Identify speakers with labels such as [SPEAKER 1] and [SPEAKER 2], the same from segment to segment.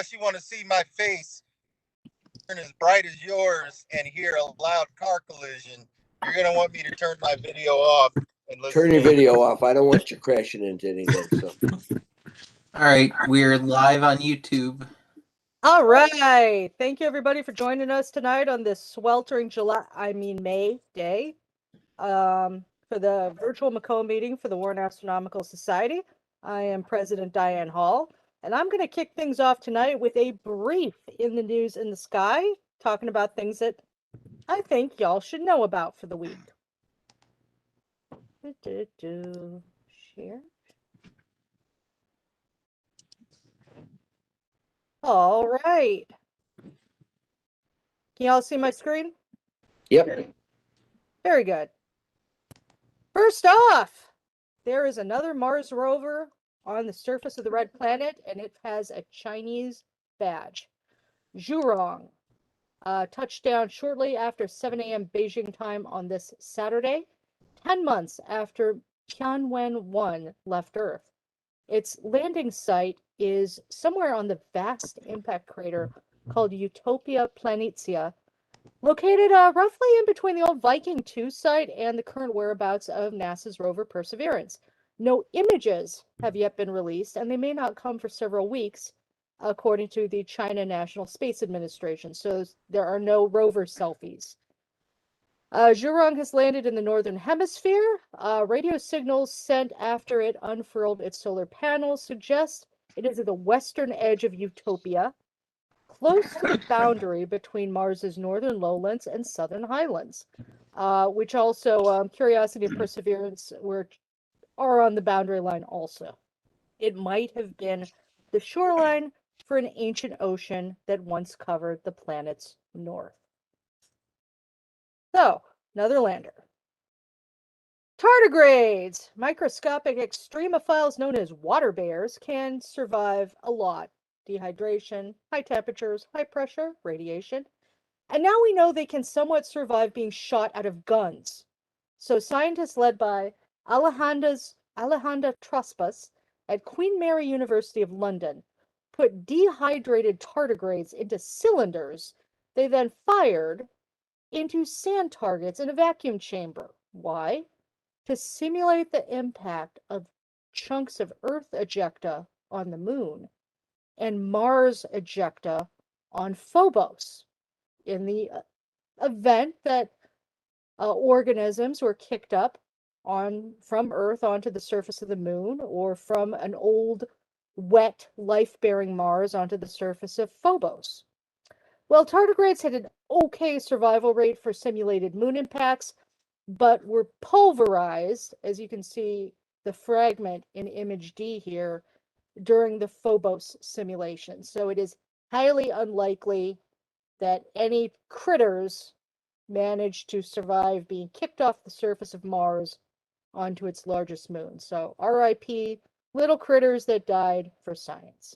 [SPEAKER 1] unless you want to see my face turn as bright as yours and hear a loud car collision, you're going to want me to turn my video off. And
[SPEAKER 2] Turn your video off. I don't want you crashing into anything. So.
[SPEAKER 3] All right, we're live on YouTube.
[SPEAKER 4] All right. Thank you, everybody, for joining us tonight on this sweltering May day for the virtual Macomb meeting for the Warren Astronomical Society. I am President Diane Hall, and I'm going to kick things off tonight with a brief in the news in the sky, talking about things that I think y'all should know about for the week. Share. All right. Can y'all see my screen?
[SPEAKER 2] Yep.
[SPEAKER 4] Very good. First off, there is another Mars rover on the surface of the red planet, and it has a Chinese badge. Zhurong touched down shortly after 7 a.m. Beijing time on this Saturday, 10 months after Tianwen-1 left Earth. Its landing site is somewhere on the vast impact crater called Utopia Planitia, located roughly in between the old Viking 2 site and the current whereabouts of NASA's rover Perseverance. No images have yet been released, and they may not come for several weeks, according to the China National Space Administration, so there are no rover selfies. Zhurong has landed in the northern hemisphere. Radio signals sent after it unfurled its solar panels suggest it is at the western edge of Utopia, close to the boundary between Mars's northern lowlands and southern highlands, which also Curiosity and Perseverance are on the boundary line also. It might have been the shoreline for an ancient ocean that once covered the planet's north. So, another lander. Tardigrades, microscopic extremophiles known as water bears, can survive a lot. Dehydration, high temperatures, high pressure, radiation. And now we know they can somewhat survive being shot out of guns. So scientists led by Alejandra Traspas at Queen Mary University of London put dehydrated tardigrades into cylinders they then fired into sand targets in a vacuum chamber. Why? To simulate the impact of chunks of Earth ejecta on the moon and Mars ejecta on Phobos, in the event that organisms were kicked up from Earth onto the surface of the moon, or from an old, wet, life-bearing Mars onto the surface of Phobos. Well, tardigrades had an okay survival rate for simulated moon impacts, but were pulverized, as you can see the fragment in image D here, during the Phobos simulation. So it is highly unlikely that any critters managed to survive being kicked off the surface of Mars onto its largest moon. So RIP, little critters that died for science.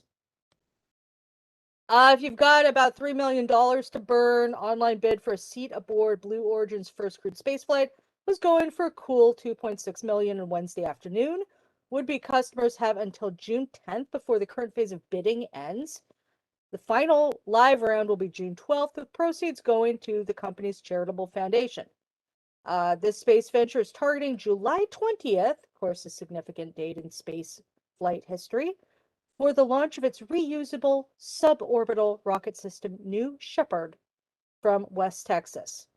[SPEAKER 4] If you've got about $3 million to burn, online bid for a seat aboard Blue Origin's first crewed spaceflight was going for a cool $2.6 million on Wednesday afternoon. Would-be customers have until June 10th before the current phase of bidding ends. The final live round will be June 12th, with proceeds going to the company's charitable foundation. This space venture is targeting July 20th, of course, a significant date in space flight history, for the launch of its reusable suborbital rocket system, New Shepard, from West Texas.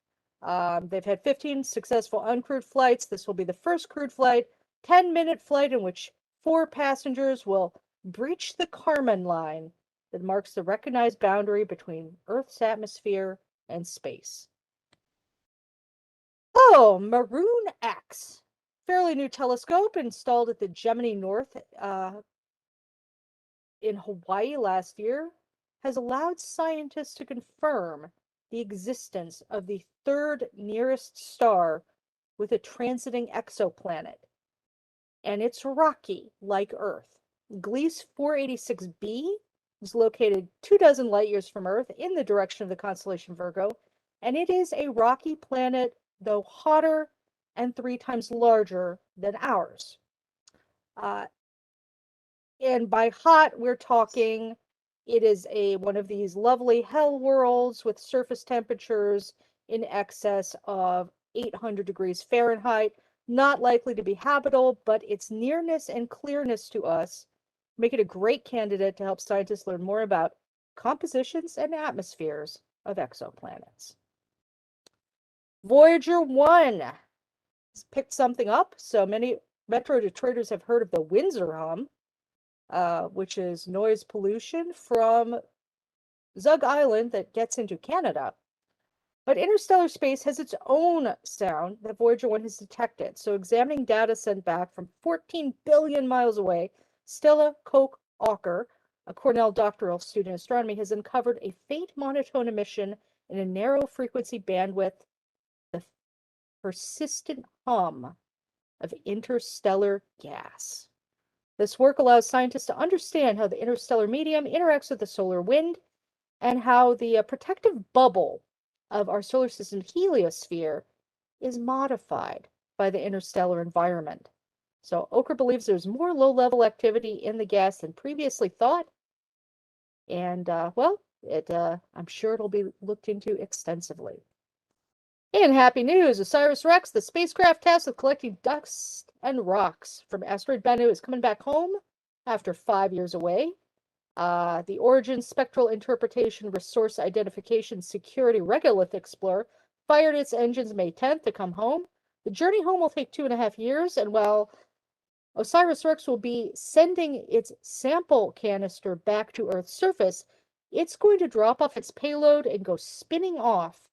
[SPEAKER 4] They've had 15 successful uncrewed flights. This will be the first crewed flight, 10-minute flight in which 4 passengers will breach the Kármán line that marks the recognized boundary between Earth's atmosphere and space. Oh, Maroon X, fairly new telescope installed at the Gemini North in Hawaii last year, has allowed scientists to confirm the existence of the third nearest star with a transiting exoplanet. And it's rocky, like Earth. Gliese 486b is located 24 light years from Earth in the direction of the constellation Virgo, and it is a rocky planet, though hotter and 3 times larger than ours. And by hot, we're talking It is one of these lovely hell worlds with surface temperatures in excess of 800 degrees Fahrenheit. Not likely to be habitable, but its nearness and clearness to us make it a great candidate to help scientists learn more about compositions and atmospheres of exoplanets. Voyager 1 has picked something up. So many Metro Detroiters have heard of the Windsor hum, which is noise pollution from Zug Island that gets into Canada. But interstellar space has its own sound that Voyager 1 has detected. So examining data sent back from 14 billion miles away, Stella Koch-Ocker, a Cornell doctoral student in astronomy, has uncovered a faint monotone emission in a narrow frequency bandwidth, the persistent hum of interstellar gas. This work allows scientists to understand how the interstellar medium interacts with the solar wind and how the protective bubble of our solar system heliosphere is modified by the interstellar environment. So Ocker believes there's more low-level activity in the gas than previously thought. And, I'm sure it'll be looked into extensively. In happy news, OSIRIS-REx, the spacecraft tasked with collecting dust and rocks from asteroid Bennu, is coming back home after 5 years away. The Origin Spectral Interpretation Resource Identification Security Regolith Explorer fired its engines May 10th to come home. The journey home will take 2.5 years, and while OSIRIS-REx will be sending its sample canister back to Earth's surface, it's going to drop off its payload and go spinning off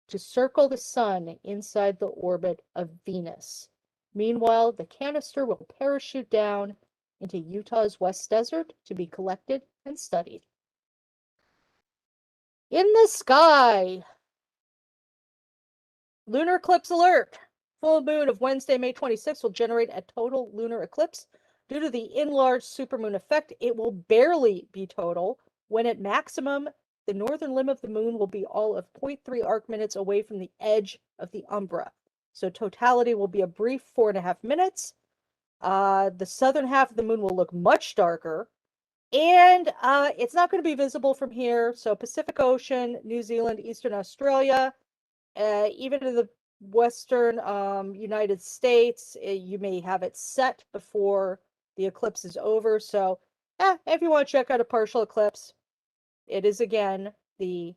[SPEAKER 4] to circle the sun inside the orbit of Venus. Meanwhile, the canister will parachute down into Utah's West Desert to be collected and studied. In the sky, lunar eclipse alert. Full moon of Wednesday, May 26th will generate a total lunar eclipse. Due to the enlarged supermoon effect, it will barely be total. When at maximum, the northern limb of the moon will be all of 0.3 arc minutes away from the edge of the umbra. So totality will be a brief 4.5 minutes. The southern half of the moon will look much darker, and it's not going to be visible from here. So Pacific Ocean, New Zealand, Eastern Australia, even to the western United States, you may have it set before the eclipse is over. So if you want to check out a partial eclipse, it is again the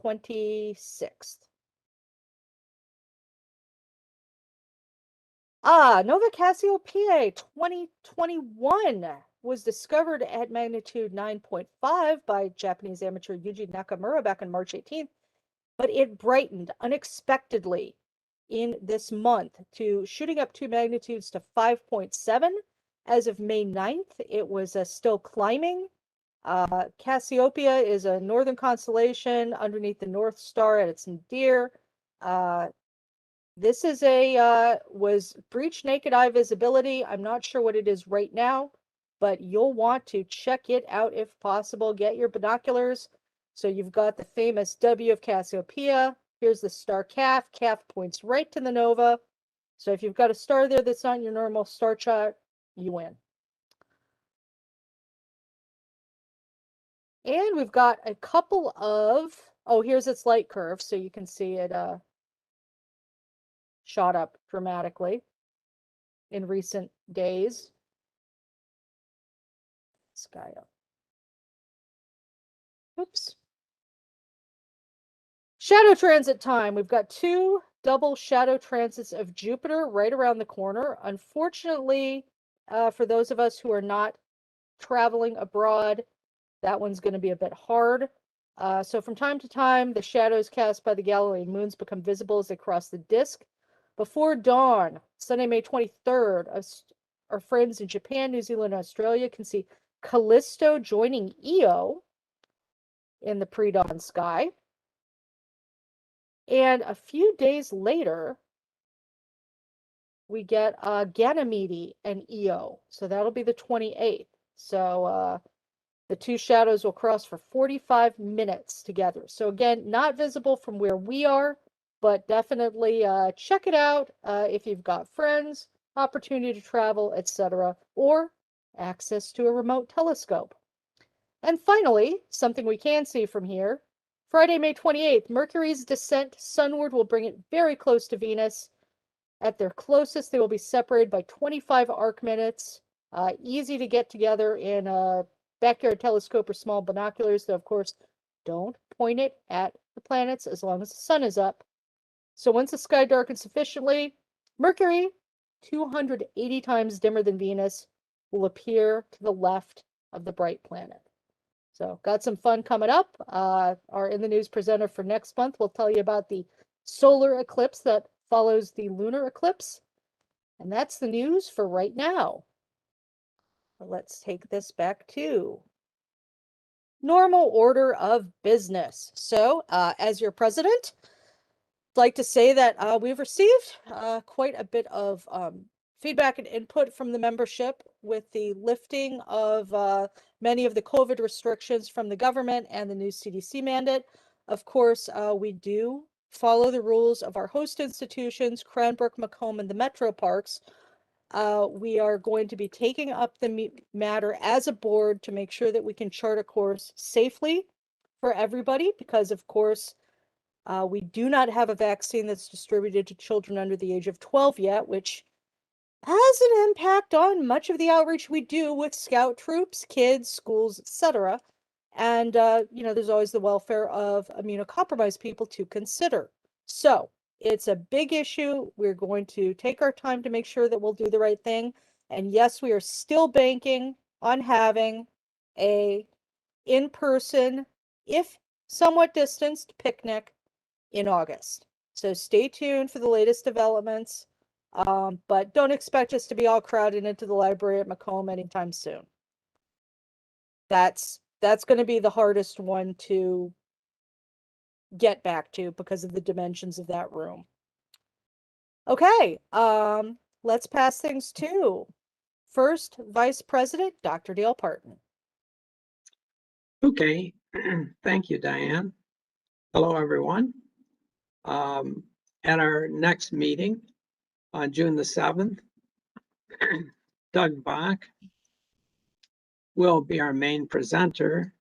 [SPEAKER 4] 26th. Nova Cassiopeia 2021 was discovered at magnitude 9.5 by Japanese amateur Yuji Nakamura back on March 18th, but it brightened unexpectedly in this month to shooting up 2 magnitudes to 5.7. As of May 9th, it was still climbing. Cassiopeia is a northern constellation underneath the North Star at its nadir. This is was breach naked eye visibility. I'm not sure what it is right now, but you'll want to check it out if possible. Get your binoculars. So you've got the famous W of Cassiopeia. Here's the star Calf. Calf points right to the nova. So if you've got a star there that's not in your normal star chart, you win. And we've got a couple of, here's its light curve. So you can see it shot up dramatically in recent days. Sky up. Oops. Shadow transit time. We've got 2 double shadow transits of Jupiter right around the corner. Unfortunately, for those of us who are not traveling abroad, that one's going to be a bit hard. So from time to time, the shadows cast by the Galilean moons become visible as they cross the disk. Before dawn, Sunday, May 23rd, our friends in Japan, New Zealand, and Australia can see Callisto joining Io in the pre-dawn sky. And a few days later, we get Ganymede and Io. So that'll be the 28th. So the 2 shadows will cross for 45 minutes together. So again, not visible from where we are, but definitely check it out if you've got friends, opportunity to travel, etc., or access to a remote telescope. And finally, something we can see from here, Friday, May 28th, Mercury's descent sunward will bring it very close to Venus. At their closest, they will be separated by 25 arc minutes. Easy to get together in a backyard telescope or small binoculars, though, of course, don't point it at the planets as long as the sun is up. So once the sky darkens sufficiently, Mercury, 280 times dimmer than Venus, will appear to the left of the bright planet. So got some fun coming up. Our In the News presenter for next month will tell you about the solar eclipse that follows the lunar eclipse. And that's the news for right now. Let's take this back to normal order of business. So as your president, I'd like to say that we've received quite a bit of feedback and input from the membership with the lifting of many of the COVID restrictions from the government and the new CDC mandate. Of course, we do follow the rules of our host institutions, Cranbrook, Macomb, and the Metro Parks. We are going to be taking up the matter as a board to make sure that we can chart a course safely for everybody, because of course, we do not have a vaccine that's distributed to children under the age of 12 yet, which has an impact on much of the outreach we do with scout troops, kids, schools, etc. And, there's always the welfare of immunocompromised people to consider. So it's a big issue. We're going to take our time to make sure that we'll do the right thing. And yes, we are still banking on having a in-person, if somewhat distanced, picnic in August. So stay tuned for the latest developments, but don't expect us to be all crowded into the library at Macomb anytime soon. That's going to be the hardest one to get back to because of the dimensions of that room. Okay, let's pass things to first Vice President Dr. Dale Parton.
[SPEAKER 5] Okay, thank you, Diane. Hello, everyone. At our next meeting on June the 7th, Doug Bach will be our main presenter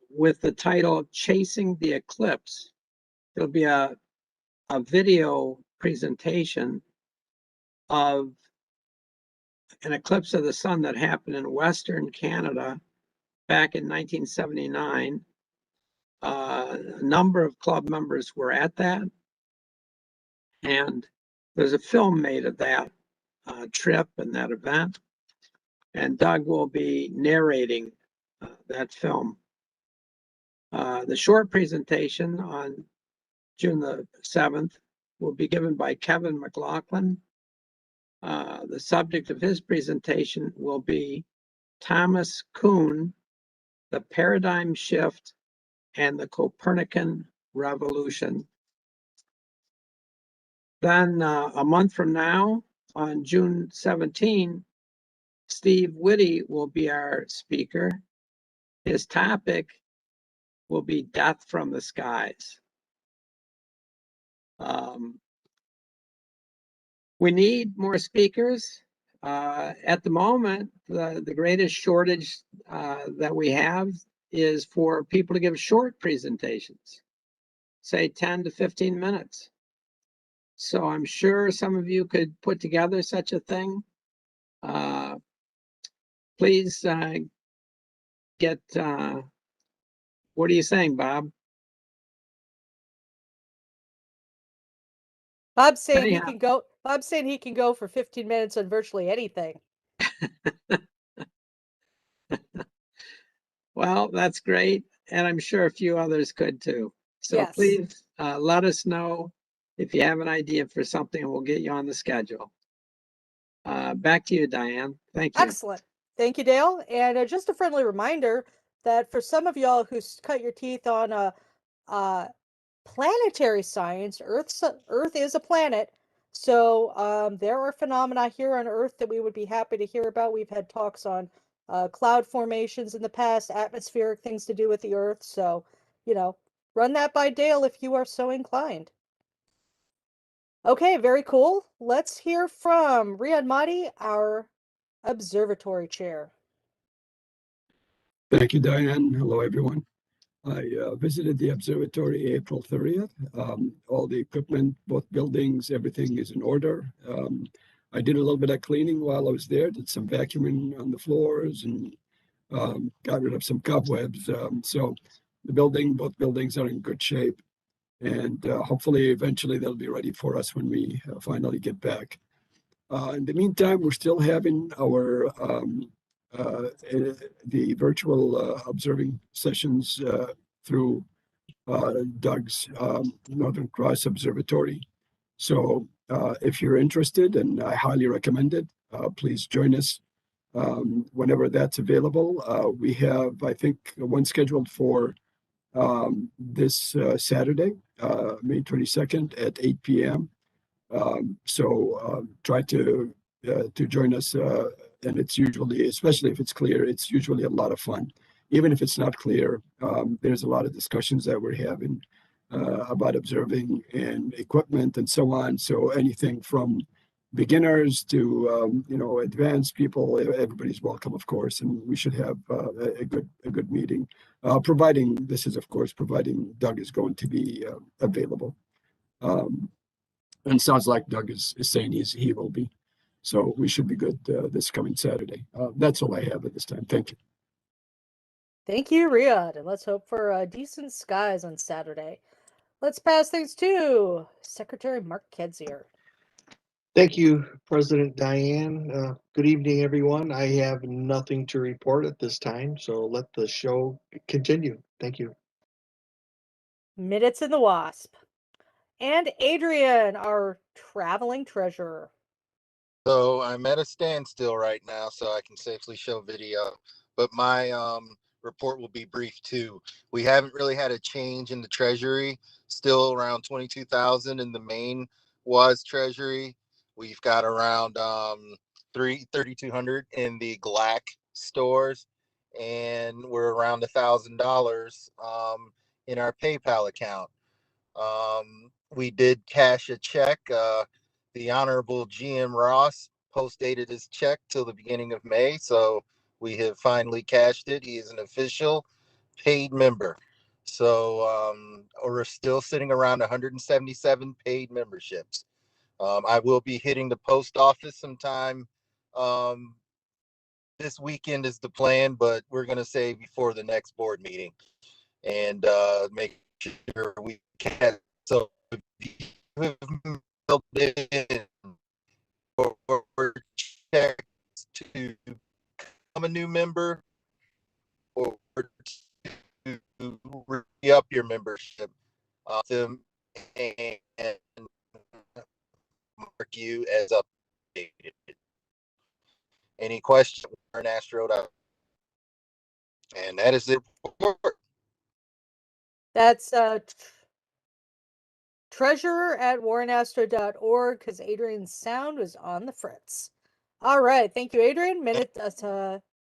[SPEAKER 5] with the title Chasing the Eclipse. There'll be a video presentation of an eclipse of the sun that happened in Western Canada back in 1979. A number of club members were at that, and there's a film made of that trip and that event, and Doug will be narrating that film. The short presentation on June the 7th will be given by Kevin McLaughlin. The subject of his presentation will be Thomas Kuhn, the Paradigm Shift and the Copernican Revolution. Then a month from now, on June 17, Steve Whitty will be our speaker. His topic will be Death from the Skies. We need more speakers. At the moment, the greatest shortage that we have is for people to give short presentations, say 10 to 15 minutes. So I'm sure some of you could put together such a thing. Please get, what are you saying, Bob?
[SPEAKER 4] Bob's saying he can go. Bob's saying he can go for 15 minutes on virtually anything.
[SPEAKER 5] Well, that's great. And I'm sure a few others could too. So
[SPEAKER 4] yes.
[SPEAKER 5] Please let us know if you have an idea for something, and we'll get you on the schedule. Back to you, Diane. Thank you.
[SPEAKER 4] Excellent. Thank you, Dale. And just a friendly reminder that for some of y'all who cut your teeth on planetary science, Earth is a planet. So there are phenomena here on Earth that we would be happy to hear about. We've had talks on cloud formations in the past, atmospheric things to do with the Earth. So, run that by Dale if you are so inclined. Okay, very cool. Let's hear from Riyad Mahdi, our Observatory chair.
[SPEAKER 6] Thank you, Diane. Hello, everyone. I visited the observatory April 30th. All the equipment, both buildings, everything is in order. I did a little bit of cleaning while I was there, did some vacuuming on the floors and got rid of some cobwebs. So both buildings are in good shape. And hopefully, eventually, they'll be ready for us when we finally get back. In the meantime, we're still having our the virtual observing sessions through Doug's Northern Cross Observatory. So if you're interested, and I highly recommend it, please join us whenever that's available. We have, I think, one scheduled for this Saturday, May 22nd at 8 p.m. So try to join us, and it's usually, especially if it's clear, it's usually a lot of fun. Even if it's not clear, there's a lot of discussions that we're having about observing and equipment and so on. So anything from beginners to advanced people, everybody's welcome, of course, and we should have a good meeting. Providing this is, of course, providing Doug is going to be available. And sounds like Doug is saying he will be. So we should be good this coming Saturday. That's all I have at this time. Thank you.
[SPEAKER 4] Thank you, Riyadh, and let's hope for decent skies on Saturday. Let's pass things to Secretary Mark Kedzier.
[SPEAKER 7] Thank you, President Diane. Good evening, everyone. I have nothing to report at this time, so let the show continue. Thank you.
[SPEAKER 4] Minutes in the Wasp. And Adrian, our traveling treasurer.
[SPEAKER 1] So I'm at a standstill right now, so I can safely show video. But my report will be brief too. We haven't really had a change in the treasury. Still around 22,000 in the main was treasury. We've got around 3,200 in the GLAC stores, and we're around $1,000 in our PayPal account. We did cash a check. The Honorable GM Ross post-dated his check till the beginning of May, so we have finally cashed it. He is an official paid member. So we're still sitting around 177 paid memberships. I will be hitting the post office sometime. This weekend is the plan, but we're going to say before the next board meeting and make sure we can. So if you have mailed in or checks to become a new member or to re-up your membership, them and mark you as updated. Any questions? Astro, and that is it.
[SPEAKER 4] That's treasurer@warrenastro.org, because Adrian's sound was on the fritz. All right, thank you, Adrian.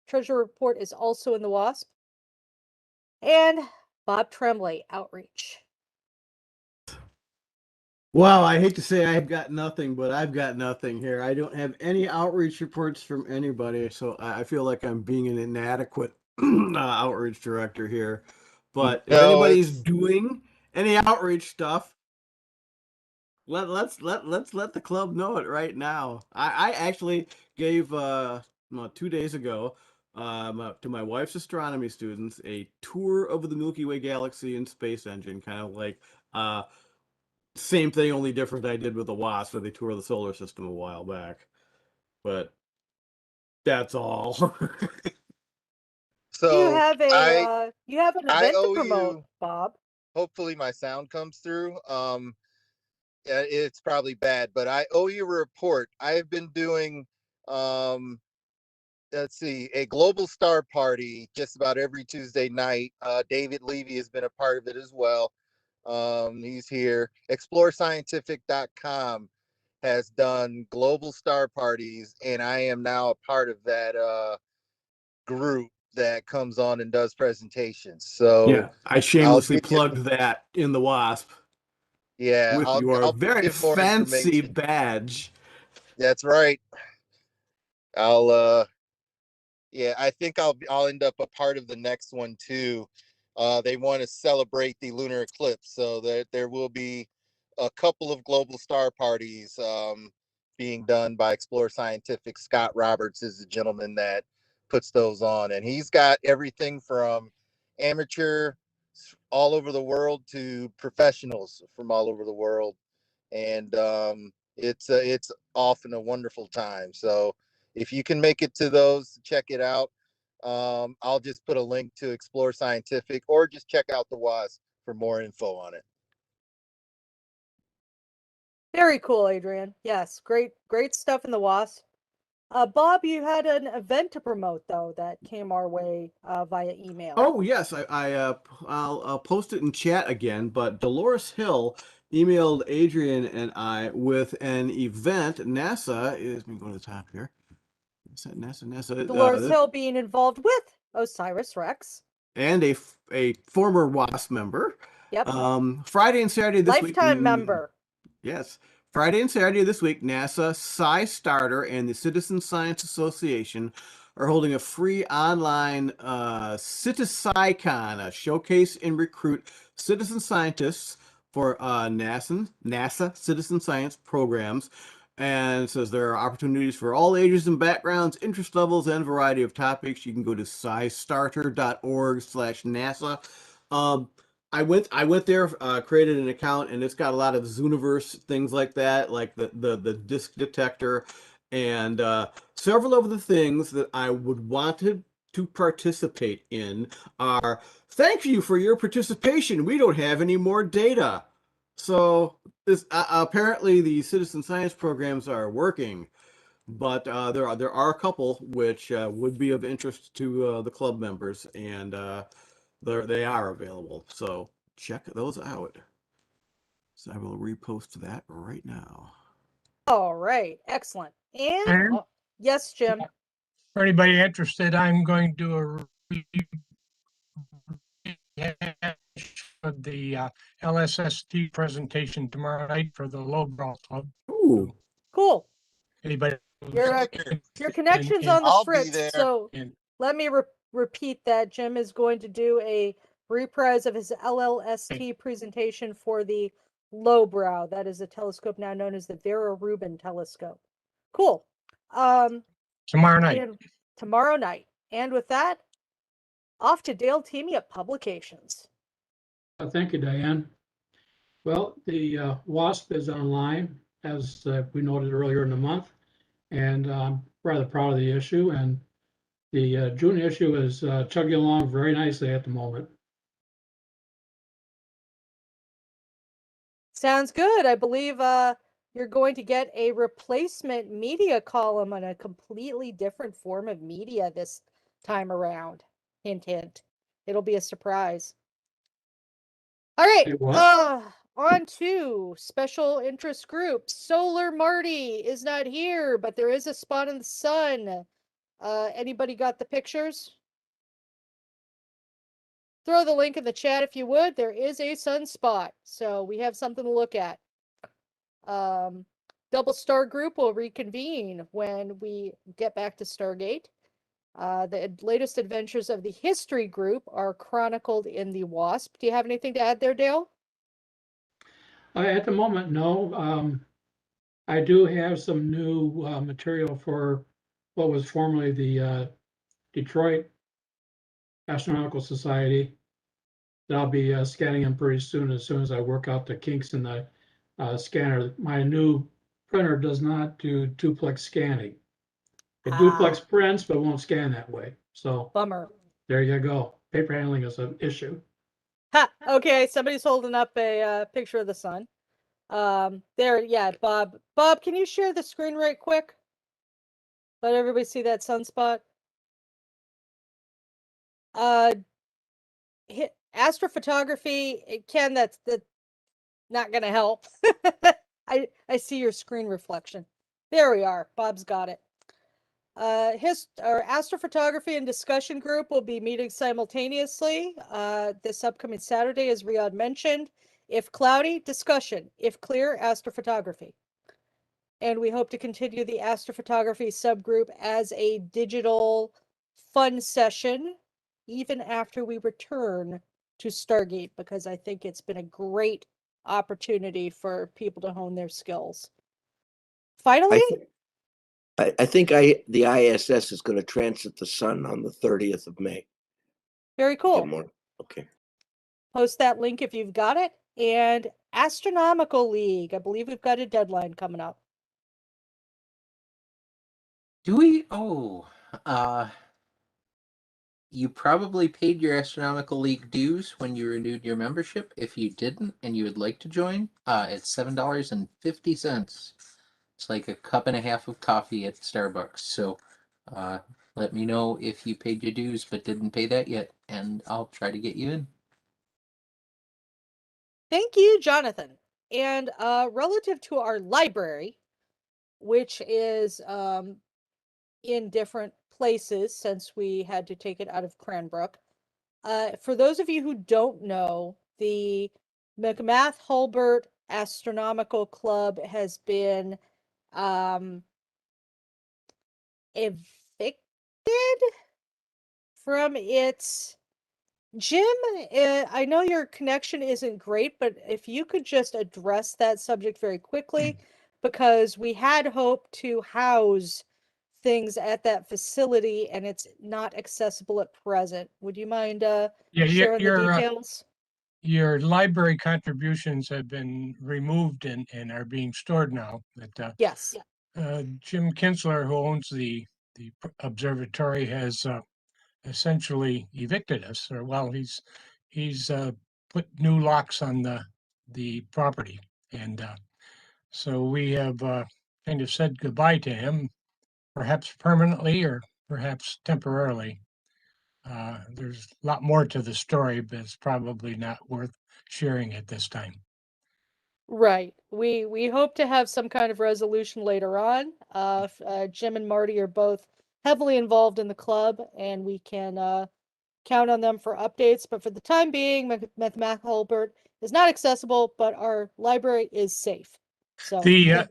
[SPEAKER 4] Treasurer report is also in the Wasp. And Bob Tremblay, outreach.
[SPEAKER 8] Wow, I hate to say I've got nothing, but I've got nothing here. I don't have any outreach reports from anybody, so I feel like I'm being an inadequate outreach director here. But if anybody's doing any outreach stuff, let's let the club know it right now. I actually gave 2 days ago to my wife's astronomy students a tour of the Milky Way galaxy and space engine, kind of like same thing, only different I did with the Wasp, where they toured the solar system a while back. But that's all.
[SPEAKER 1] So
[SPEAKER 4] you have an event to promote, Bob.
[SPEAKER 1] Hopefully my sound comes through. It's probably bad, but I owe you a report. I have been doing let's see, a global star party just about every Tuesday night. David Levy has been a part of it as well. He's here. ExploreScientific.com has done global star parties, and I am now a part of that group that comes on and does presentations. So
[SPEAKER 8] yeah, I shamelessly plugged that in the Wasp.
[SPEAKER 1] Yeah,
[SPEAKER 8] with your very fancy badge.
[SPEAKER 1] That's right. I'll Yeah, I think I'll end up a part of the next one too. They want to celebrate the lunar eclipse, so that there will be a couple of global star parties being done by Explore Scientific. Scott Roberts is the gentleman that puts those on, and he's got everything from amateur all over the world to professionals from all over the world, and it's often a wonderful time. So if you can make it to those, check it out. I'll just put a link to Explore Scientific, or just check out the Wasp for more info on it.
[SPEAKER 4] Very cool, Adrian. Yes, great stuff in the Wasp. Bob, you had an event to promote though that came our way via email.
[SPEAKER 8] Oh yes, I'll post it in chat again. But Dolores Hill emailed Adrian and I with an event. NASA is. Let me go to the top here. NASA.
[SPEAKER 4] Dolores Hill being involved with OSIRIS-REx
[SPEAKER 8] and a former Wasp member.
[SPEAKER 4] Yep.
[SPEAKER 8] Friday and Saturday this week.
[SPEAKER 4] Lifetime member.
[SPEAKER 8] Yes. Friday and Saturday this week, NASA, SciStarter, and the Citizen Science Association are holding a free online CitiSciCon, a showcase and recruit citizen scientists for NASA citizen science programs. And it says there are opportunities for all ages and backgrounds, interest levels, and variety of topics. You can go to scistarter.org/NASA. I went there, created an account, and it's got a lot of Zooniverse things like that, like the disk detector, and several of the things that I would want to participate in are, thank you for your participation. We don't have any more data. So this apparently the citizen science programs are working, but there are a couple which would be of interest to the club members, and they are available. So check those out. So I will repost that right now.
[SPEAKER 4] All right, excellent. And yes, Jim.
[SPEAKER 9] For anybody interested, I'm going to do a of the LSST presentation tomorrow night for the Lowbrow Club.
[SPEAKER 8] Ooh,
[SPEAKER 4] cool.
[SPEAKER 9] Anybody?
[SPEAKER 4] Your connection's on the
[SPEAKER 1] I'll be
[SPEAKER 4] fritz,
[SPEAKER 1] there.
[SPEAKER 4] so let me repeat that. Jim is going to do a reprise of his LLST presentation for the Lowbrow. That is a telescope now known as the Vera Rubin telescope. Cool.
[SPEAKER 9] Tomorrow night.
[SPEAKER 4] Tomorrow night. And with that, off to Dale Teamy at Publications.
[SPEAKER 10] Thank you, Diane. Well, the Wasp is online, as we noted earlier in the month, and I'm rather proud of the issue. And the June issue is chugging along very nicely at the moment.
[SPEAKER 4] Sounds good. I believe you're going to get a replacement media column on a completely different form of media this time around. Hint, hint. It'll be a surprise. All right. On to special interest groups. Solar Marty is not here, but there is a spot in the sun. Anybody got the pictures? Throw the link in the chat if you would. There is a sunspot, so we have something to look at. Double Star Group will reconvene when we get back to Stargate. The latest adventures of the History Group are chronicled in the Wasp. Do you have anything to add there, Dale?
[SPEAKER 10] At the moment, no. I do have some new material for what was formerly the Detroit Astronomical Society that I'll be scanning them pretty soon as I work out the kinks in the scanner. My new printer does not do duplex scanning. It duplex prints, but won't scan that way. So
[SPEAKER 4] bummer.
[SPEAKER 10] There you go. Paper handling is an issue.
[SPEAKER 4] Ha! Okay, somebody's holding up a picture of the sun. There, yeah, Bob. Bob, can you share the screen right quick? Let everybody see that sunspot. Astrophotography, Ken, that's not gonna help. I see your screen reflection. There we are. Bob's got it. Our astrophotography and discussion group will be meeting simultaneously this upcoming Saturday, as Riyadh mentioned. If cloudy, discussion. If clear, astrophotography. And we hope to continue the astrophotography subgroup as a digital fun session even after we return to Stargate, because I think it's been a great opportunity for people to hone their skills. Finally,
[SPEAKER 2] I think the ISS is going to transit the sun on the 30th of May.
[SPEAKER 4] very
[SPEAKER 2] Get
[SPEAKER 4] cool.
[SPEAKER 2] more. Okay.
[SPEAKER 4] Post that link if you've got it. And Astronomical League, I believe we've got a deadline coming up.
[SPEAKER 3] Do we? Oh, you probably paid your Astronomical League dues when you renewed your membership. If you didn't and you would like to join, it's $7.50. It's like a cup and a half of coffee at Starbucks. So let me know if you paid your dues but didn't pay that yet, and I'll try to get you in.
[SPEAKER 4] Thank you, Jonathan. And relative to our library, which is in different places since we had to take it out of Cranbrook, for those of you who don't know, the McMath-Hulbert Astronomical Club has been evicted from its Jim. I know your connection isn't great, but if you could just address that subject very quickly, because we had hoped to house things at that facility and it's not accessible at present. Would you mind
[SPEAKER 9] Yeah,
[SPEAKER 4] sharing the details?
[SPEAKER 9] your library contributions have been removed and are being stored now. But
[SPEAKER 4] Yes.
[SPEAKER 9] Jim Kinsler, who owns the observatory, has essentially evicted us. Or well, he's put new locks on the property, and so we have kind of said goodbye to him, perhaps permanently or perhaps temporarily. There's a lot more to the story, but it's probably not worth sharing at this time.
[SPEAKER 4] Right. We hope to have some kind of resolution later on. Jim and Marty are both heavily involved in the club, and we can count on them for updates. But for the time being, McMath-Hulbert is not accessible, but our library is safe. So
[SPEAKER 9] The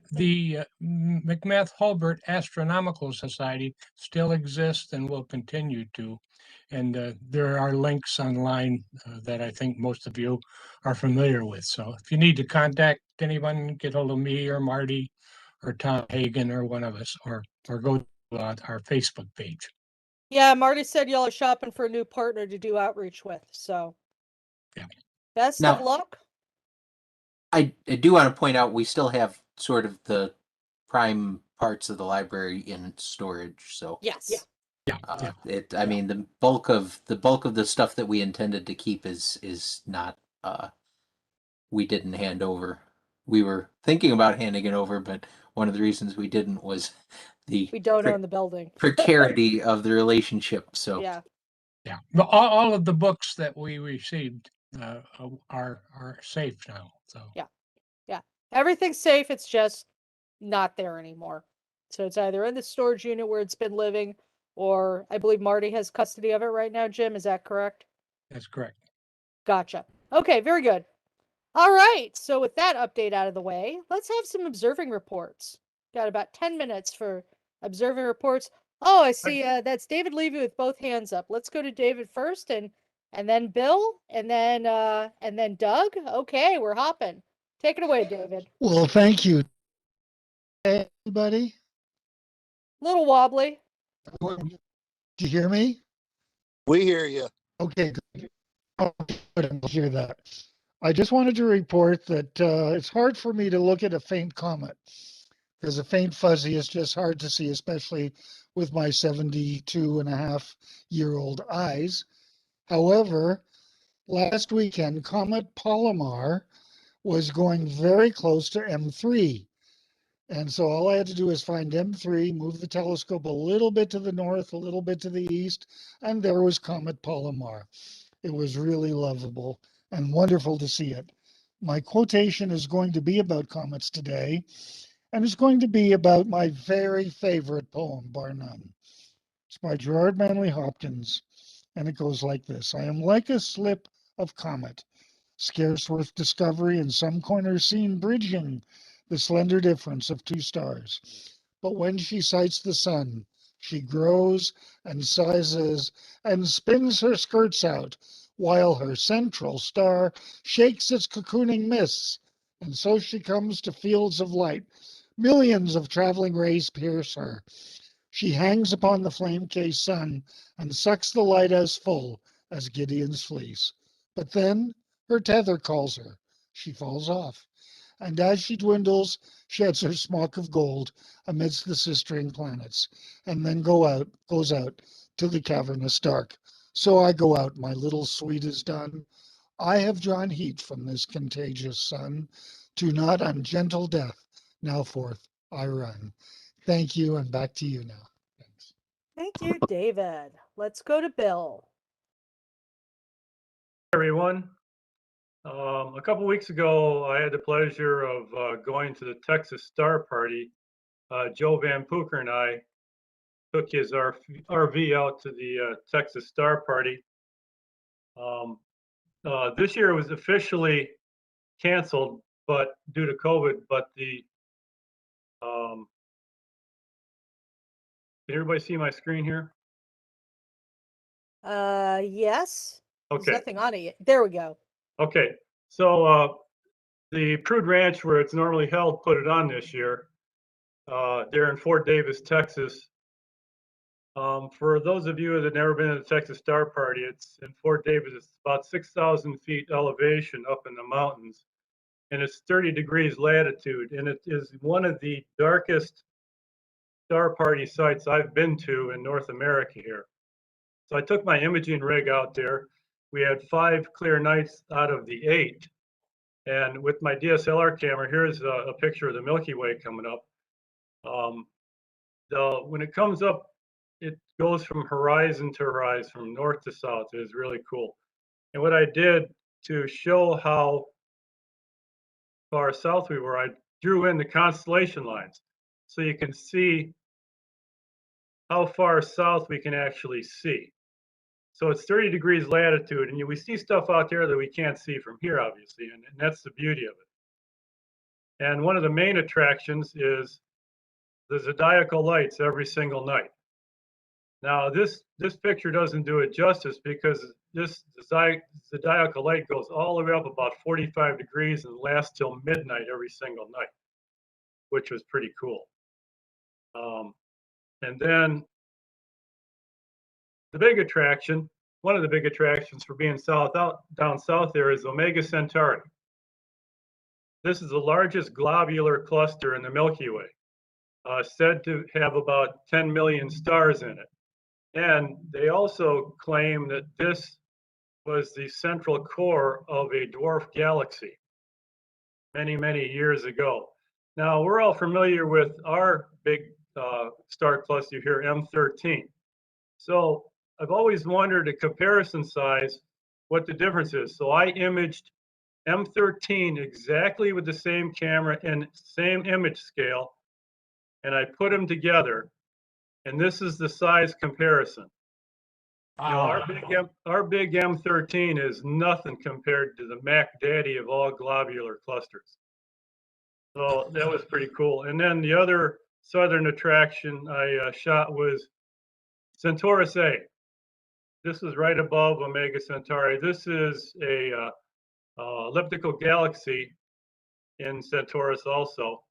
[SPEAKER 9] McMath-Hulbert Astronomical Society still exists and will continue to. And there are links online that I think most of you are familiar with. So if you need to contact anyone, get hold of me or Marty or Tom Hagen or one of us, or go to our Facebook page.
[SPEAKER 4] yeah, Marty said y'all are shopping for a new partner to do outreach with. So
[SPEAKER 9] yeah.
[SPEAKER 4] Best
[SPEAKER 3] Now,
[SPEAKER 4] of luck.
[SPEAKER 3] I do want to point out we still have sort of the prime parts of the library in storage. So
[SPEAKER 4] yes.
[SPEAKER 9] Yeah.
[SPEAKER 3] I mean, the bulk of the stuff that we intended to keep is not. We didn't hand over. We were thinking about handing it over, but one of the reasons we didn't was the
[SPEAKER 4] We don't own the building.
[SPEAKER 3] precarity of the relationship. So
[SPEAKER 4] Yeah.
[SPEAKER 9] But all of the books that we received are safe now. So
[SPEAKER 4] yeah, everything's safe. It's just not there anymore. So it's either in the storage unit where it's been living, or I believe Marty has custody of it right now. Jim, is that correct?
[SPEAKER 9] That's correct.
[SPEAKER 4] Gotcha. Okay, very good. All right. So with that update out of the way, let's have some observing reports. Got about 10 minutes for observing reports. Oh, I see. That's David Levy with both hands up. Let's go to David first, and then Bill, and then Doug. Okay, we're hopping. Take it away, David.
[SPEAKER 11] Well, thank you. Hey, everybody.
[SPEAKER 4] Little wobbly.
[SPEAKER 11] Did you hear me?
[SPEAKER 1] We hear you.
[SPEAKER 11] Okay, good. Oh, good. I'll hear that. I just wanted to report that it's hard for me to look at a faint comet because a faint fuzzy is just hard to see, especially with my 72-and-a-half-year-old eyes. However, last weekend, Comet Palomar was going very close to M3. And so all I had to do is find M3, move the telescope a little bit to the north, a little bit to the east, and there was Comet Palomar. It was really lovable and wonderful to see it. My quotation is going to be about comets today, and it's going to be about my very favorite poem, bar none. It's by Gerard Manley Hopkins, and it goes like this. I am like a slip of comet, scarce worth discovery in some corner seen bridging the slender difference of two stars. But when she sights the sun, She grows and sizes and spins her skirts out, while her central star shakes its cocooning mists. And so she comes to fields of light. Millions of traveling rays pierce her. She hangs upon the flame-cased sun and sucks the light as full as Gideon's fleece. But then her tether calls her. She falls off. And as she dwindles, sheds her smock of gold amidst the sistering planets, and then goes out to the cavernous dark. So I go out, my little sweet is done. I have drawn heat from this contagious sun. To not ungentle death, now forth I run. Thank you, and back to you now. Thanks.
[SPEAKER 4] Thank you, David. Let's go to Bill.
[SPEAKER 12] Everyone. A couple weeks ago, I had the pleasure of going to the Texas Star Party. Joe Van Pooker and I took his RV out to the Texas Star Party. This year it was officially canceled, but due to COVID. But can everybody see my screen here?
[SPEAKER 4] Yes. There's
[SPEAKER 12] Okay.
[SPEAKER 4] nothing on it yet. There we go.
[SPEAKER 12] Okay. So the Prude Ranch, where it's normally held, put it on this year. They're in Fort Davis, Texas. For those of you that have never been to the Texas Star Party, it's in Fort Davis. It's about 6,000 feet elevation up in the mountains, and it's 30 degrees latitude, and it is one of the darkest Star Party sites I've been to in North America here. So I took my imaging rig out there. We had 5 clear nights out of the 8. And with my DSLR camera, here's a picture of the Milky Way coming up. When it comes up, it goes from horizon to horizon, from north to south. It is really cool. And what I did to show how far south we were, I drew in the constellation lines. So you can see how far south we can actually see. So it's 30 degrees latitude, and we see stuff out there that we can't see from here, obviously, and that's the beauty of it. And one of the main attractions is the zodiacal lights every single night. Now, this picture doesn't do it justice because this zodiacal light goes all the way up about 45 degrees and lasts till midnight every single night, which was pretty cool. And then the big attraction, one of the big attractions for being down south there is Omega Centauri. This is the largest globular cluster in the Milky Way, said to have about 10 million stars in it. And they also claim that this was the central core of a dwarf galaxy many, many years ago. Now, we're all familiar with our big star cluster here, M13. So I've always wondered, a comparison size, what the difference is. So I imaged M13 exactly with the same camera and same image scale, and I put them together, and this is the size comparison. You know, our big M13 is nothing compared to the Mac Daddy of all globular clusters. So that was pretty cool. And then the other southern attraction I shot was Centaurus A. This is right above Omega Centauri. This is a elliptical galaxy in Centaurus also,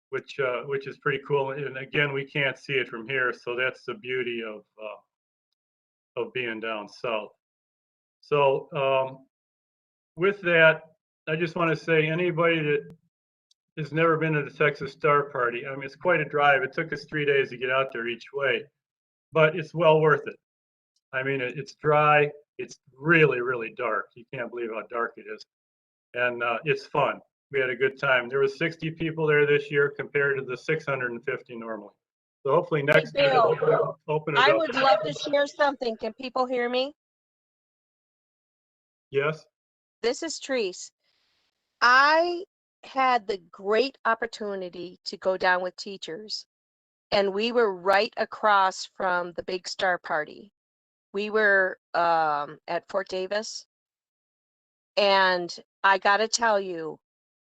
[SPEAKER 12] which is pretty cool. And again, we can't see it from here, so that's the beauty of being down south. So with that, I just want to say, anybody that has never been to the Texas Star Party, I mean, it's quite a drive. It took us 3 days to get out there each way, but it's well worth it. I mean, it's dry. It's really, really dark. You can't believe how dark it is. And it's fun. We had a good time. There was 60 people there this year compared to the 650 normally. So hopefully next year they'll open it up.
[SPEAKER 13] I would love to share something. Can people hear me?
[SPEAKER 12] Yes.
[SPEAKER 13] This is Treese. I had the great opportunity to go down with teachers, and we were right across from the big star party. We were at Fort Davis, and I got to tell you,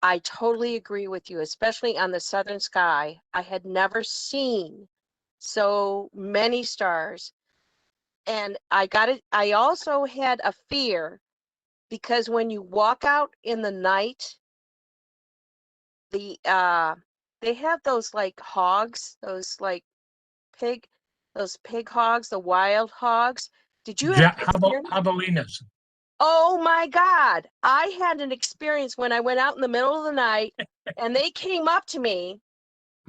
[SPEAKER 13] I totally agree with you, especially on the southern sky. I had never seen so many stars. And I also had a fear because when you walk out in the night, they have those like hogs, those pig hogs, the wild hogs. Did you have experience?
[SPEAKER 9] Javelinas.
[SPEAKER 13] Oh my God. I had an experience when I went out in the middle of the night and they came up to me.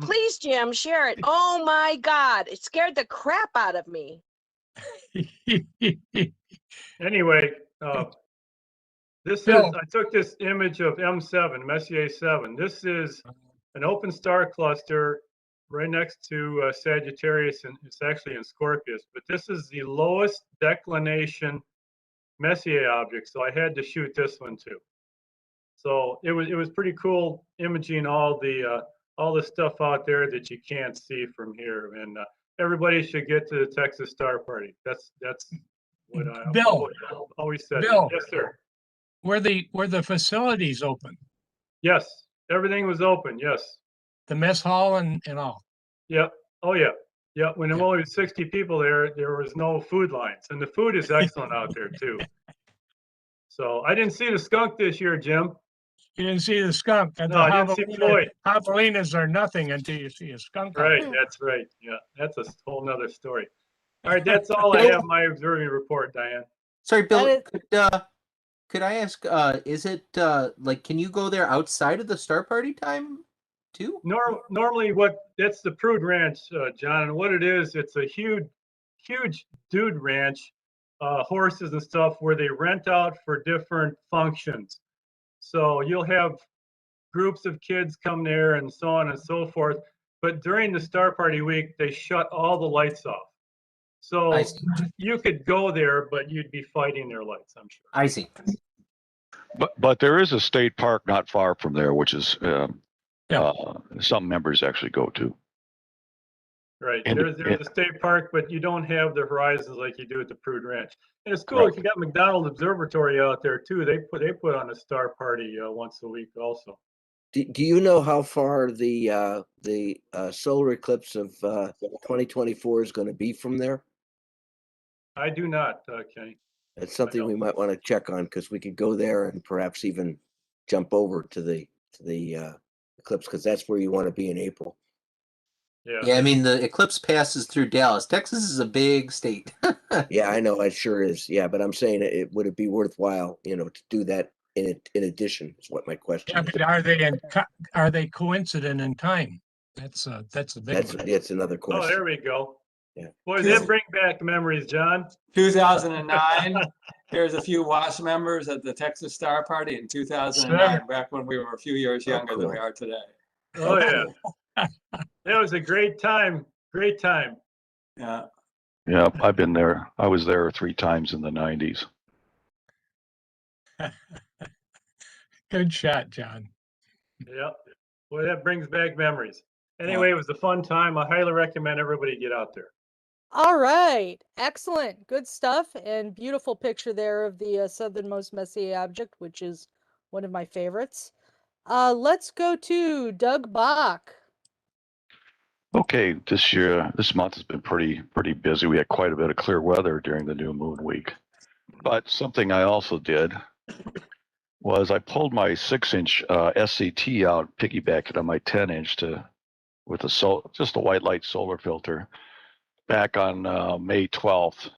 [SPEAKER 13] Please, Jim, share it. Oh my God. It scared the crap out of me.
[SPEAKER 12] Anyway,
[SPEAKER 9] Bill.
[SPEAKER 12] I took this image of M7, Messier 7. This is an open star cluster right next to Sagittarius, and it's actually in Scorpius, but this is the lowest declination Messier object, so I had to shoot this one too. So it was pretty cool imaging all the stuff out there that you can't see from here, and everybody should get to the Texas Star Party. That's what I
[SPEAKER 9] Bill,
[SPEAKER 12] always said.
[SPEAKER 9] Bill,
[SPEAKER 12] Yes, sir.
[SPEAKER 9] Were the facilities open?
[SPEAKER 12] Yes, everything was open. Yes.
[SPEAKER 9] The mess hall and all.
[SPEAKER 12] Yep. Oh yeah. Yeah. When there were only 60 people there, there was no food lines, and the food is excellent out there too. So I didn't see the skunk this year, Jim.
[SPEAKER 9] You didn't see the skunk. And
[SPEAKER 12] No, I didn't see Floyd.
[SPEAKER 9] Javelinas are nothing until you see a skunk.
[SPEAKER 12] Right. That's right. Yeah. That's a whole nother story. All right. That's all I have my observing report, Diane.
[SPEAKER 3] Sorry, Bill. Could I ask? Is it like can you go there outside of the Star Party time too?
[SPEAKER 12] Normally, that's the Prude Ranch, John, and what it is, it's a huge dude ranch, horses and stuff where they rent out for different functions. So you'll have groups of kids come there and so on and so forth. But during the Star Party week, they shut all the lights off. So you could go there, but you'd be fighting their lights, I'm sure.
[SPEAKER 3] I see.
[SPEAKER 14] But there is a state park not far from there, which is some members actually go to.
[SPEAKER 12] Right.
[SPEAKER 14] And
[SPEAKER 12] there's a state park, but you don't have the horizons like you do at the Prude Ranch. And it's cool. Right. You got McDonald Observatory out there too. They put on a Star Party once a week also.
[SPEAKER 2] Do you know how far the solar eclipse of 2024 is going to be from there?
[SPEAKER 12] I do not, Kenny.
[SPEAKER 2] It's something we might want to check on because we could go there and perhaps even jump over to the eclipse because that's where you want to be in April.
[SPEAKER 3] Yeah, I mean the eclipse passes through Dallas. Texas is a big state.
[SPEAKER 2] Yeah, I know it sure is. Yeah, but I'm saying would it be worthwhile, to do that in addition? Is what my question is.
[SPEAKER 9] But are they coincident in time? That's a big one.
[SPEAKER 2] That's another question.
[SPEAKER 12] Oh, there we go.
[SPEAKER 2] Yeah.
[SPEAKER 12] Boy, that bring back memories, John.
[SPEAKER 15] 2009. There's a few Wasp members at the Texas Star Party in 2009, back when we were a few years younger than we are today.
[SPEAKER 12] Oh yeah. That was a great time. Great time.
[SPEAKER 15] Yeah.
[SPEAKER 14] Yeah, I've been there. I was there 3 times in the 90s.
[SPEAKER 9] Good shot, John.
[SPEAKER 12] Yep. Boy, that brings back memories. Anyway, it was a fun time. I highly recommend everybody get out there.
[SPEAKER 4] All right. Excellent. Good stuff. And beautiful picture there of the southernmost Messier object, which is one of my favorites. Let's go to Doug Bach.
[SPEAKER 14] Okay, this month has been pretty busy. We had quite a bit of clear weather during the new moon week. But something I also did was I pulled my 6-inch SCT out, piggybacked it on my 10-inch with just a white light solar filter back on May 12th.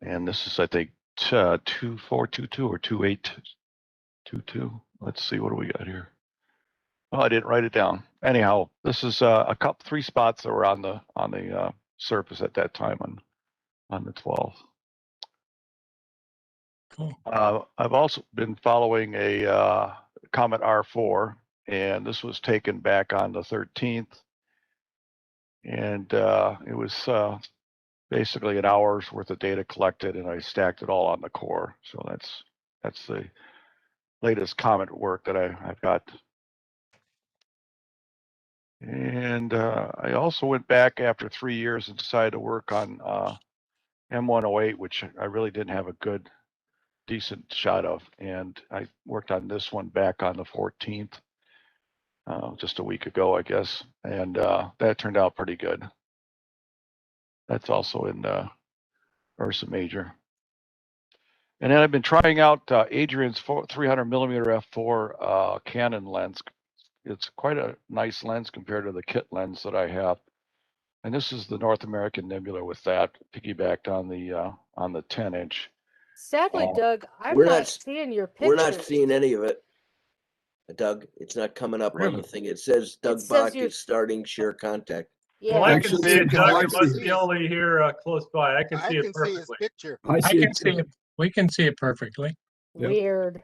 [SPEAKER 14] And this is, I think, 2422 or 2822. Let's see, what do we got here? Oh, I didn't write it down. Anyhow, this is 3 spots that were on the surface at that time on the 12th.
[SPEAKER 9] Cool.
[SPEAKER 14] I've also been following a Comet R4, and this was taken back on the 13th. And it was basically an hour's worth of data collected, and I stacked it all on the core. So that's the latest Comet work that I've got. And I also went back after 3 years and decided to work on M108, which I really didn't have a decent shot of. And I worked on this one back on the 14th, just a week ago, I guess. And that turned out pretty good. That's also in Ursa Major. And then I've been trying out Adrian's 300 millimeter f4 Canon lens. It's quite a nice lens compared to the kit lens that I have. And this is the North American Nebula with that piggybacked on the 10-inch.
[SPEAKER 4] Sadly, Doug, I'm
[SPEAKER 2] we're
[SPEAKER 4] not seeing your
[SPEAKER 2] We're
[SPEAKER 4] picture.
[SPEAKER 2] not seeing any of it, Doug. It's not coming up on the thing. It says Doug
[SPEAKER 4] says
[SPEAKER 2] Bach is starting share contact.
[SPEAKER 4] Yeah.
[SPEAKER 12] Well, I can
[SPEAKER 6] Actually,
[SPEAKER 12] see it, Doug.
[SPEAKER 6] I
[SPEAKER 12] It
[SPEAKER 6] see
[SPEAKER 12] must
[SPEAKER 6] it.
[SPEAKER 12] be only here close by. I can
[SPEAKER 1] I
[SPEAKER 12] see it
[SPEAKER 1] can see his
[SPEAKER 12] perfectly.
[SPEAKER 1] picture.
[SPEAKER 6] I
[SPEAKER 9] I
[SPEAKER 6] see
[SPEAKER 9] can
[SPEAKER 6] it
[SPEAKER 9] see
[SPEAKER 6] too.
[SPEAKER 9] it. We can see it perfectly.
[SPEAKER 6] Yep.
[SPEAKER 4] Weird.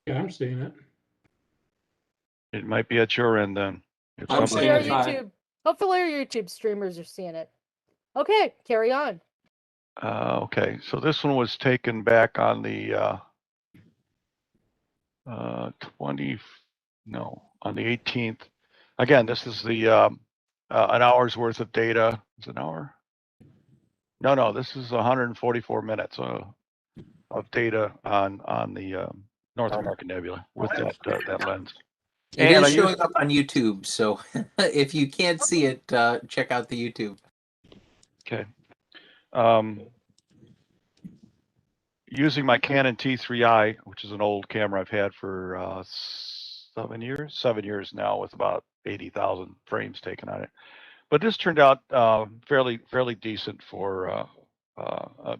[SPEAKER 10] Yeah, I'm seeing it.
[SPEAKER 14] It might be at your end then. If
[SPEAKER 15] I'm
[SPEAKER 4] Hopefully
[SPEAKER 15] seeing
[SPEAKER 4] our
[SPEAKER 15] it fine.
[SPEAKER 4] YouTube, hopefully our YouTube streamers are seeing it. Okay, carry on.
[SPEAKER 14] Okay, so this one was taken back on the on the 18th. Again, this is the an hour's worth of data. Is it an hour? No, this is 144 minutes of data on the North American Nebula with that lens.
[SPEAKER 3] It
[SPEAKER 14] And
[SPEAKER 3] is
[SPEAKER 14] I
[SPEAKER 3] showing
[SPEAKER 14] used,
[SPEAKER 3] up on YouTube, so if you can't see it, check out the YouTube.
[SPEAKER 14] okay. Using my Canon T3i, which is an old camera I've had for 7 years now, with about 80,000 frames taken on it. But this turned out fairly decent for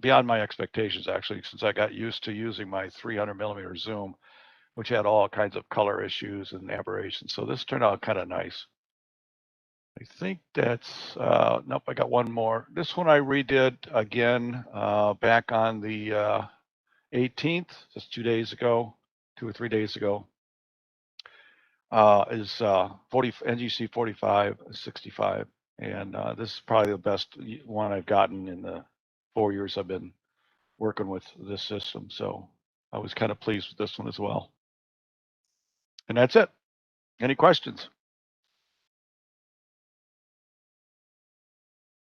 [SPEAKER 14] beyond my expectations, actually, since I got used to using my 300 millimeter zoom, which had all kinds of color issues and aberrations. So this turned out kind of nice. I think that's, nope, I got one more. This one I redid again back on the 18th, just 2 days ago, 2 or 3 days ago, is 40 NGC 4565. And this is probably the best one I've gotten in the 4 years I've been working with this system. So I was kind of pleased with this one as well. And that's it. Any questions?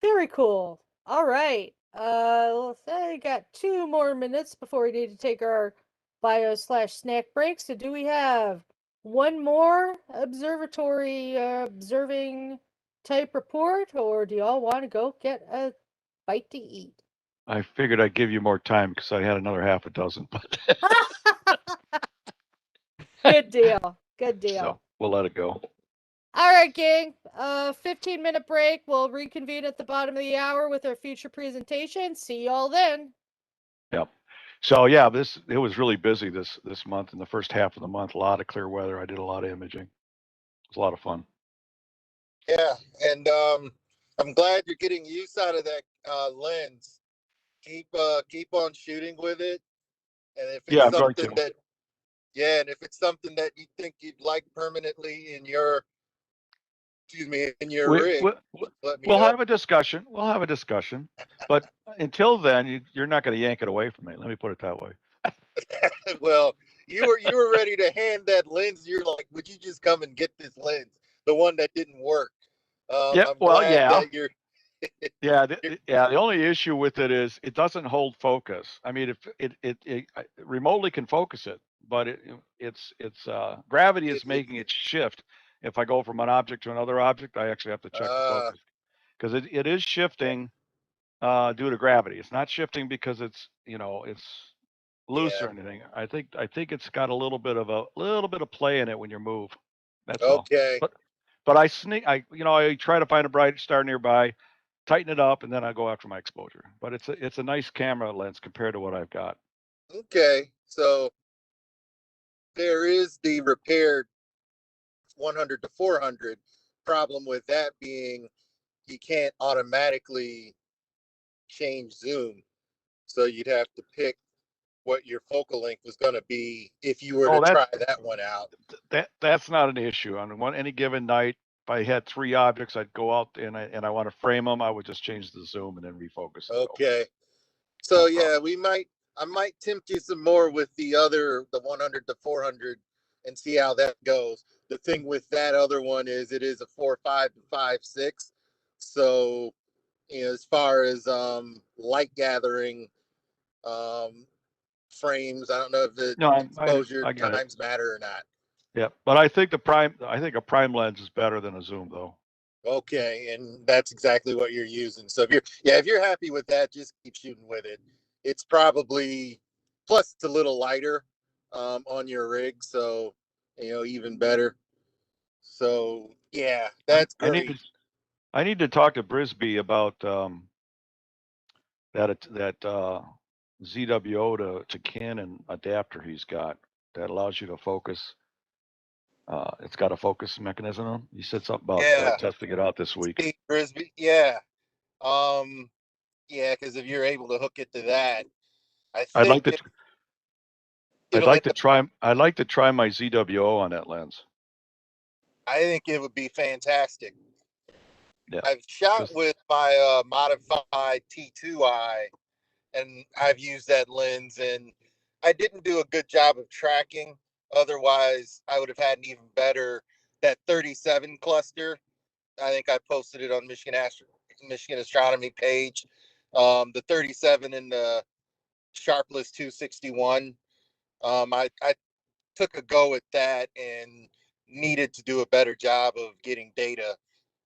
[SPEAKER 4] Very cool. All right. Let's say we got 2 more minutes before we need to take our bio/snack break. So do we have one more observatory observing type report, or do y'all want to go get a bite to eat?
[SPEAKER 14] I figured I'd give you more time because I had another half a dozen, but
[SPEAKER 4] Good deal. Good deal.
[SPEAKER 14] so we'll let it go.
[SPEAKER 4] All right, gang. 15-minute break. We'll reconvene at the bottom of the hour with our future presentation. See y'all then.
[SPEAKER 14] Yep. So yeah, it was really busy this month. In the first half of the month, a lot of clear weather. I did a lot of imaging. It was a lot of fun.
[SPEAKER 1] Yeah, and I'm glad you're getting use out of that lens. Keep on shooting with it, and if it's something that, yeah, and if it's something that you think you'd like permanently in your, rig, let me
[SPEAKER 14] We'll
[SPEAKER 1] know.
[SPEAKER 14] have a discussion. We'll have a discussion. But until then, you're not going to yank it away from me. Let me put it that way.
[SPEAKER 1] Well, you were ready to hand that lens. You're like, would you just come and get this lens, the one that didn't work?
[SPEAKER 14] Yeah.
[SPEAKER 1] I'm
[SPEAKER 14] Well,
[SPEAKER 1] glad
[SPEAKER 14] yeah.
[SPEAKER 1] that you're.
[SPEAKER 14] Yeah. The only issue with it is it doesn't hold focus. I mean, if it remotely can focus it, but it's gravity is making it shift. If I go from an object to another object, I actually have to check the focus because it is shifting due to gravity. It's not shifting because it's loose or anything. I think it's got a little bit of play in it when you move. That's all. But I try to find a bright star nearby, tighten it up, and then I go after my exposure. But it's a nice camera lens compared to what I've got.
[SPEAKER 1] Okay, so there is the repaired 100 to 400 problem with that being you can't automatically change zoom, so you'd have to pick what your focal length was going to be if you were to try that one out.
[SPEAKER 14] That's not an issue. On any given night, if I had 3 objects, I'd go out and I want to frame them. I would just change the zoom and then refocus.
[SPEAKER 1] Okay, so yeah, I might tempt you some more with the 100 to 400 and see how that goes. The thing with that other one is it is a 4.5 to 5.6, so as far as light gathering frames, I don't know if the exposure times matter or not.
[SPEAKER 14] Yeah, but I think a prime lens is better than a zoom, though.
[SPEAKER 1] Okay, and that's exactly what you're using. So if you're happy with that, just keep shooting with it. It's probably, plus it's a little lighter on your rig, so even better. So yeah, that's
[SPEAKER 14] I need
[SPEAKER 1] great.
[SPEAKER 14] to talk to Brisby about that ZWO to Canon adapter he's got that allows you to focus. It's got a focus mechanism. He said something about
[SPEAKER 1] Yeah,
[SPEAKER 14] testing it out this week.
[SPEAKER 1] Steve Frisbee. Yeah, yeah, because if you're able to hook it to that, I
[SPEAKER 14] I'd like
[SPEAKER 1] think
[SPEAKER 14] to.
[SPEAKER 1] it'll end up.
[SPEAKER 14] I'd like to try my ZWO on that lens.
[SPEAKER 1] I think it would be fantastic.
[SPEAKER 14] Yeah.
[SPEAKER 1] I've shot with my modified T2i, and I've used that lens, and I didn't do a good job of tracking. Otherwise, I would have had an even better, that 37 cluster. I think I posted it on Michigan Astronomy page. The 37 and the Sharpless 261. I took a go at that and needed to do a better job of getting data,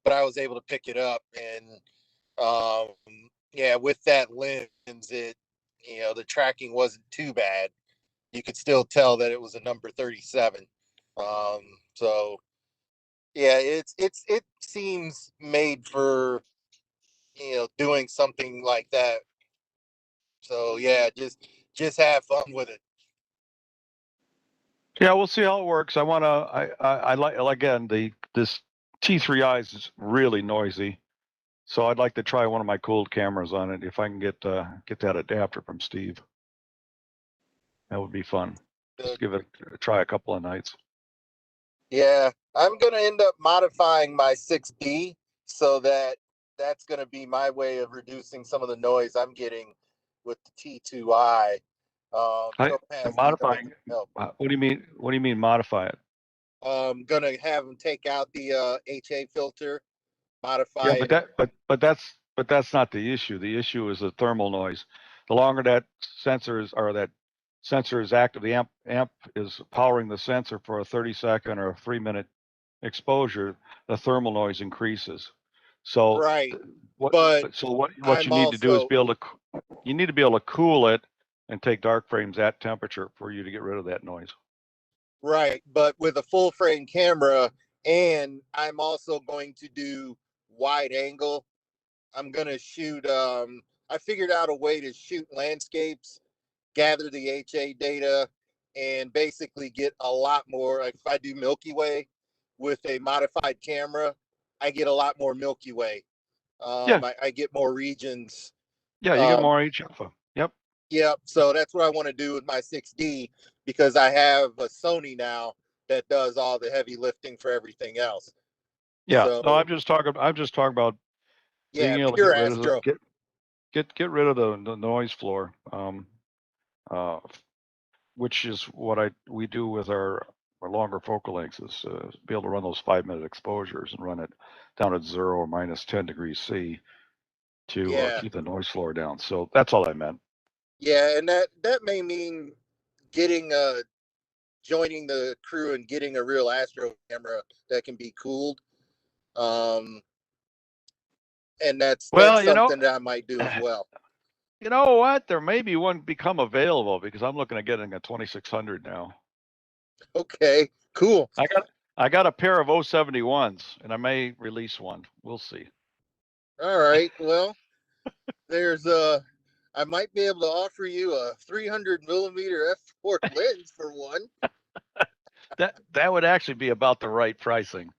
[SPEAKER 1] but I was able to pick it up. And yeah, with that lens, the tracking wasn't too bad. You could still tell that it was a number 37. So yeah, it seems made for doing something like that. So yeah, just have fun with it.
[SPEAKER 14] Yeah, we'll see how it works. I want to. I like again this T3i is really noisy, so I'd like to try one of my cooled cameras on it if I can get that adapter from Steve. That would be fun. Just give it a try a couple of nights.
[SPEAKER 1] Yeah, I'm gonna end up modifying my 6D so that's gonna be my way of reducing some of the noise I'm getting with the T2i.
[SPEAKER 14] Modifying. What do you mean? What do you mean modify it?
[SPEAKER 1] Gonna have them take out the HA filter, modify
[SPEAKER 14] Yeah,
[SPEAKER 1] it.
[SPEAKER 14] but that's not the issue. The issue is the thermal noise. The longer that sensor is active, the amp is powering the sensor for a 30-second or a 3-minute exposure, the thermal noise increases. So
[SPEAKER 1] right.
[SPEAKER 14] what
[SPEAKER 1] I'm
[SPEAKER 14] you need to do is
[SPEAKER 1] also
[SPEAKER 14] you need to be able to cool it and take dark frames at temperature for you to get rid of that noise.
[SPEAKER 1] right, but with a full frame camera, and I'm also going to do wide angle. I'm gonna shoot. I figured out a way to shoot landscapes, gather the HA data, and basically get a lot more. Like if I do Milky Way with a modified camera, I get a lot more Milky Way.
[SPEAKER 14] Yeah.
[SPEAKER 1] I get more regions.
[SPEAKER 14] Yeah, you get more HF. Yep.
[SPEAKER 1] Yep. So that's what I want to do with my 6D because I have a Sony now that does all the heavy lifting for everything else.
[SPEAKER 14] Yeah.
[SPEAKER 1] So,
[SPEAKER 14] No, I'm just talking about
[SPEAKER 1] yeah,
[SPEAKER 14] being able to
[SPEAKER 1] pure
[SPEAKER 14] get rid of
[SPEAKER 1] Astro.
[SPEAKER 14] get rid of the noise floor, which is what we do with our longer focal lengths is be able to run those 5-minute exposures and run it down at 0 or minus 10 degrees C to keep the noise floor down. So that's all I meant.
[SPEAKER 1] Yeah, and that may mean getting joining the crew and getting a real Astro camera that can be cooled. And that's something that I might do as well.
[SPEAKER 14] You know what? There may be one become available because I'm looking at getting a 2600 now.
[SPEAKER 1] Okay, cool.
[SPEAKER 14] I got a pair of 071s and I may release one. We'll see.
[SPEAKER 1] All right. Well, there's I might be able to offer you a 300 millimeter f4 lens for one.
[SPEAKER 14] That would actually be about the right pricing.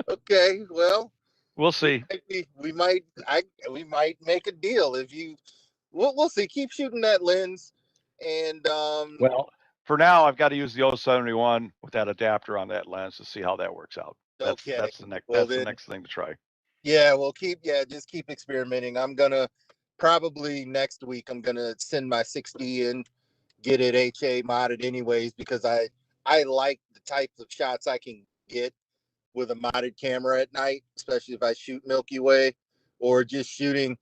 [SPEAKER 1] Okay, well,
[SPEAKER 14] we'll see.
[SPEAKER 1] We might make a deal if you. We'll see. Keep shooting that lens, and
[SPEAKER 14] well, for now I've got to use the 071 with that adapter on that lens to see how that works out. That's the next thing to try.
[SPEAKER 1] Yeah, well, just keep experimenting. I'm gonna probably next week. I'm gonna send my 6D in, get it HA modded anyways because I like the types of shots I can get with a modded camera at night, especially if I shoot Milky Way or just shooting.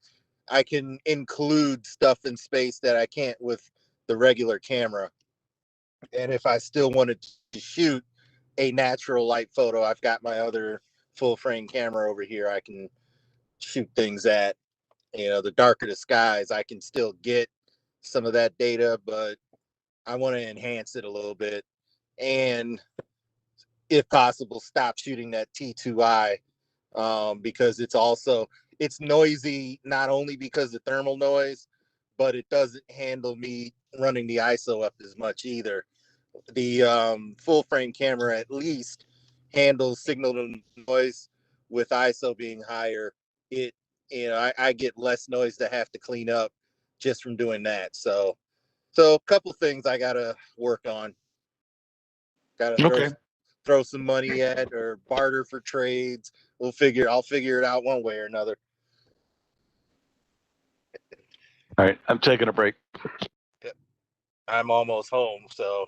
[SPEAKER 1] I can include stuff in space that I can't with the regular camera. And if I still wanted to shoot a natural light photo, I've got my other full frame camera over here I can shoot things at. You know, the darker the skies, I can still get some of that data, but I want to enhance it a little bit. And if possible, stop shooting that T2I because it's noisy, not only because of thermal noise, but it doesn't handle me running the ISO up as much either. The full frame camera at least handles signal to noise with ISO being higher. I get less noise to have to clean up just from doing that. So a couple things I gotta work on. Gotta throw some money at or barter for trades. I'll figure it out one way or another.
[SPEAKER 14] All right, I'm taking a break.
[SPEAKER 1] I'm almost home, so.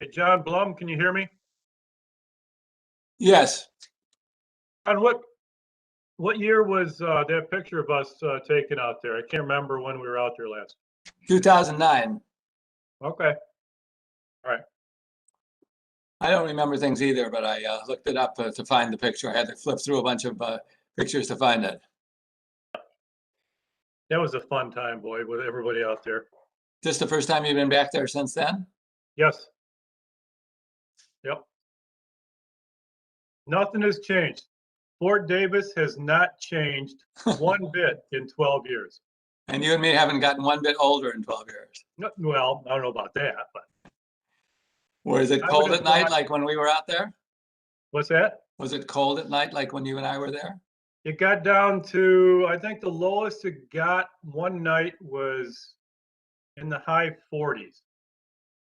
[SPEAKER 12] Hey, John Blum, can you hear me?
[SPEAKER 15] Yes.
[SPEAKER 12] On what What year was that picture of us taken out there? I can't remember when we were out there last.
[SPEAKER 15] 2009.
[SPEAKER 12] Okay. All right.
[SPEAKER 15] I don't remember things either, but I looked it up to find the picture. I had to flip through a bunch of pictures to find it.
[SPEAKER 12] That was a fun time, boy, with everybody out there.
[SPEAKER 15] Just the first time you've been back there since then?
[SPEAKER 12] Yes. Yep. Nothing has changed. Fort Davis has not changed one bit in 12 years.
[SPEAKER 15] And you and me haven't gotten one bit older in 12 years.
[SPEAKER 12] No, well, I don't know about that, but.
[SPEAKER 15] Was it
[SPEAKER 12] I
[SPEAKER 15] cold
[SPEAKER 12] would've
[SPEAKER 15] at night
[SPEAKER 12] thought-
[SPEAKER 15] like when we were out there?
[SPEAKER 12] What's that?
[SPEAKER 15] Was it cold at night like when you and I were there?
[SPEAKER 12] It got down to, I think the lowest it got one night was in the high 40s.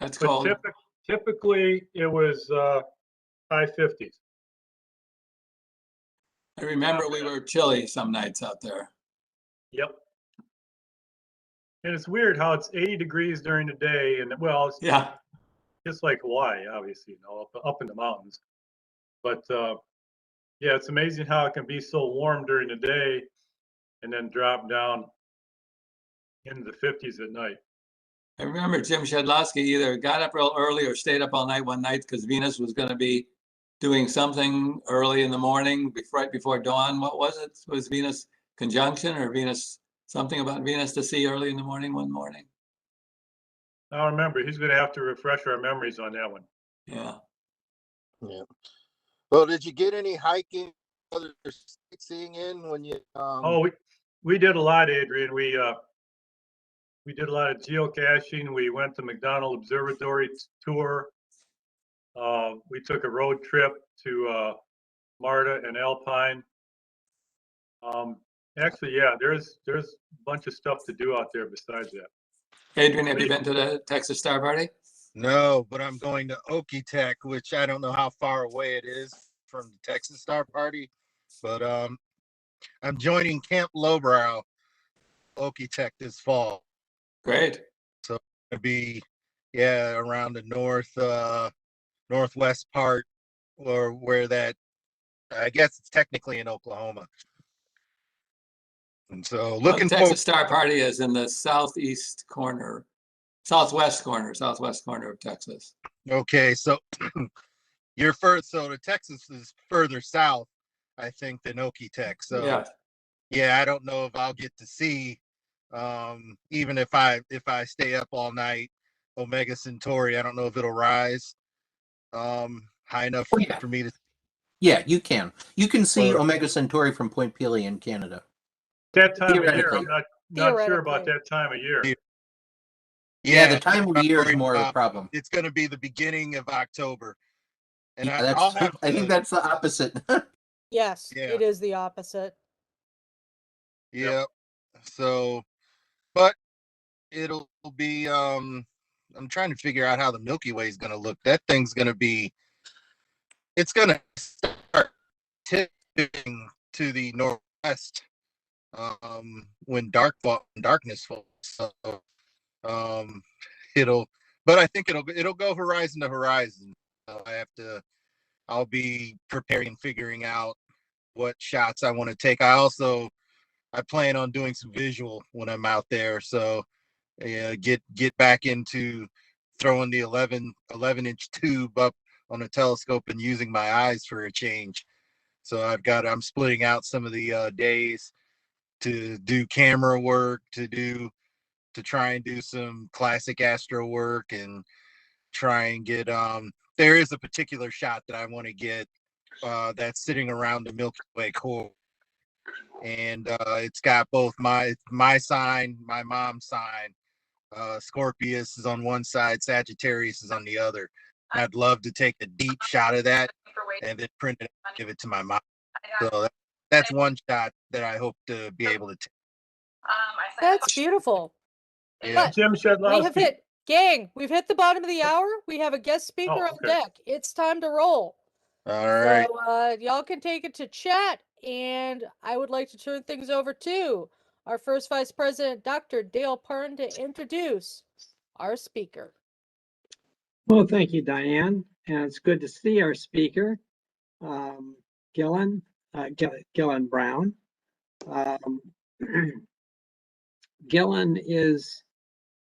[SPEAKER 15] That's
[SPEAKER 12] But
[SPEAKER 15] cold.
[SPEAKER 12] typically it was high 50s.
[SPEAKER 15] I remember we were chilly some nights out there.
[SPEAKER 12] Yep. And it's weird how it's 80 degrees during the day, and well, it's
[SPEAKER 15] Yeah.
[SPEAKER 12] just like Hawaii, obviously, you know, up in the mountains. But yeah, it's amazing how it can be so warm during the day and then drop down into the 50s at night.
[SPEAKER 15] I remember Jim Shedlowski either got up real early or stayed up all night one night because Venus was going to be doing something early in the morning, right before dawn. What was it? Was Venus conjunction or Venus, something about Venus to see early in the morning one morning?
[SPEAKER 12] I don't remember. He's going to have to refresh our memories on that one.
[SPEAKER 15] Yeah.
[SPEAKER 1] Yeah. Well, did you get any hiking, other sightseeing in when you?
[SPEAKER 12] Oh, we did a lot, Adrian. We did a lot of geocaching. We went to McDonald Observatory tour. We took a road trip to Marta and Alpine. Actually, yeah, there's a bunch of stuff to do out there besides that.
[SPEAKER 15] Adrian, have you been to the Texas Star Party?
[SPEAKER 1] No, but I'm going to Okie-Tech, which I don't know how far away it is from the Texas Star Party, but I'm joining Camp Lowbrow, Okie-Tech this fall.
[SPEAKER 15] Great.
[SPEAKER 1] So it's gonna be, yeah, around the northwest part, or where that, I guess it's technically in Oklahoma. And so
[SPEAKER 15] Well,
[SPEAKER 1] looking
[SPEAKER 15] the Texas Star Party is in the southwest corner of Texas.
[SPEAKER 1] Okay, so you're first. So the Texas is further south, I think, than Okie-Tech. So yeah, I don't know if I'll get to see, even if I stay up all night, Omega Centauri. I don't know if it'll rise high enough for me to.
[SPEAKER 3] Yeah, you can. You can see
[SPEAKER 1] But-
[SPEAKER 3] Omega Centauri from Point Pelee in Canada.
[SPEAKER 12] That time of year,
[SPEAKER 3] Theoretically.
[SPEAKER 12] I'm not sure about that time of year.
[SPEAKER 3] Yeah, the time of
[SPEAKER 1] I'm
[SPEAKER 3] year is
[SPEAKER 1] worried
[SPEAKER 3] more of a
[SPEAKER 1] about-
[SPEAKER 3] problem.
[SPEAKER 1] It's going to be the beginning of October, and
[SPEAKER 3] Yeah,
[SPEAKER 1] I'll have
[SPEAKER 3] I think that's the opposite.
[SPEAKER 4] Yes,
[SPEAKER 1] Yeah.
[SPEAKER 4] it is the opposite.
[SPEAKER 1] yeah. So, but it'll be. I'm trying to figure out how the Milky Way is going to look. That thing's going to be. It's going to start tipping to the northwest when darkness falls. So but I think it'll go horizon to horizon. I'll be preparing and figuring out what shots I want to take. I plan on doing some visual when I'm out there, so get back into throwing the 11-inch tube up on a telescope and using my eyes for a change. So I'm splitting out some of the days to do camera work, to try and do some classic astro work, and try and get there is a particular shot that I want to get that's sitting around the Milky Way core, and it's got both my sign, my mom's sign. Scorpius is on one side, Sagittarius is on the other. I'd love to take a deep shot of that and then print it and give it to my mom. So that's one shot that I hope to be able to take.
[SPEAKER 4] That's beautiful.
[SPEAKER 1] Yeah.
[SPEAKER 4] But
[SPEAKER 12] Jim
[SPEAKER 4] we have
[SPEAKER 12] Shedlowski.
[SPEAKER 4] we've hit the bottom of the hour. We have a guest speaker on
[SPEAKER 12] okay.
[SPEAKER 4] deck. It's time to roll.
[SPEAKER 1] All right.
[SPEAKER 4] So y'all can take it to chat, and I would like to turn things over to our first Vice President, Dr. Dale Pern, to introduce our speaker.
[SPEAKER 5] Well, thank you, Diane. And it's good to see our speaker, Gillen Brown. Gillen is,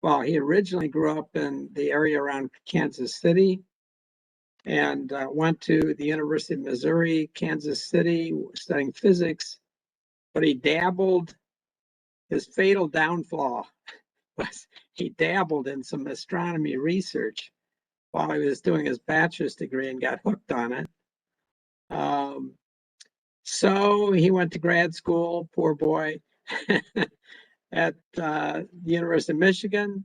[SPEAKER 5] well, he originally grew up in the area around Kansas City and went to the University of Missouri, Kansas City, studying physics, but he dabbled. His fatal downfall was he dabbled in some astronomy research while he was doing his bachelor's degree and got hooked on it. So he went to grad school, poor boy, at the University of Michigan,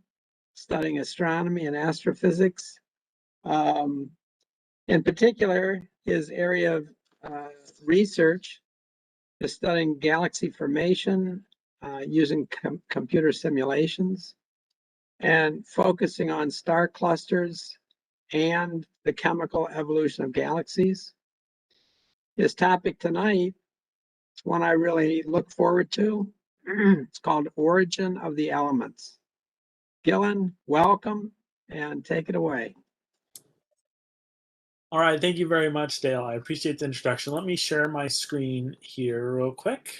[SPEAKER 5] studying astronomy and astrophysics. In particular, his area of research is studying galaxy formation using computer simulations and focusing on star clusters and the chemical evolution of galaxies. His topic tonight is one I really look forward to. It's called Origin of the Elements. Gillen, welcome and take it away.
[SPEAKER 16] All right, thank you very much, Dale. I appreciate the introduction. Let me share my screen here real quick.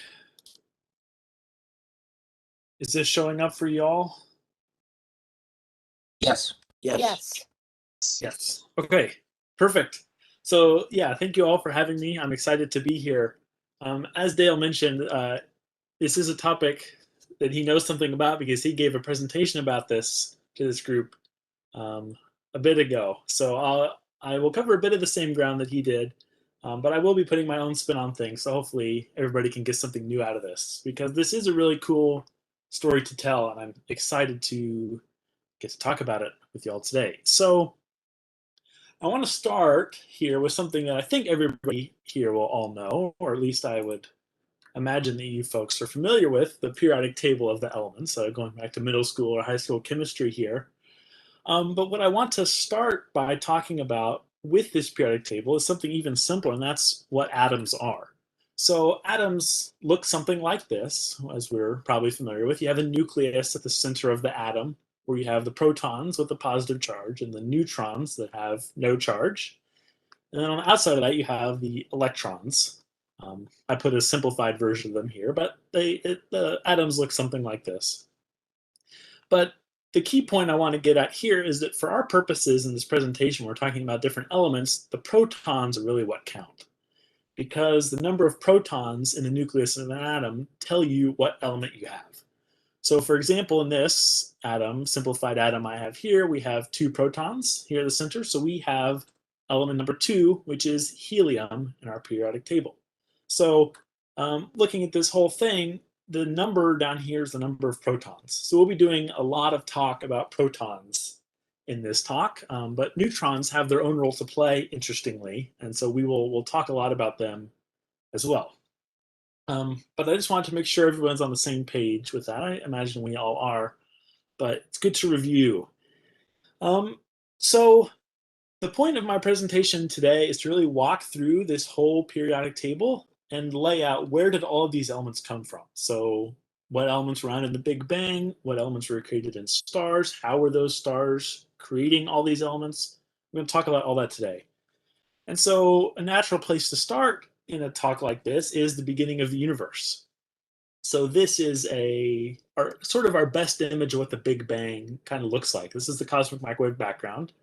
[SPEAKER 16] Is this showing up for you all?
[SPEAKER 3] Yes.
[SPEAKER 5] Yes.
[SPEAKER 16] Yes. Okay, perfect. So yeah, thank you all for having me. I'm excited to be here. As Dale mentioned, this is a topic that he knows something about because he gave a presentation about this to this group a bit ago. So I will cover a bit of the same ground that he did, but I will be putting my own spin on things. So hopefully everybody can get something new out of this because this is a really cool story to tell, and I'm excited to get to talk about it with y'all today. So I want to start here with something that I think everybody here will all know, or at least I would imagine that you folks are familiar with, the periodic table of the elements, going back to middle school or high school chemistry here. But what I want to start by talking about with this periodic table is something even simpler, and that's what atoms are. So atoms look something like this, as we're probably familiar with. You have a nucleus at the center of the atom, where you have the protons with a positive charge and the neutrons that have no charge. And then on the outside of that, you have the electrons. I put a simplified version of them here, but the atoms look something like this. But the key point I want to get at here is that for our purposes in this presentation, we're talking about different elements. The protons are really what count, because the number of protons in the nucleus of an atom tell you what element you have. So for example, in this atom, simplified atom I have here, we have 2 protons here at the center. So we have element number 2, which is helium in our periodic table. So looking at this whole thing, the number down here is the number of protons. So we'll be doing a lot of talk about protons in this talk, but neutrons have their own role to play, interestingly, and so we'll talk a lot about them as well. But I just wanted to make sure everyone's on the same page with that. I imagine we all are, but it's good to review. So the point of my presentation today is to really walk through this whole periodic table and lay out where did all of these elements come from. So what elements were around in the Big Bang, what elements were created in stars, how were those stars creating all these elements? We're going to talk about all that today. And so a natural place to start in a talk like this is the beginning of the universe. So this is sort of our best image of what the Big Bang kind of looks like. This is the cosmic microwave background,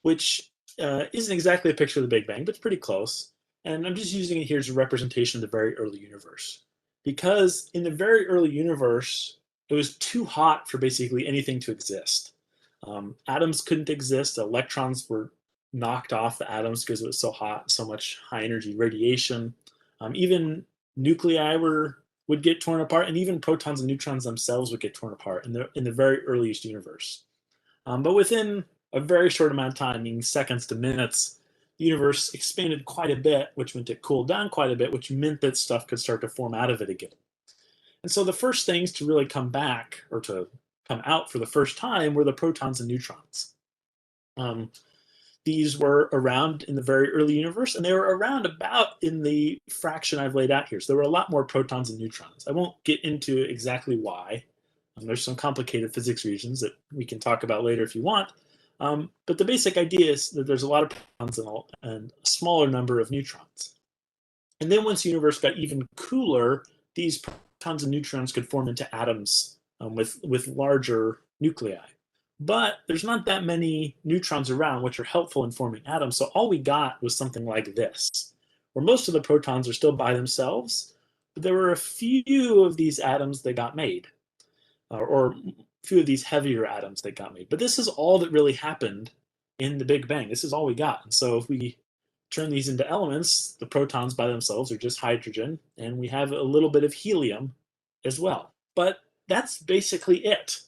[SPEAKER 16] which isn't exactly a picture of the Big Bang, but it's pretty close. And I'm just using it here as a representation of the very early universe. Because in the very early universe, it was too hot for basically anything to exist. Atoms couldn't exist. Electrons were knocked off the atoms because it was so hot, so much high energy radiation. Even nuclei would get torn apart, and even protons and neutrons themselves would get torn apart in the very earliest universe. But within a very short amount of time, meaning seconds to minutes, the universe expanded quite a bit, which meant it cooled down quite a bit, which meant that stuff could start to form out of it again. And so the first things to really come back, or to come out for the first time, were the protons and neutrons. These were around in the very early universe, and they were around about in the fraction I've laid out here. So there were a lot more protons and neutrons. I won't get into exactly why. There's some complicated physics reasons that we can talk about later if you want. But the basic idea is that there's a lot of protons and a smaller number of neutrons. And then once the universe got even cooler, these protons and neutrons could form into atoms with larger nuclei. But there's not that many neutrons around which are helpful in forming atoms, so all we got was something like this, where most of the protons are still by themselves, but there were a few of these atoms that got made, or a few of these heavier atoms that got made. But this is all that really happened in the Big Bang. This is all we got. And so if we turn these into elements, the protons by themselves are just hydrogen, and we have a little bit of helium as well. But that's basically it.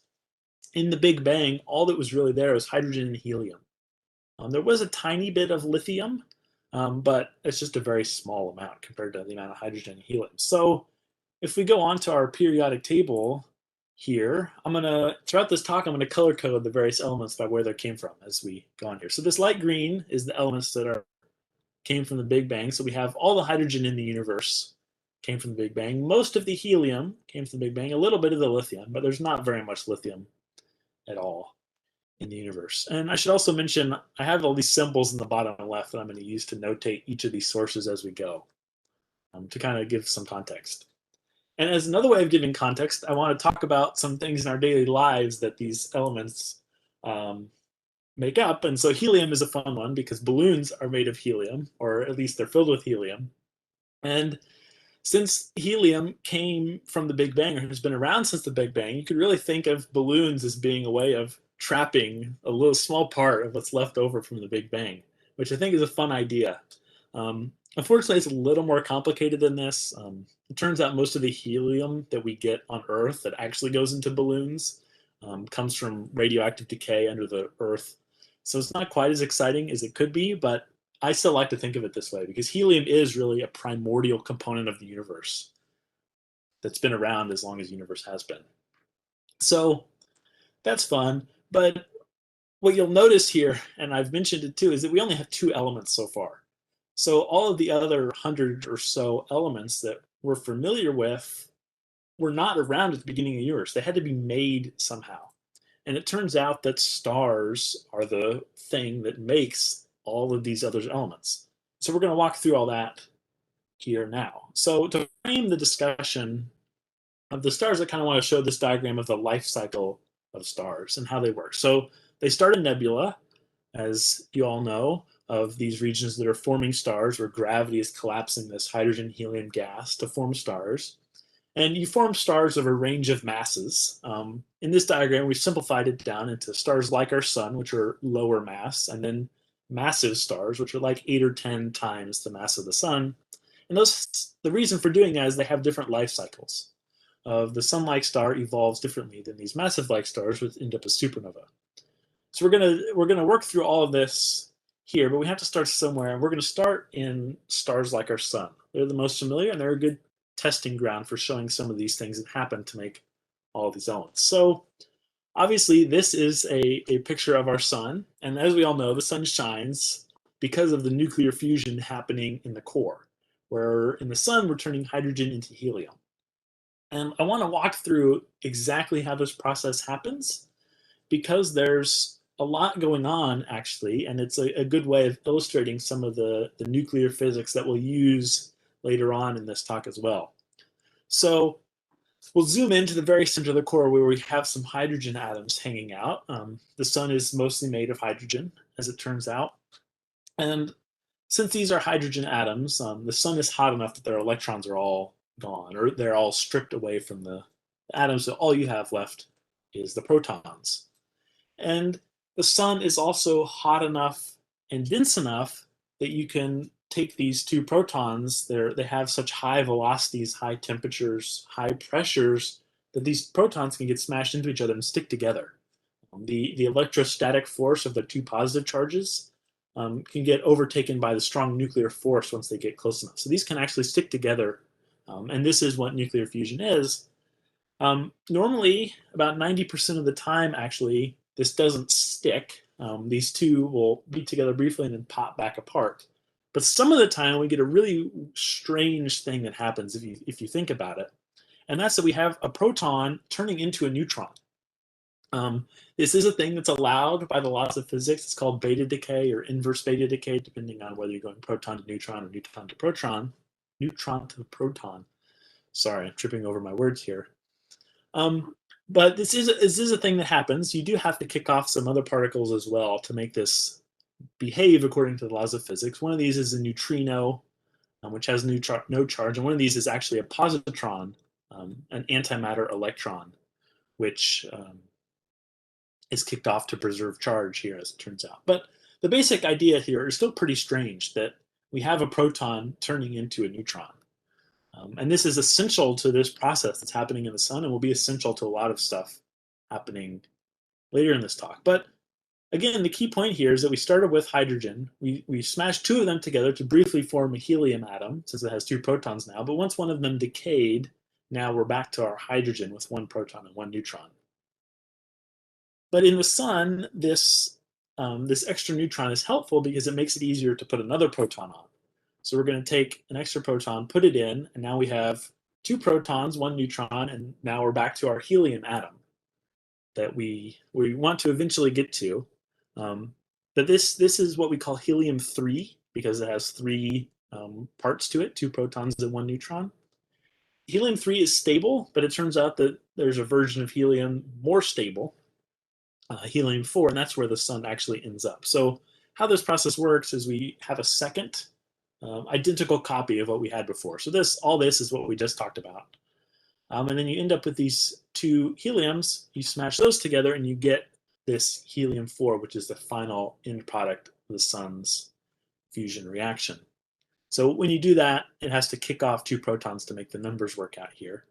[SPEAKER 16] In the Big Bang, all that was really there was hydrogen and helium. There was a tiny bit of lithium, but it's just a very small amount compared to the amount of hydrogen and helium. So if we go on to our periodic table here, throughout this talk, I'm gonna color code the various elements by where they came from as we go on here. So this light green is the elements that came from the Big Bang. So we have all the hydrogen in the universe came from the Big Bang. Most of the helium came from the Big Bang, a little bit of the lithium, but there's not very much lithium at all in the universe. And I should also mention, I have all these symbols in the bottom left that I'm going to use to notate each of these sources as we go, to kind of give some context. And as another way of giving context, I want to talk about some things in our daily lives that these elements make up. And so helium is a fun one because balloons are made of helium, or at least they're filled with helium. And since helium came from the Big Bang, or has been around since the Big Bang, you could really think of balloons as being a way of trapping a little small part of what's left over from the Big Bang, which I think is a fun idea. Unfortunately, it's a little more complicated than this. It turns out most of the helium that we get on Earth that actually goes into balloons comes from radioactive decay under the Earth. So it's not quite as exciting as it could be, but I still like to think of it this way because helium is really a primordial component of the universe that's been around as long as the universe has been. So that's fun. But what you'll notice here, and I've mentioned it too, is that we only have 2 elements so far. So all of the other 100 or so elements that we're familiar with were not around at the beginning of the universe. They had to be made somehow. And it turns out that stars are the thing that makes all of these other elements. So we're going to walk through all that here now. So to frame the discussion of the stars, I kind of want to show this diagram of the life cycle of stars and how they work. So they start in nebula, as you all know, of these regions that are forming stars where gravity is collapsing this hydrogen helium gas to form stars. And you form stars of a range of masses. In this diagram, we've simplified it down into stars like our sun, which are lower mass, and then massive stars, which are like 8 or 10 times the mass of the sun. And the reason for doing that is they have different life cycles. The sun-like star evolves differently than these massive-like stars, which end up as supernova. So we're gonna work through all of this here, but we have to start somewhere, and we're going to start in stars like our sun. They're the most familiar, and they're a good testing ground for showing some of these things that happen to make all of these elements. So obviously this is a picture of our sun, and as we all know, the sun shines because of the nuclear fusion happening in the core, where in the sun we're turning hydrogen into helium. And I want to walk through exactly how this process happens because there's a lot going on actually, and it's a good way of illustrating some of the nuclear physics that we'll use later on in this talk as well. So we'll zoom into the very center of the core where we have some hydrogen atoms hanging out. The sun is mostly made of hydrogen, as it turns out. And since these are hydrogen atoms, the sun is hot enough that their electrons are all gone, or they're all stripped away from the atoms, so all you have left is the protons. And the sun is also hot enough and dense enough that you can take these 2 protons, they have such high velocities, high temperatures, high pressures, that these protons can get smashed into each other and stick together. The electrostatic force of the 2 positive charges can get overtaken by the strong nuclear force once they get close enough. So these can actually stick together, and this is what nuclear fusion is. Normally, about 90% of the time, actually, this doesn't stick. These 2 will be together briefly and then pop back apart. But some of the time, we get a really strange thing that happens if you think about it. And that's that we have a proton turning into a neutron. This is a thing that's allowed by the laws of physics. It's called beta decay or inverse beta decay, depending on whether you're going proton to neutron or neutron to proton. Sorry, I'm tripping over my words here. But this is a thing that happens. You do have to kick off some other particles as well to make this behave according to the laws of physics. One of these is a neutrino, which has no charge, and one of these is actually a positron, an antimatter electron, which is kicked off to preserve charge here, as it turns out. But the basic idea here is still pretty strange, that we have a proton turning into a neutron. And this is essential to this process that's happening in the sun, and will be essential to a lot of stuff happening later in this talk. But again, the key point here is that we started with hydrogen. We smashed two of them together to briefly form a helium atom, since it has two protons now. But once one of them decayed, now we're back to our hydrogen with one proton and one neutron. But in the sun, this extra neutron is helpful because it makes it easier to put another proton on. So we're going to take an extra proton, put it in, and now we have two protons, one neutron, and now we're back to our helium atom that we want to eventually get to. But this is what we call helium-3 because it has three parts to it, two protons and one neutron. Helium-3 is stable, but it turns out that there's a version of helium more stable, helium-4, and that's where the sun actually ends up. So how this process works is we have a second identical copy of what we had before. So all this is what we just talked about. And then you end up with these two heliums, you smash those together and you get this helium-4, which is the final end product of the sun's fusion reaction. So when you do that, it has to kick off two protons to make the numbers work out here.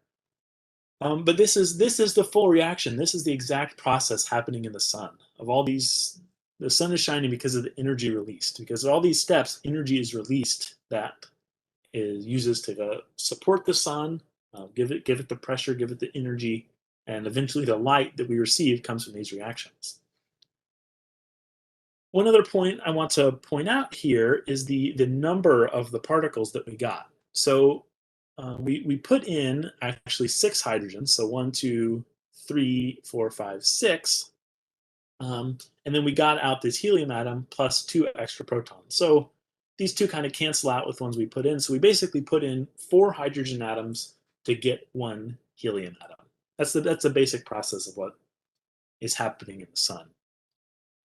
[SPEAKER 16] But this is the full reaction. This is the exact process happening in the sun. Of all these, the sun is shining because of the energy released. Because of all these steps, energy is released that uses to support the sun, give it the pressure, give it the energy, and eventually the light that we receive comes from these reactions. One other point I want to point out here is the number of the particles that we got. So we put in actually 6 hydrogens, so 1, 2, 3, 4, 5, 6, and then we got out this helium atom plus 2 extra protons. So these two kind of cancel out with ones we put in. So we basically put in 4 hydrogen atoms to get 1 helium atom. That's the basic process of what is happening in the sun.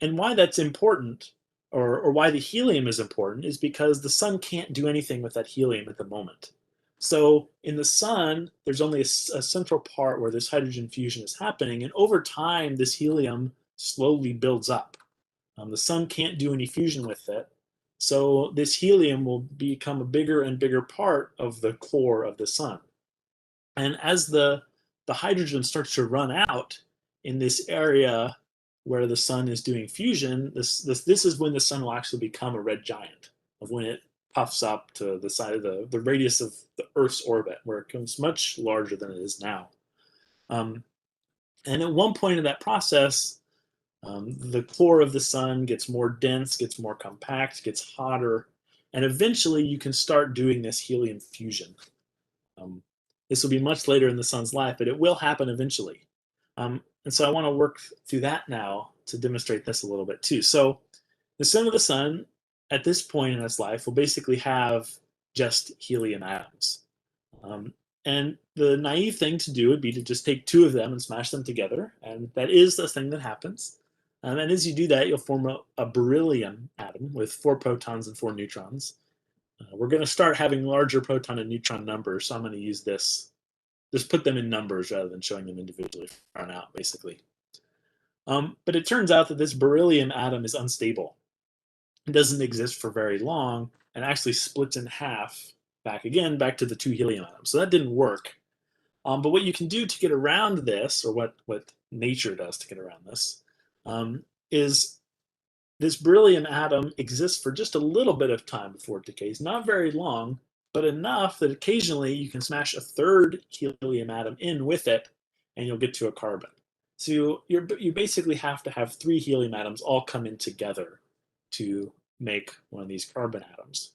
[SPEAKER 16] And why that's important, or why the helium is important, is because the sun can't do anything with that helium at the moment. So in the sun, there's only a central part where this hydrogen fusion is happening, and over time, this helium slowly builds up. The sun can't do any fusion with it, so this helium will become a bigger and bigger part of the core of the sun. And as the hydrogen starts to run out in this area where the sun is doing fusion, this is when the sun will actually become a red giant, of when it puffs up to the side of the radius of the Earth's orbit, where it becomes much larger than it is now. And at one point in that process, the core of the sun gets more dense, gets more compact, gets hotter, and eventually you can start doing this helium fusion. This will be much later in the sun's life, but it will happen eventually. And so I want to work through that now to demonstrate this a little bit too. So the center of the sun at this point in its life will basically have just helium atoms. And the naive thing to do would be to just take 2 of them and smash them together. And that is the thing that happens. And as you do that, you'll form a beryllium atom with 4 protons and 4 neutrons. We're going to start having larger proton and neutron numbers, so I'm going to use this. Just put them in numbers rather than showing them individually from out, basically. But it turns out that this beryllium atom is unstable. It doesn't exist for very long and actually splits in half back to the 2 helium atoms. So that didn't work. But what you can do to get around this, or what nature does to get around this, is this beryllium atom exists for just a little bit of time before it decays, not very long, but enough that occasionally you can smash a 3rd helium atom in with it, and you'll get to a carbon. So you basically have to have 3 helium atoms all come in together to make one of these carbon atoms.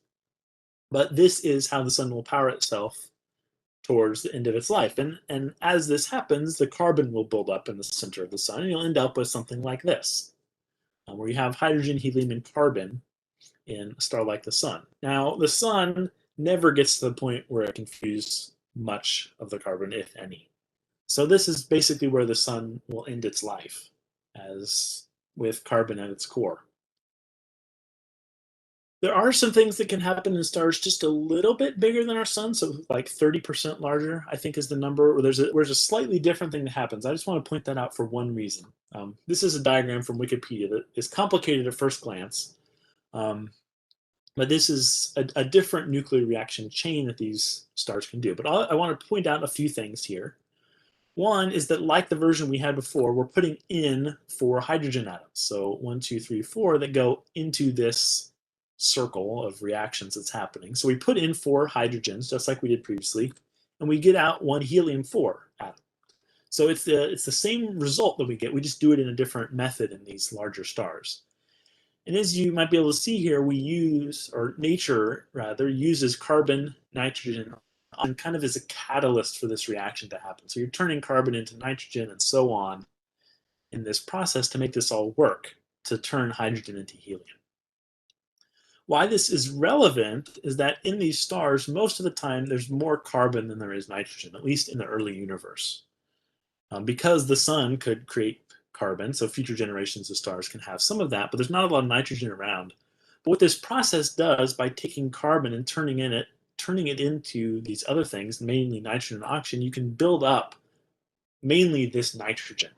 [SPEAKER 16] But this is how the sun will power itself towards the end of its life. And as this happens, the carbon will build up in the center of the sun, and you'll end up with something like this, where you have hydrogen, helium, and carbon in a star like the sun. Now, the sun never gets to the point where it can fuse much of the carbon, if any. So this is basically where the sun will end its life, as with carbon at its core. There are some things that can happen in stars just a little bit bigger than our sun, so like 30% larger, I think is the number. Or there's a slightly different thing that happens. I just want to point that out for one reason. This is a diagram from Wikipedia that is complicated at first glance, but this is a different nuclear reaction chain that these stars can do. But I want to point out a few things here. One is that, like the version we had before, we're putting in 4 hydrogen atoms. So 1, 2, 3, 4 that go into this circle of reactions that's happening. So we put in 4 hydrogens, just like we did previously, and we get out 1 helium-4 atom. So it's the same result that we get. We just do it in a different method in these larger stars. And as you might be able to see here, we use, or nature rather, uses carbon, nitrogen, and kind of as a catalyst for this reaction to happen. So you're turning carbon into nitrogen and so on in this process to make this all work, to turn hydrogen into helium. Why this is relevant is that in these stars, most of the time, there's more carbon than there is nitrogen, at least in the early universe. Because the sun could create carbon, so future generations of stars can have some of that, but there's not a lot of nitrogen around. But what this process does by taking carbon and turning it into these other things, mainly nitrogen and oxygen, you can build up mainly this nitrogen.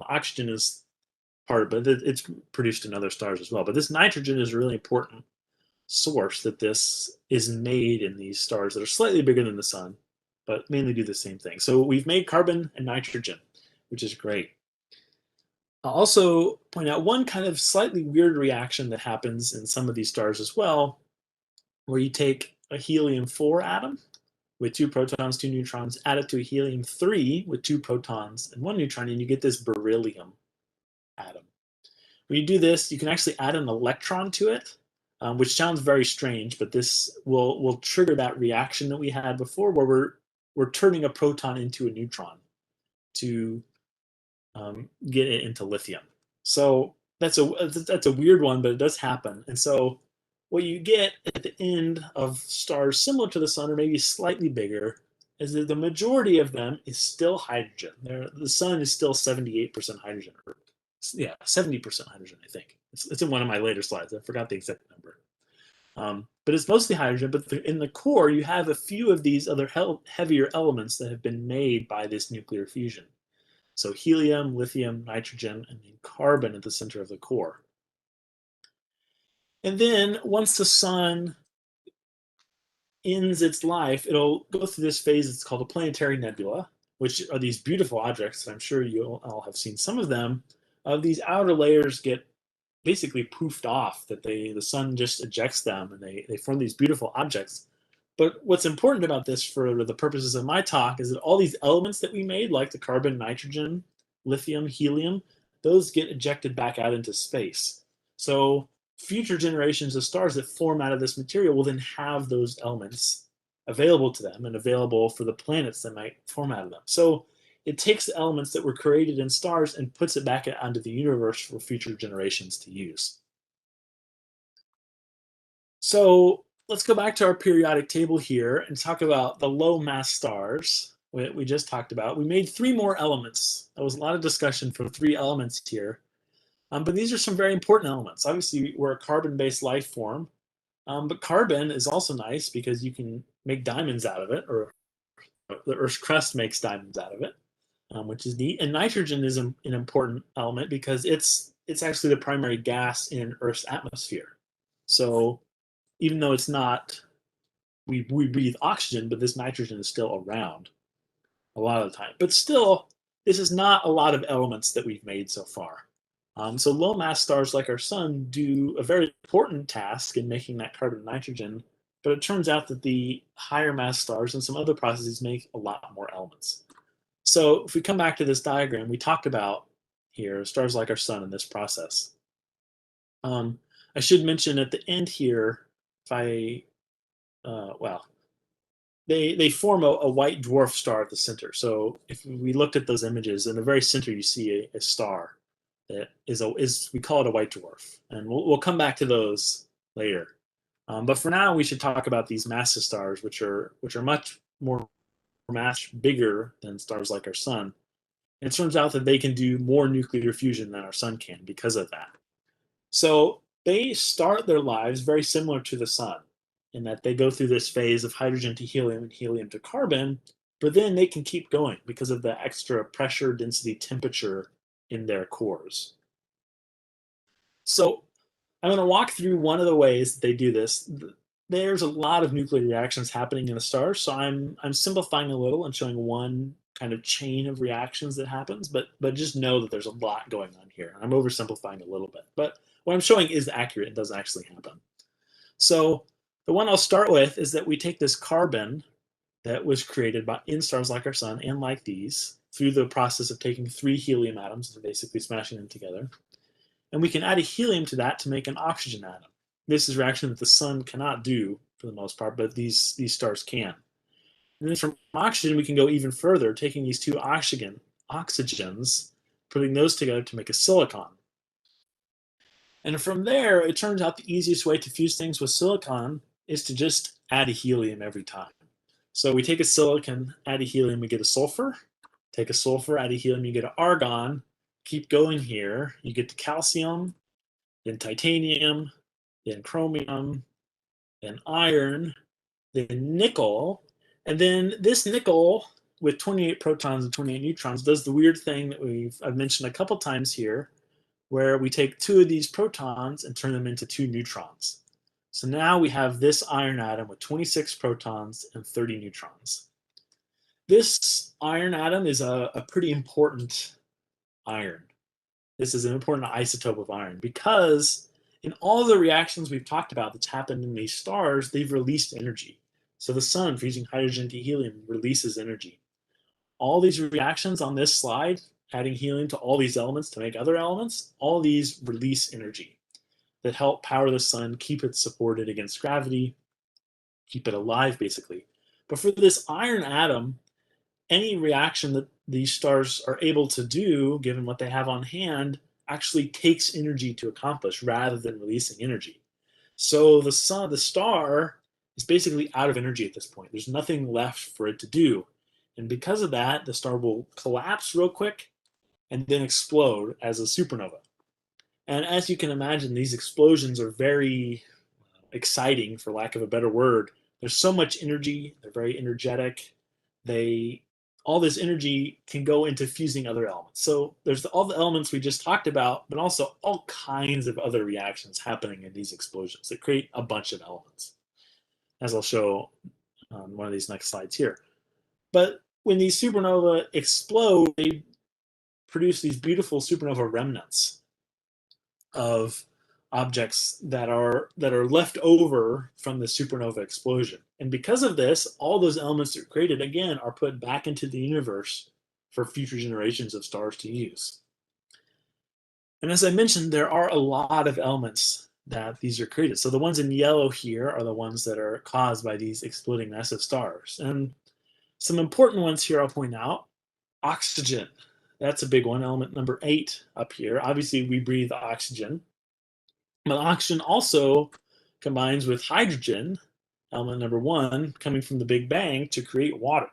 [SPEAKER 16] Oxygen is part of it, it's produced in other stars as well, but this nitrogen is a really important source that this is made in these stars that are slightly bigger than the sun, but mainly do the same thing. So we've made carbon and nitrogen, which is great. I'll also point out one kind of slightly weird reaction that happens in some of these stars as well, where you take a helium-4 atom with 2 protons, 2 neutrons, add it to a helium-3 with 2 protons and 1 neutron, and you get this beryllium atom. When you do this, you can actually add an electron to it, which sounds very strange, but this will trigger that reaction that we had before, where we're turning a proton into a neutron to get it into lithium. So that's a weird one, but it does happen. And so what you get at the end of stars similar to the sun, or maybe slightly bigger, is that the majority of them is still hydrogen. The sun is still 78% hydrogen. Yeah, 70% hydrogen, I think. It's in one of my later slides. I forgot the exact number. But it's mostly hydrogen, but in the core, you have a few of these other heavier elements that have been made by this nuclear fusion. So helium, lithium, nitrogen, and then carbon at the center of the core. And then once the sun ends its life, it'll go through this phase. It's called a planetary nebula, which are these beautiful objects. I'm sure you all have seen some of them. These outer layers get basically poofed off, that the sun just ejects them, and they form these beautiful objects. But what's important about this for the purposes of my talk is that all these elements that we made, like the carbon, nitrogen, lithium, helium, those get ejected back out into space. So future generations of stars that form out of this material will then have those elements available to them and available for the planets that might form out of them. So it takes the elements that were created in stars and puts it back onto the universe for future generations to use. So let's go back to our periodic table here and talk about the low mass stars we just talked about. We made 3 more elements. There was a lot of discussion for 3 elements here. But these are some very important elements. Obviously, we're a carbon-based life form, but carbon is also nice because you can make diamonds out of it, or the Earth's crust makes diamonds out of it, which is neat. And nitrogen is an important element because it's actually the primary gas in Earth's atmosphere. So even though it's not, we breathe oxygen, but this nitrogen is still around a lot of the time. But still, this is not a lot of elements that we've made so far. So low mass stars like our sun do a very important task in making that carbon and nitrogen, but it turns out that the higher mass stars and some other processes make a lot more elements. So if we come back to this diagram, we talked about here stars like our sun in this process. I should mention at the end here, they form a white dwarf star at the center. So if we looked at those images, in the very center you see a star that we call it a white dwarf, and we'll come back to those later. But for now, we should talk about these massive stars, which are much more mass bigger than stars like our sun. And it turns out that they can do more nuclear fusion than our sun can because of that. So they start their lives very similar to the sun in that they go through this phase of hydrogen to helium and helium to carbon, but then they can keep going because of the extra pressure, density, temperature in their cores. So I'm going to walk through one of the ways that they do this. There's a lot of nuclear reactions happening in the stars, so I'm simplifying a little and showing one kind of chain of reactions that happens, but just know that there's a lot going on here. I'm oversimplifying a little bit, but what I'm showing is accurate. It does actually happen. So the one I'll start with is that we take this carbon that was created in stars like our sun and like these through the process of taking 3 helium atoms and basically smashing them together. And we can add a helium to that to make an oxygen atom. This is a reaction that the sun cannot do for the most part, but these stars can. And then from oxygen, we can go even further, taking these 2 oxygens, putting those together to make a silicon. And from there, it turns out the easiest way to fuse things with silicon is to just add a helium every time. So we take a silicon, add a helium, we get a sulfur. Take a sulfur, add a helium, you get an argon. Keep going here, you get to calcium, then titanium, then chromium, then iron, then nickel. And then this nickel with 28 protons and 28 neutrons does the weird thing that I've mentioned a couple times here, where we take 2 of these protons and turn them into 2 neutrons. So now we have this iron atom with 26 protons and 30 neutrons. This iron atom is a pretty important iron. This is an important isotope of iron because in all the reactions we've talked about that's happened in these stars, they've released energy. So the sun, fusing hydrogen to helium, releases energy. All these reactions on this slide, adding helium to all these elements to make other elements, all these release energy that help power the sun, keep it supported against gravity, keep it alive, basically. But for this iron atom, any reaction that these stars are able to do, given what they have on hand, actually takes energy to accomplish rather than releasing energy. So the star is basically out of energy at this point. There's nothing left for it to do. And because of that, the star will collapse real quick and then explode as a supernova. And as you can imagine, these explosions are very exciting, for lack of a better word. There's so much energy. They're very energetic. All this energy can go into fusing other elements. So there's all the elements we just talked about, but also all kinds of other reactions happening in these explosions that create a bunch of elements, as I'll show on one of these next slides here. But when these supernova explode, they produce these beautiful supernova remnants of objects that are left over from the supernova explosion. And because of this, all those elements that are created, again, are put back into the universe for future generations of stars to use. And as I mentioned, there are a lot of elements that these are created. So the ones in yellow here are the ones that are caused by these exploding massive stars. And some important ones here I'll point out. Oxygen, that's a big one, element number 8 up here. Obviously, we breathe oxygen. But oxygen also combines with hydrogen, element number 1, coming from the Big Bang, to create water.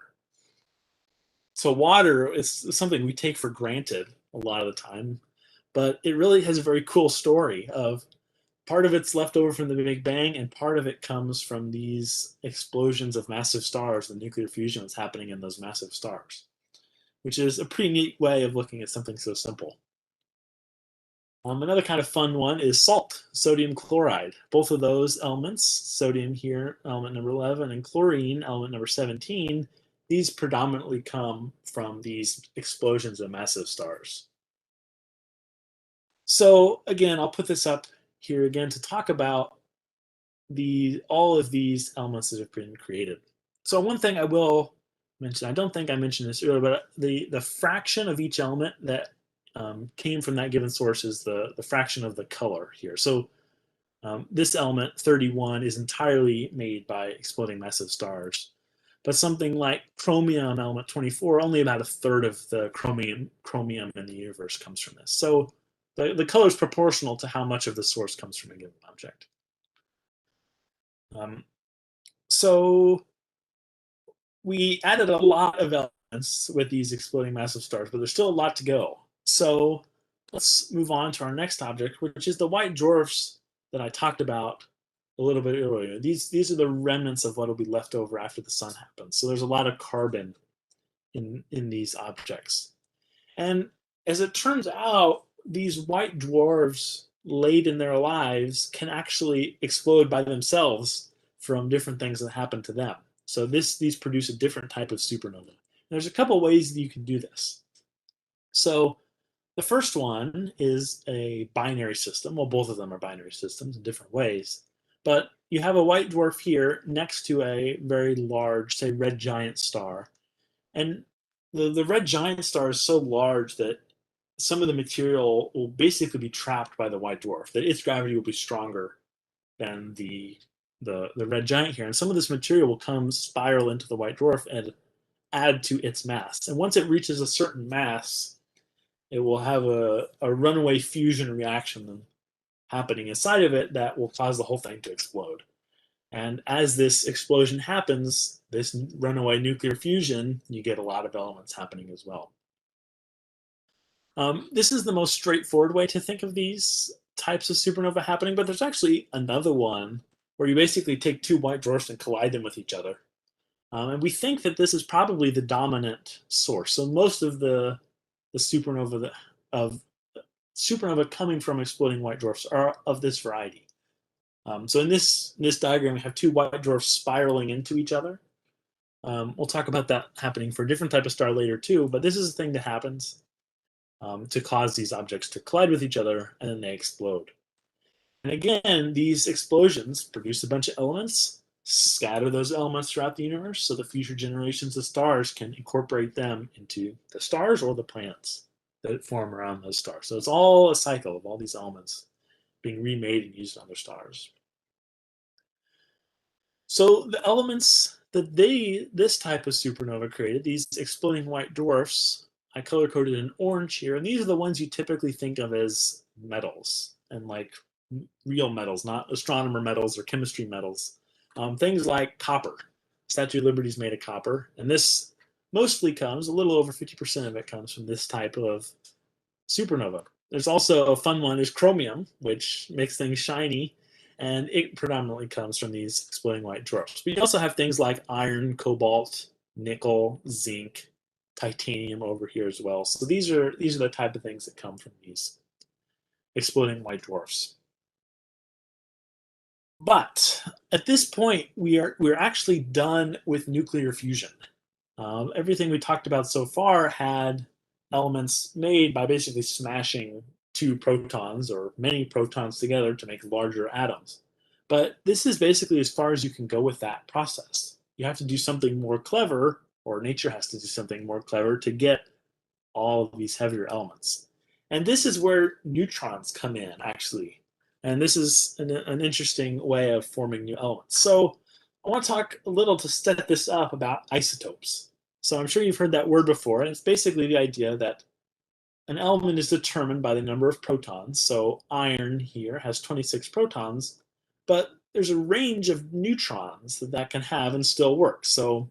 [SPEAKER 16] So water is something we take for granted a lot of the time, but it really has a very cool story of part of it's left over from the Big Bang and part of it comes from these explosions of massive stars, the nuclear fusion that's happening in those massive stars, which is a pretty neat way of looking at something so simple. Another kind of fun one is salt, sodium chloride. Both of those elements, sodium here, element number 11, and chlorine, element number 17, these predominantly come from these explosions of massive stars. So again, I'll put this up here again to talk about all of these elements that have been created. So one thing I will mention, I don't think I mentioned this earlier, but the fraction of each element that came from that given source is the fraction of the color here. So this element, 31, is entirely made by exploding massive stars. But something like chromium, element 24, only about 1/3 of the chromium in the universe comes from this. So the color is proportional to how much of the source comes from a given object. So we added a lot of elements with these exploding massive stars, but there's still a lot to go. So let's move on to our next object, which is the white dwarfs that I talked about a little bit earlier. These are the remnants of what will be left over after the sun happens. So there's a lot of carbon in these objects. And as it turns out, these white dwarfs late in their lives can actually explode by themselves from different things that happen to them. So these produce a different type of supernova. And there's a couple ways that you can do this. So the first one is a binary system. Well, both of them are binary systems in different ways. But you have a white dwarf here next to a very large, say, red giant star. And the red giant star is so large that some of the material will basically be trapped by the white dwarf, that its gravity will be stronger than the red giant here. And some of this material will come spiral into the white dwarf and add to its mass. And once it reaches a certain mass, it will have a runaway fusion reaction happening inside of it that will cause the whole thing to explode. And as this explosion happens, this runaway nuclear fusion, you get a lot of elements happening as well. This is the most straightforward way to think of these types of supernova happening, but there's actually another one where you basically take two white dwarfs and collide them with each other. And we think that this is probably the dominant source. So most of the supernova coming from exploding white dwarfs are of this variety. So in this diagram, we have two white dwarfs spiraling into each other. We'll talk about that happening for a different type of star later too, but this is a thing that happens to cause these objects to collide with each other, and then they explode. And again, these explosions produce a bunch of elements, scatter those elements throughout the universe so that future generations of stars can incorporate them into the stars or the planets that form around those stars. So it's all a cycle of all these elements being remade and used on their stars. So the elements that this type of supernova created, these exploding white dwarfs, I color-coded in orange here, and these are the ones you typically think of as metals, and like real metals, not astronomer metals or chemistry metals. Things like copper. Statue of Liberty is made of copper, and this mostly comes, a little over 50% of it comes from this type of supernova. There's also a fun one, is chromium, which makes things shiny, and it predominantly comes from these exploding white dwarfs. But you also have things like iron, cobalt, nickel, zinc, titanium over here as well. So these are the type of things that come from these exploding white dwarfs. But at this point, we're actually done with nuclear fusion. Everything we talked about so far had elements made by basically smashing two protons or many protons together to make larger atoms. But this is basically as far as you can go with that process. You have to do something more clever, or nature has to do something more clever to get all of these heavier elements. And this is where neutrons come in, actually. And this is an interesting way of forming new elements. So I want to talk a little to set this up about isotopes. So I'm sure you've heard that word before, and it's basically the idea that an element is determined by the number of protons. So iron here has 26 protons, but there's a range of neutrons that can have and still work. So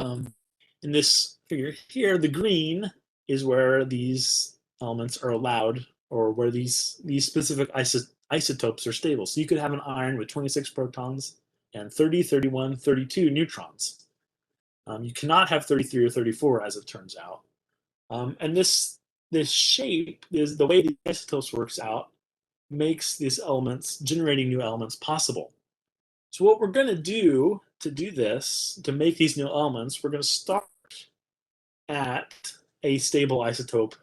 [SPEAKER 16] in this figure here, the green is where these elements are allowed, or where these specific isotopes are stable. So you could have an iron with 26 protons and 30, 31, 32 neutrons. You cannot have 33 or 34, as it turns out. And this shape, is the way the isotopes works out, makes these elements, generating new elements, possible. So what we're going to do this, to make these new elements, we're going to start at a stable isotope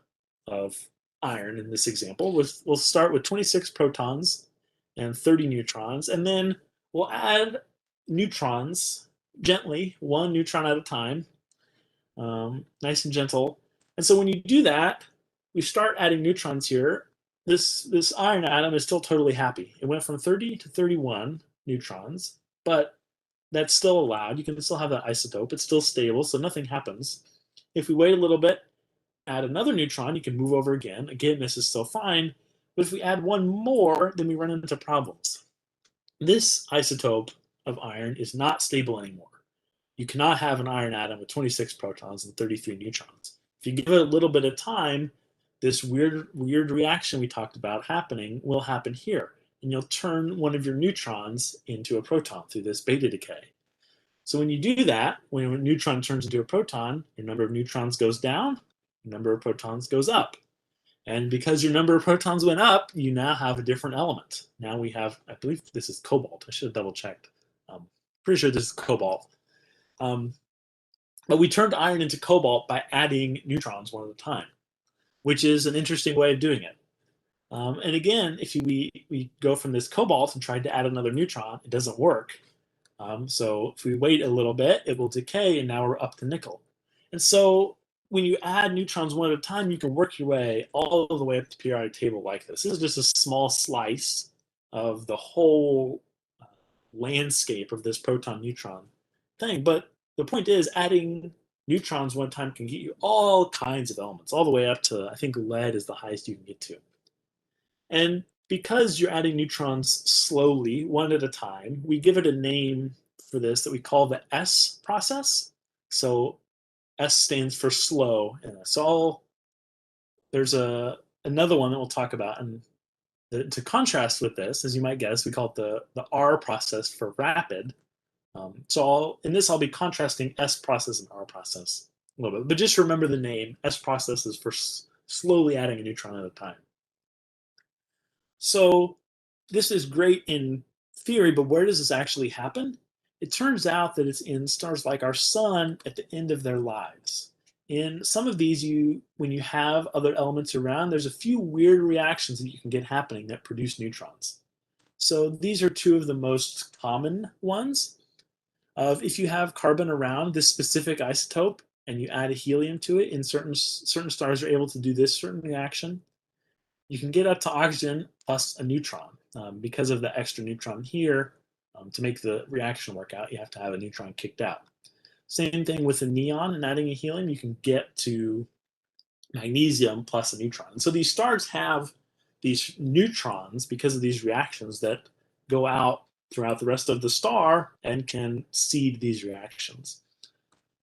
[SPEAKER 16] of iron in this example. We'll start with 26 protons and 30 neutrons, and then we'll add neutrons gently, one neutron at a time, nice and gentle. And so when you do that, we start adding neutrons here. This iron atom is still totally happy. It went from 30 to 31 neutrons, but that's still allowed. You can still have that isotope. It's still stable, so nothing happens. If we wait a little bit, add another neutron, you can move over again. Again, this is still fine. But if we add one more, then we run into problems. This isotope of iron is not stable anymore. you cannot have an iron atom with 26 protons and 33 neutrons. If you give it a little bit of time, this weird reaction we talked about happening will happen here. And you'll turn one of your neutrons into a proton through this beta decay. So when you do that, when a neutron turns into a proton, your number of neutrons goes down, your number of protons goes up. And because your number of protons went up, you now have a different element. Now we have, I believe this is cobalt. I should have double checked. Pretty sure this is cobalt. But we turned iron into cobalt by adding neutrons one at a time, which is an interesting way of doing it. And again, if we go from this cobalt and tried to add another neutron, it doesn't work. So if we wait a little bit, it will decay, and now we're up to nickel. And so when you add neutrons one at a time, you can work your way all the way up the periodic table like this. This is just a small slice of the whole landscape of this proton-neutron thing. But the point is, adding neutrons one time can get you all kinds of elements, all the way up to, I think lead is the highest you can get to. And because you're adding neutrons slowly, one at a time, we give it a name for this that we call the S process. So S stands for slow. So there's another one that we'll talk about. And to contrast with this, as you might guess, we call it the R process for rapid. In this, I'll be contrasting S process and R process a little bit. But just remember the name. S process is for slowly adding a neutron at a time. So this is great in theory, but where does this actually happen? It turns out that it's in stars like our sun at the end of their lives. In some of these, when you have other elements around, there's a few weird reactions that you can get happening that produce neutrons. So these are two of the most common ones. If you have carbon around this specific isotope and you add a helium to it, in certain stars are able to do this certain reaction. You can get up to oxygen plus a neutron. Because of the extra neutron here, to make the reaction work out, you have to have a neutron kicked out. Same thing with a neon and adding a helium, you can get to magnesium plus a neutron. And so these stars have these neutrons because of these reactions that go out throughout the rest of the star and can seed these reactions.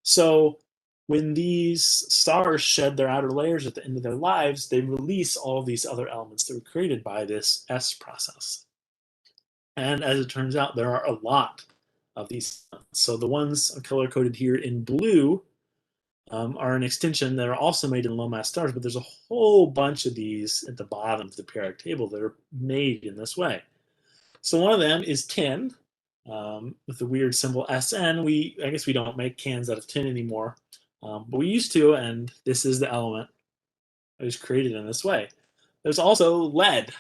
[SPEAKER 16] So when these stars shed their outer layers at the end of their lives, they release all of these other elements that were created by this S process. And as it turns out, there are a lot of these. So the ones color-coded here in blue are an extension that are also made in low-mass stars, but there's a whole bunch of these at the bottom of the periodic table that are made in this way. So one of them is tin, with the weird symbol SN. I guess we don't make cans out of tin anymore. But we used to, and this is the element that was created in this way. There's also lead,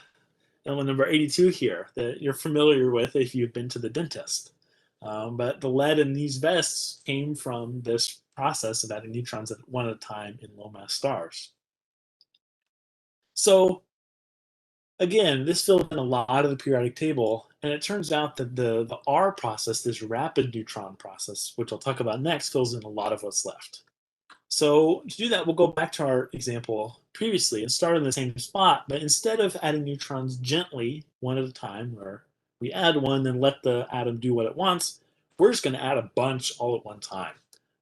[SPEAKER 16] element number 82 here, that you're familiar with if you've been to the dentist. But the lead in these vests came from this process of adding neutrons one at a time in low-mass stars. So again, this filled in a lot of the periodic table, and it turns out that the R process, this rapid neutron process, which I'll talk about next, fills in a lot of what's left. So to do that, we'll go back to our example previously and start in the same spot, but instead of adding neutrons gently, one at a time, where we add one, then let the atom do what it wants, we're just going to add a bunch all at one time.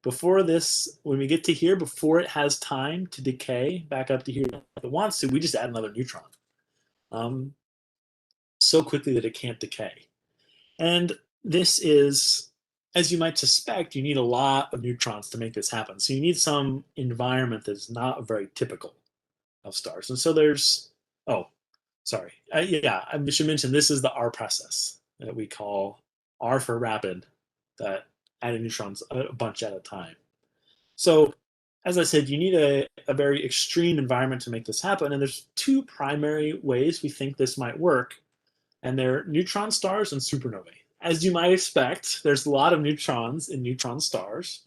[SPEAKER 16] Before this, when we get to here, before it has time to decay back up to here if it wants to, we just add another neutron. So quickly that it can't decay. And this is, as you might suspect, you need a lot of neutrons to make this happen. So you need some environment that's not very typical of stars. And so there's, I should mention this is the R process that we call R for rapid, that adding neutrons a bunch at a time. So as I said, you need a very extreme environment to make this happen. And there's two primary ways we think this might work. And they're neutron stars and supernovae. As you might expect, there's a lot of neutrons in neutron stars.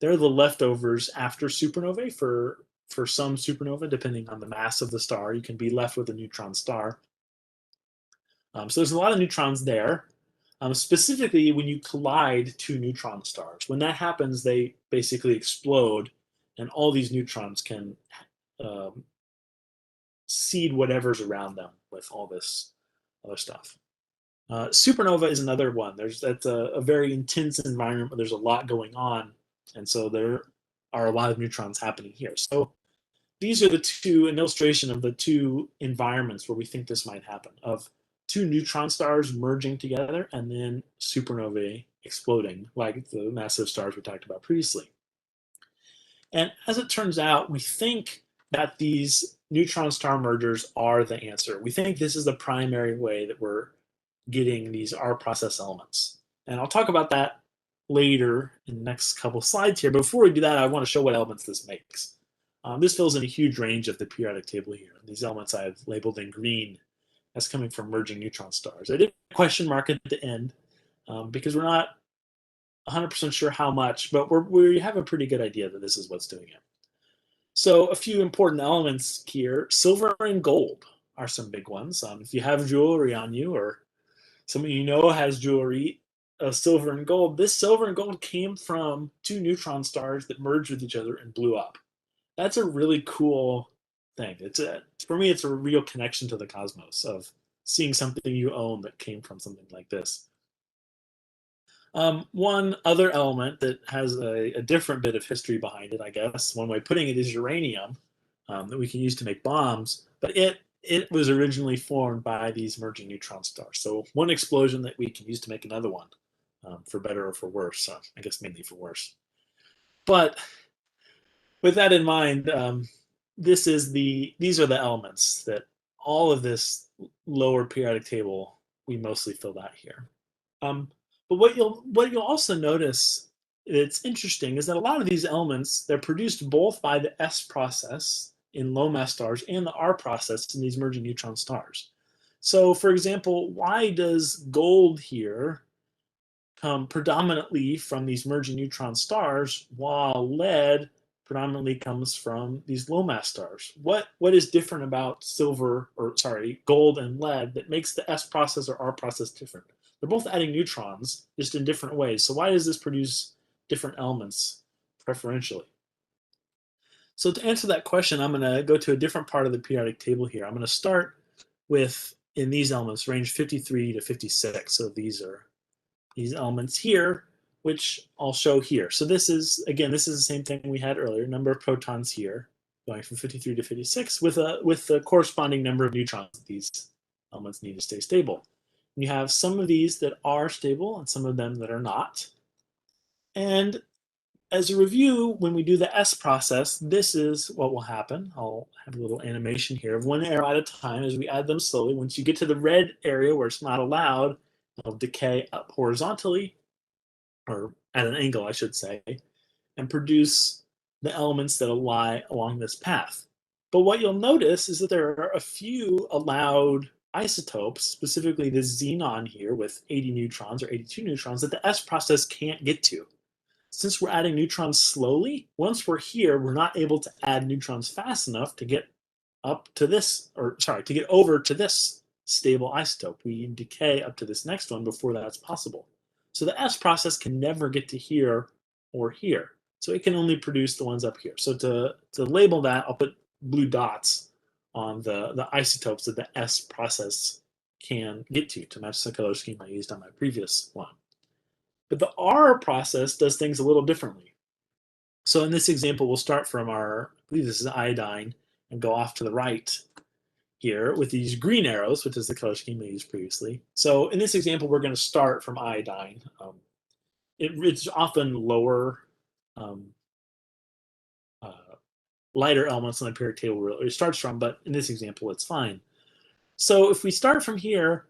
[SPEAKER 16] They're the leftovers after supernovae. For some supernova, depending on the mass of the star, you can be left with a neutron star. So there's a lot of neutrons there. Specifically, when you collide two neutron stars. When that happens, they basically explode, and all these neutrons can seed whatever's around them with all this other stuff. Supernova is another one. That's a very intense environment where there's a lot going on, and so there are a lot of neutrons happening here. So these are an illustration of the two environments where we think this might happen, of two neutron stars merging together and then supernovae exploding, like the massive stars we talked about previously. And as it turns out, we think that these neutron star mergers are the answer. We think this is the primary way that we're getting these R process elements. And I'll talk about that later in the next couple slides here. But before we do that, I want to show what elements this makes. This fills in a huge range of the periodic table here. These elements I have labeled in green as coming from merging neutron stars. I did a question mark at the end because we're not 100% sure how much, but we have a pretty good idea that this is what's doing it. So a few important elements here. Silver and gold are some big ones. If you have jewelry on you, or someone you know has jewelry of silver and gold, this silver and gold came from two neutron stars that merged with each other and blew up. That's a really cool thing. For me, it's a real connection to the cosmos of seeing something you own that came from something like this. One other element that has a different bit of history behind it, I guess, one way of putting it, is uranium that we can use to make bombs, but it was originally formed by these merging neutron stars. So one explosion that we can use to make another one, for better or for worse. I guess mainly for worse. But with that in mind, these are the elements that all of this lower periodic table we mostly filled out here. But what you'll also notice that's interesting is that a lot of these elements, they're produced both by the S process in low mass stars and the R process in these merging neutron stars. So for example, why does gold here come predominantly from these merging neutron stars while lead predominantly comes from these low mass stars? What is different about gold and lead that makes the S process or R process different? They're both adding neutrons, just in different ways. So why does this produce different elements preferentially? So to answer that question, I'm going to go to a different part of the periodic table here. I'm going to start with, in these elements, range 53 to 56. So these are these elements here, which I'll show here. So this is the same thing we had earlier, number of protons here, going from 53 to 56, with the corresponding number of neutrons that these elements need to stay stable. And you have some of these that are stable and some of them that are not. And as a review, when we do the S process, this is what will happen. I'll have a little animation here of one arrow at a time as we add them slowly. Once you get to the red area where it's not allowed, it'll decay up horizontally, or at an angle, I should say, and produce the elements that lie along this path. But what you'll notice is that there are a few allowed isotopes, specifically this xenon here with 80 neutrons or 82 neutrons, that the S process can't get to. Since we're adding neutrons slowly, once we're here, we're not able to add neutrons fast enough to get up to this, to get over to this stable isotope. We decay up to this next one before that's possible. So the S process can never get to here or here. So it can only produce the ones up here. So to label that, I'll put blue dots on the isotopes that the S process can get to match the color scheme I used on my previous one. But the R process does things a little differently. So in this example, we'll start from I believe this is iodine, and go off to the right here with these green arrows, which is the color scheme I used previously. So in this example, we're going to start from iodine. It's often lower, lighter elements on the periodic table where it starts from, but in this example, it's fine. So if we start from here,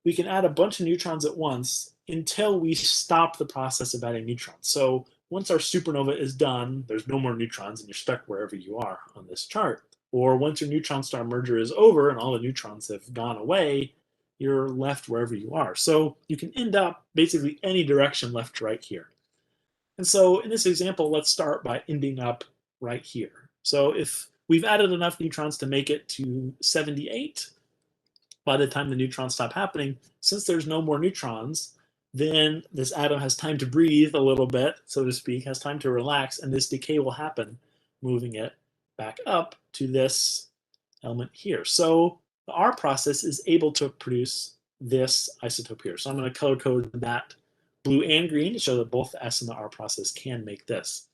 [SPEAKER 16] we can add a bunch of neutrons at once until we stop the process of adding neutrons. So once our supernova is done, there's no more neutrons and you're stuck wherever you are on this chart. Or once your neutron star merger is over and all the neutrons have gone away, you're left wherever you are. So you can end up basically any direction left to right here. And so in this example, let's start by ending up right here. So if we've added enough neutrons to make it to 78, by the time the neutrons stop happening, since there's no more neutrons, then this atom has time to breathe a little bit, so to speak, has time to relax, and this decay will happen, moving it back up to this element here. So the R process is able to produce this isotope here. So I'm going to color code that blue and green to show that both the S and the R process can make this.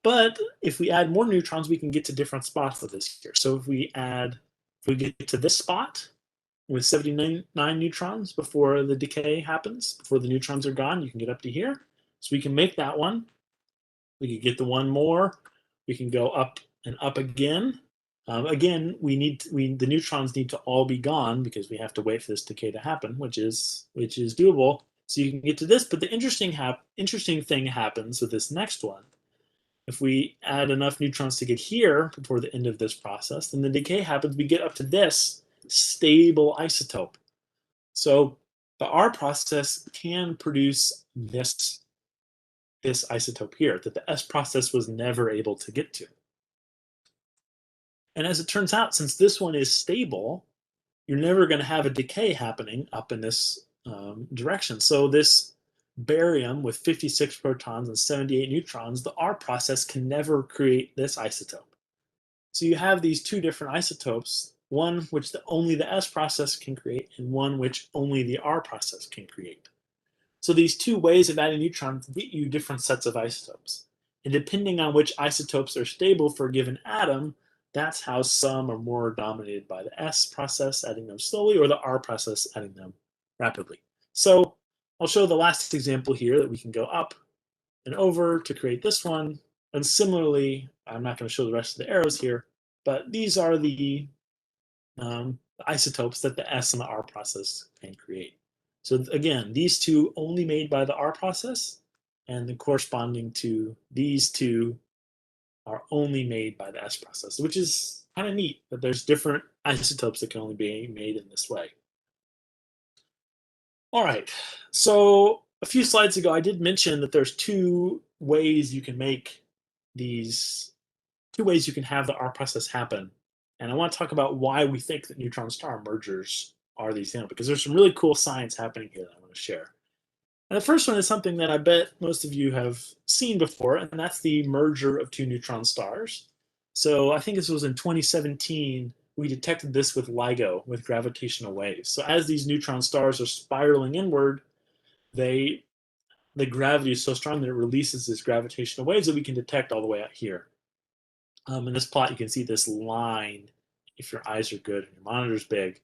[SPEAKER 16] But if we add more neutrons, we can get to different spots of this here. So if we get to this spot with 79 neutrons before the decay happens, before the neutrons are gone, you can get up to here. So we can make that one. We can get the one more. We can go up and up again. Again, the neutrons need to all be gone because we have to wait for this decay to happen, which is doable. So you can get to this, but the interesting thing happens with this next one. If we add enough neutrons to get here before the end of this process, then the decay happens. We get up to this stable isotope. So the R process can produce this isotope here that the S process was never able to get to. And as it turns out, since this one is stable, you're never going to have a decay happening up in this direction. So this barium with 56 protons and 78 neutrons, the R process can never create this isotope. So you have these two different isotopes, one which only the S process can create and one which only the R process can create. So these two ways of adding neutrons get you different sets of isotopes. And depending on which isotopes are stable for a given atom, that's how some are more dominated by the S process, adding them slowly, or the R process, adding them rapidly. So I'll show the last example here that we can go up and over to create this one. And similarly, I'm not going to show the rest of the arrows here, but these are the isotopes that the S and the R process can create. So again, these two only made by the R process, and the corresponding to these two are only made by the S process, which is kind of neat that there's different isotopes that can only be made in this way. All right, so a few slides ago, I did mention that there's two ways you can make these, two ways you can have the R process happen. And I want to talk about why we think that neutron-star mergers are these things, because there's some really cool science happening here that I want to share. And the first one is something that I bet most of you have seen before, and that's the merger of two neutron stars. So I think this was in 2017, we detected this with LIGO, with gravitational waves. So as these neutron stars are spiraling inward, the gravity is so strong that it releases this gravitational waves that we can detect all the way out here. In this plot, you can see this line, if your eyes are good and your monitor's big,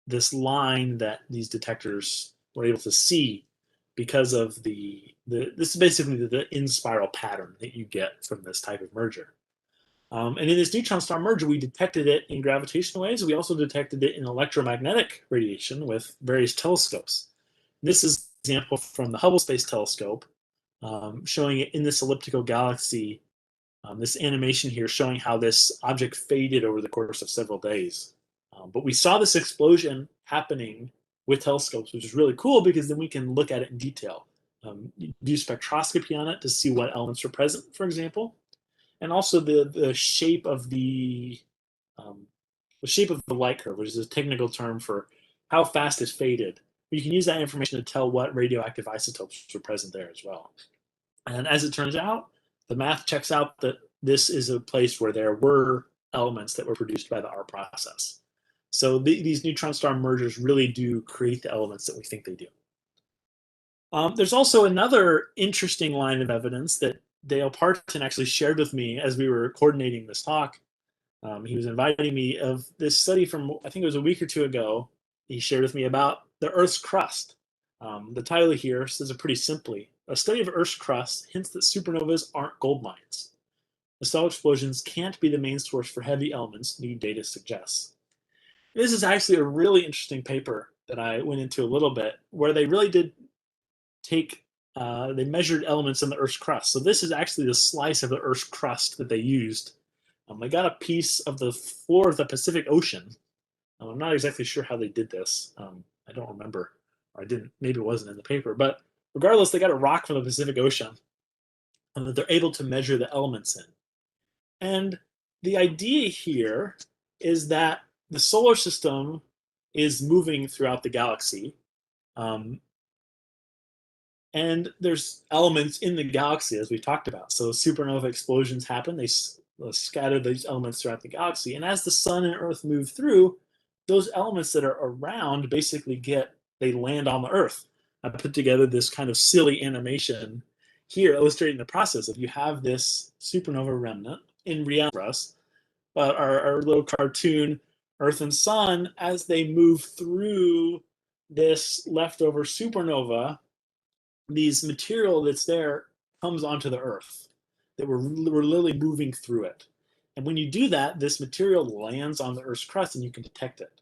[SPEAKER 16] this line that these detectors were able to see because of this is basically the in-spiral pattern that you get from this type of merger. And in this neutron-star merger, we detected it in gravitational waves. We also detected it in electromagnetic radiation with various telescopes. This is an example from the Hubble Space Telescope, showing it in this elliptical galaxy. This animation here showing how this object faded over the course of several days. But we saw this explosion happening with telescopes, which is really cool because then we can look at it in detail. Do spectroscopy on it to see what elements are present, for example, and also the shape of the light curve, which is a technical term for how fast it faded. You can use that information to tell what radioactive isotopes are present there as well. And as it turns out, the math checks out that this is a place where there were elements that were produced by the R process. So these neutron-star mergers really do create the elements that we think they do. There's also another interesting line of evidence that Dale Parton actually shared with me as we were coordinating this talk. He was inviting me of this study from, I think it was a week or two ago. He shared with me about the Earth's crust. The title here says it pretty simply. A study of Earth's crust hints that supernovas aren't gold mines. The stellar explosions can't be the main source for heavy elements, new data suggests. This is actually a really interesting paper that I went into a little bit, where they really did take, they measured elements in the Earth's crust. So this is actually the slice of the Earth's crust that they used. They got a piece of the floor of the Pacific Ocean. I'm not exactly sure how they did this. I don't remember, or I didn't, maybe it wasn't in the paper, but regardless, they got a rock from the Pacific Ocean that they're able to measure the elements in. And the idea here is that the solar system is moving throughout the galaxy. And there's elements in the galaxy, as we talked about. So supernova explosions happen. They scatter these elements throughout the galaxy. And as the sun and Earth move through, those elements that are around basically they land on the Earth. I put together this kind of silly animation here illustrating the process. If you have this supernova remnant in reality for us, but our little cartoon Earth and Sun, as they move through this leftover supernova, these material that's there comes onto the Earth, that we're literally moving through it. And when you do that, this material lands on the Earth's crust and you can detect it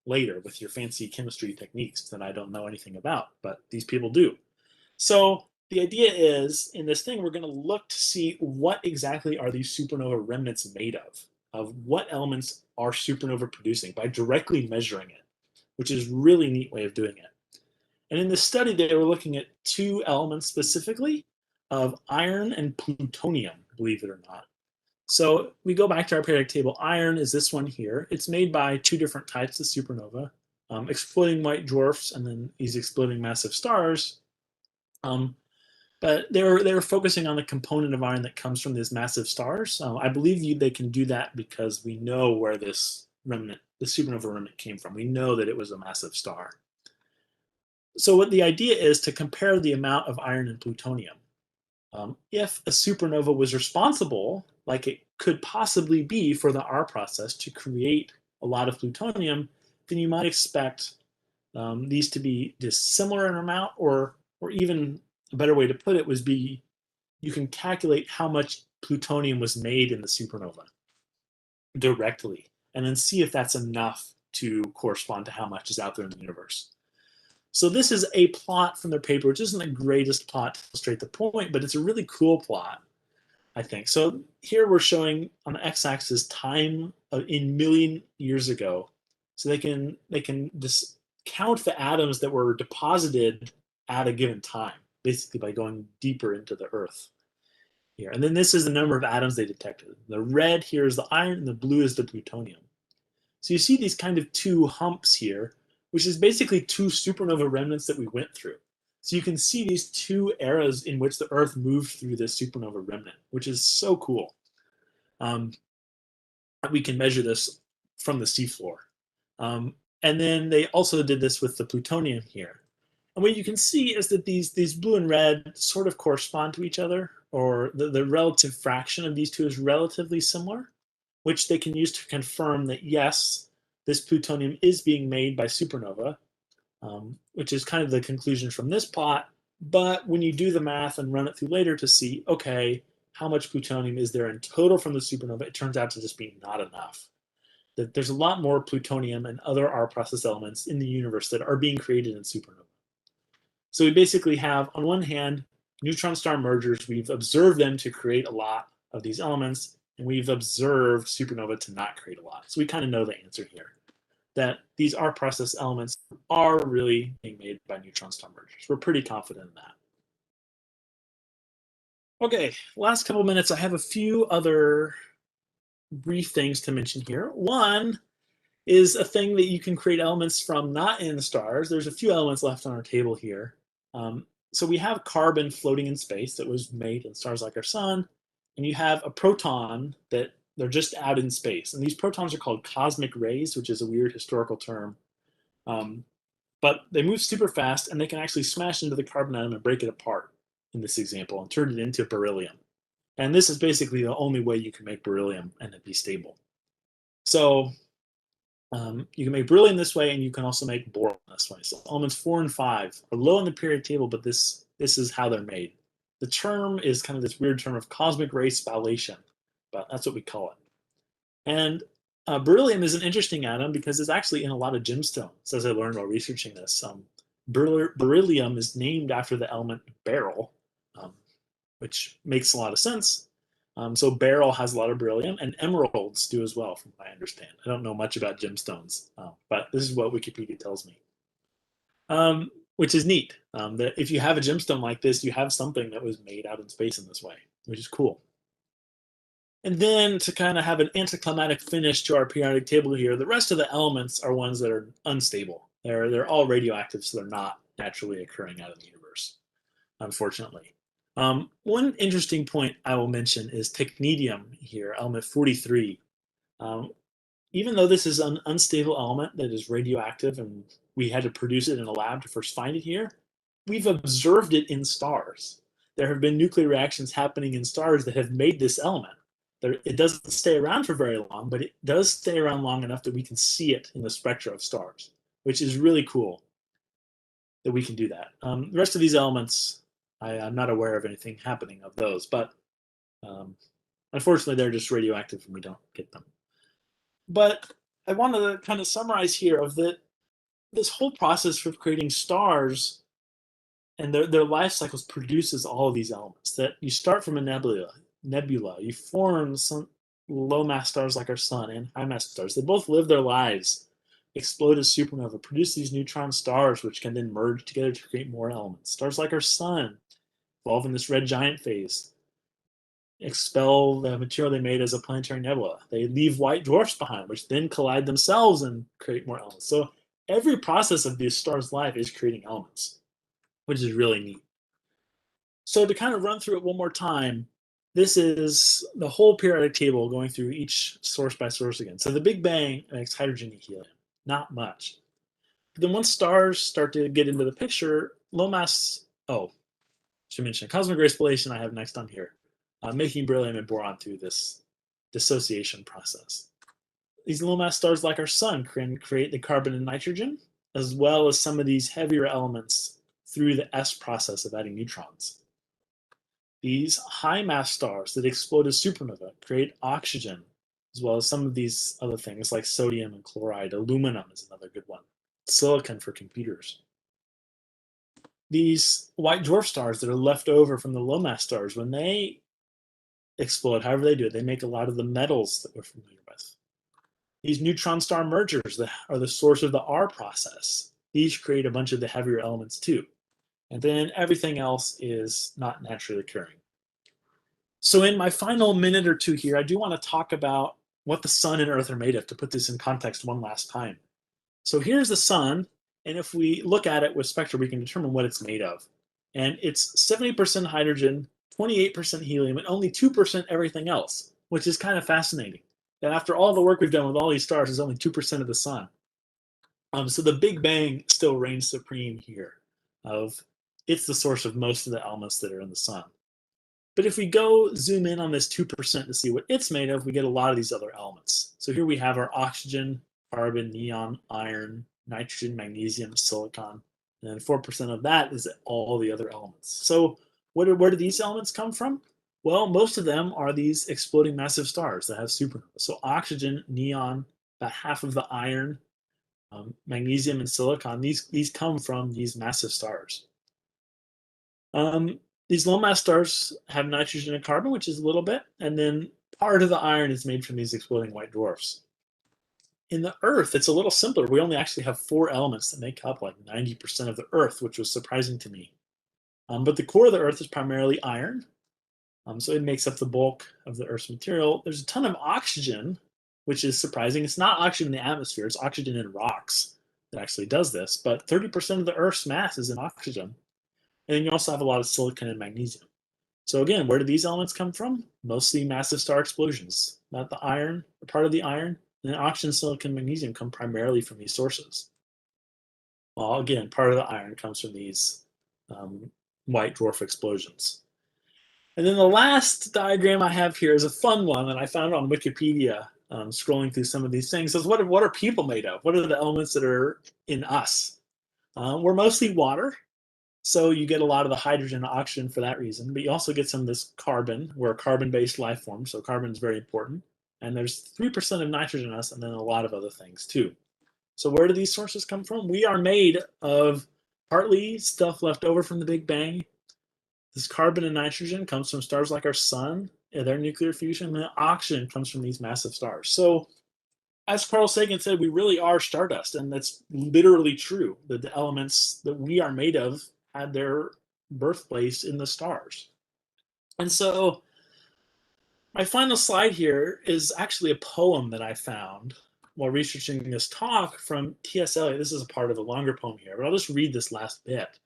[SPEAKER 16] later with your fancy chemistry techniques that I don't know anything about, but these people do. So the idea is, in this thing, we're going to look to see what exactly are these supernova remnants made of what elements are supernova producing by directly measuring it, which is a really neat way of doing it. And in this study, they were looking at two elements specifically of iron and plutonium, believe it or not. So we go back to our periodic table. Iron is this one here. It's made by two different types of supernova, exploding white dwarfs and then these exploding massive stars. But they were focusing on the component of iron that comes from these massive stars. I believe they can do that because we know where this remnant, the supernova remnant, came from. We know that it was a massive star. So what the idea is to compare the amount of iron and plutonium. If a supernova was responsible, like it could possibly be for the R process to create a lot of plutonium, then you might expect these to be just similar in amount, or even a better way to put it was you can calculate how much plutonium was made in the supernova directly, and then see if that's enough to correspond to how much is out there in the universe. So this is a plot from their paper, which isn't the greatest plot to illustrate the point, but it's a really cool plot, I think. So here we're showing on the x-axis time in million years ago. So they can just count the atoms that were deposited at a given time, basically by going deeper into the Earth here. And then this is the number of atoms they detected. The red here is the iron, and the blue is the plutonium. So you see these kind of two humps here, which is basically two supernova remnants that we went through. So you can see these two eras in which the Earth moved through this supernova remnant, which is so cool. We can measure this from the seafloor. And then they also did this with the plutonium here. And what you can see is that these blue and red sort of correspond to each other, or the relative fraction of these two is relatively similar, which they can use to confirm that, yes, this plutonium is being made by supernova, which is kind of the conclusion from this plot. But when you do the math and run it through later to see, okay, how much plutonium is there in total from the supernova, it turns out to just be not enough. That there's a lot more plutonium and other R process elements in the universe that are being created in supernova. So we basically have, on one hand, neutron star mergers. We've observed them to create a lot of these elements, and we've observed supernova to not create a lot. So we kind of know the answer here, that these R process elements are really being made by neutron star mergers. We're pretty confident in that. Okay, last couple minutes, I have a few other brief things to mention here. One is a thing that you can create elements from not in the stars. There's a few elements left on our table here. So we have carbon floating in space that was made in stars like our sun, and you have a proton that they're just out in space. And these protons are called cosmic rays, which is a weird historical term. But they move super fast, and they can actually smash into the carbon atom and break it apart in this example and turn it into beryllium. And this is basically the only way you can make beryllium and it be stable. So you can make beryllium this way, and you can also make boron this way. So elements 4 and 5 are low on the periodic table, but this is how they're made. The term is kind of this weird term of cosmic ray spallation, but that's what we call it. And beryllium is an interesting atom because it's actually in a lot of gemstones, as I learned while researching this. Beryllium is named after the element beryl, which makes a lot of sense. So beryl has a lot of beryllium, and emeralds do as well, from what I understand. I don't know much about gemstones, but this is what Wikipedia tells me, which is neat. That if you have a gemstone like this, you have something that was made out in space in this way, which is cool. And then to kind of have an anticlimactic finish to our periodic table here, the rest of the elements are ones that are unstable. They're all radioactive, so they're not naturally occurring out of the universe, unfortunately. One interesting point I will mention is technetium here, element 43. even though this is an unstable element that is radioactive and we had to produce it in a lab to first find it here, we've observed it in stars. There have been nuclear reactions happening in stars that have made this element. It doesn't stay around for very long, but it does stay around long enough that we can see it in the spectra of stars, which is really cool that we can do that. The rest of these elements, I'm not aware of anything happening of those, but unfortunately, they're just radioactive and we don't get them. But I want to kind of summarize here of that this whole process for creating stars and their life cycles produces all of these elements. That you start from a nebula, you form some low mass stars like our sun and high mass stars. They both live their lives, explode as supernova, produce these neutron stars, which can then merge together to create more elements. Stars like our sun evolve in this red giant phase, expel the material they made as a planetary nebula. They leave white dwarfs behind, which then collide themselves and create more elements. So every process of these stars' life is creating elements, which is really neat. So to kind of run through it one more time, this is the whole periodic table going through each source by source again. So the Big Bang makes hydrogen and helium, not much. But then once stars start to get into the picture, low mass, should mention cosmic ray spallation I have next on here, making beryllium and boron through this dissociation process. These low mass stars like our sun can create the carbon and nitrogen, as well as some of these heavier elements through the S process of adding neutrons. These high mass stars that explode as supernova create oxygen, as well as some of these other things like sodium and chloride. Aluminum is another good one. Silicon for computers. These white dwarf stars that are left over from the low mass stars, when they explode, however they do it, they make a lot of the metals that we're familiar with. These neutron star mergers that are the source of the R process. These create a bunch of the heavier elements too. And then everything else is not naturally occurring. So in my final minute or two here, I do want to talk about what the sun and Earth are made of, to put this in context one last time. So here's the sun, and if we look at it with spectra, we can determine what it's made of. And it's 70% hydrogen, 28% helium, and only 2% everything else, which is kind of fascinating. That after all the work we've done with all these stars, is only 2% of the sun. So the Big Bang still reigns supreme here. It's the source of most of the elements that are in the sun. But if we go zoom in on this 2% to see what it's made of, we get a lot of these other elements. So here we have our oxygen, carbon, neon, iron, nitrogen, magnesium, silicon, and then 4% of that is all the other elements. So where do these elements come from? Well, most of them are these exploding massive stars that have supernovas. So oxygen, neon, about half of the iron, magnesium, and silicon, these come from these massive stars. These low mass stars have nitrogen and carbon, which is a little bit, and then part of the iron is made from these exploding white dwarfs. In the Earth, it's a little simpler. We only actually have 4 elements that make up like 90% of the Earth, which was surprising to me. But the core of the Earth is primarily iron, so it makes up the bulk of the Earth's material. There's a ton of oxygen, which is surprising. It's not oxygen in the atmosphere, it's oxygen in rocks that actually does this, but 30% of the Earth's mass is in oxygen. And then you also have a lot of silicon and magnesium. So again, where do these elements come from? Mostly massive star explosions. Not the iron, or part of the iron, and then oxygen, silicon, magnesium come primarily from these sources. Well, again, part of the iron comes from these white dwarf explosions. And then the last diagram I have here is a fun one, and I found it on Wikipedia, scrolling through some of these things. It says, what are people made of? What are the elements that are in us? We're mostly water. So you get a lot of the hydrogen and oxygen for that reason, but you also get some of this carbon. We're a carbon-based life form, so carbon is very important. And there's 3% of nitrogen in us, and then a lot of other things too. So where do these sources come from? We are made of partly stuff left over from the Big Bang. This carbon and nitrogen comes from stars like our sun, their nuclear fusion, and the oxygen comes from these massive stars. So as Carl Sagan said, we really are stardust, and that's literally true, that the elements that we are made of had their birthplace in the stars. And so my final slide here is actually a poem that I found while researching this talk from T.S. Eliot. This is a part of a longer poem here, but I'll just read this last bit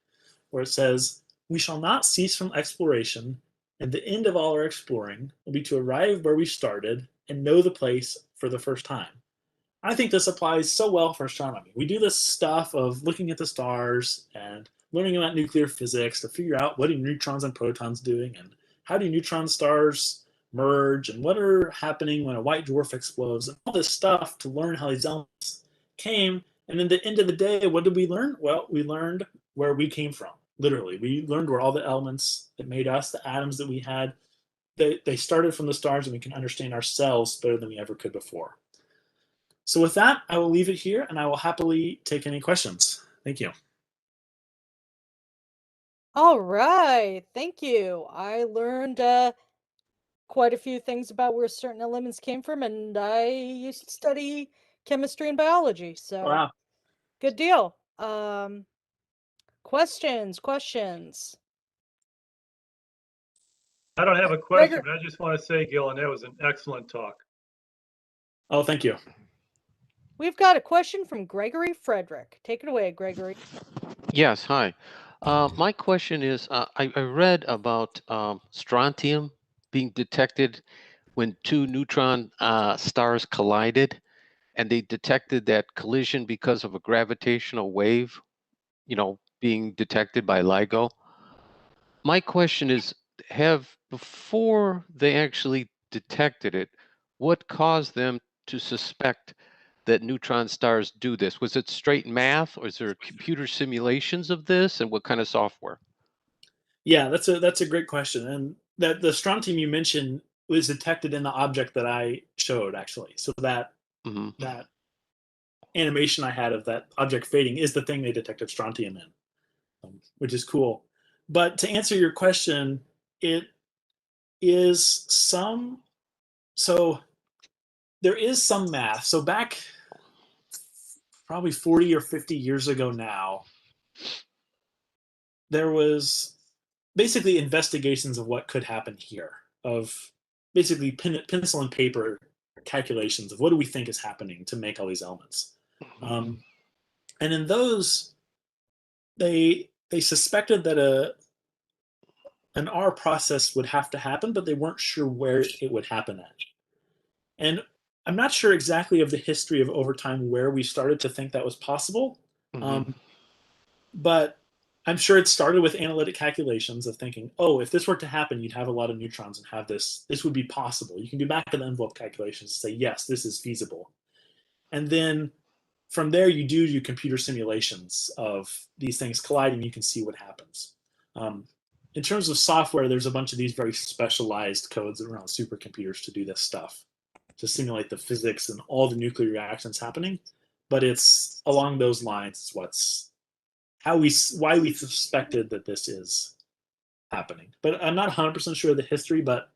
[SPEAKER 16] where it says, "We shall not cease from exploration, and the end of all our exploring will be to arrive where we started and know the place for the first time. I think this applies so well for astronomy. We do this stuff of looking at the stars and learning about nuclear physics to figure out what are neutrons and protons doing, and how do neutron stars merge, and what are happening when a white dwarf explodes, and all this stuff to learn how these elements came. And at the end of the day, what did we learn? Well, we learned where we came from. Literally, we learned where all the elements that made us, the atoms that we had, they started from the stars, and we can understand ourselves better than we ever could before. So with that, I will leave it here, and I will happily take any questions. Thank you.
[SPEAKER 4] All right, thank you. I learned quite a few things about where certain elements came from, and I used to study chemistry and biology, so
[SPEAKER 16] Wow.
[SPEAKER 4] good deal. Questions?
[SPEAKER 12] I don't have a question,
[SPEAKER 4] Gregor,
[SPEAKER 12] but I just want to say, Gillen, that was an excellent talk.
[SPEAKER 16] Oh, thank you.
[SPEAKER 4] we've got a question from Gregory Frederick. Take it away, Gregory.
[SPEAKER 17] Yes, hi. My question is, I read about strontium being detected when two neutron stars collided, and they detected that collision because of a gravitational wave, being detected by LIGO. My question is, before they actually detected it, what caused them to suspect that neutron stars do this? Was it straight math, or is there computer simulations of this, and what kind of software?
[SPEAKER 16] Yeah, that's a great question. And that the strontium you mentioned was detected in the object that I showed, actually. So that that animation I had of that object fading is the thing they detected strontium in, which is cool. But to answer your question, it is so there is some math. So back probably 40 or 50 years ago now, there was basically investigations of what could happen here, of basically pencil and paper calculations of what do we think is happening to make all these elements. And in those, they suspected that an R process would have to happen, but they weren't sure where it would happen at. And I'm not sure exactly of the history of over time where we started to think that was possible. But I'm sure it started with analytic calculations of thinking, oh, if this were to happen, you'd have a lot of neutrons and have this would be possible. You can do back of the envelope calculations to say, yes, this is feasible. And then from there, you do computer simulations of these things colliding. You can see what happens. In terms of software, there's a bunch of these very specialized codes around supercomputers to do this stuff, to simulate the physics and all the nuclear reactions happening. But it's along those lines. It's why we suspected that this is happening. But I'm not 100% sure of the history, but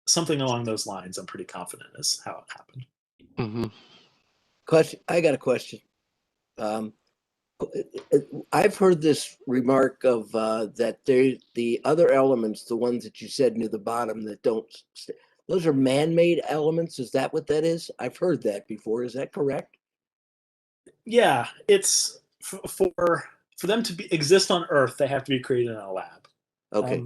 [SPEAKER 16] something along those lines, I'm pretty confident is how it happened.
[SPEAKER 2] Question. I got a question. I've heard this remark of that the other elements, the ones that you said near the bottom that don't, those are man-made elements. Is that what that is? I've heard that before. Is that correct?
[SPEAKER 16] Yeah, it's for them to exist on Earth, they have to be created in a lab.
[SPEAKER 2] Okay.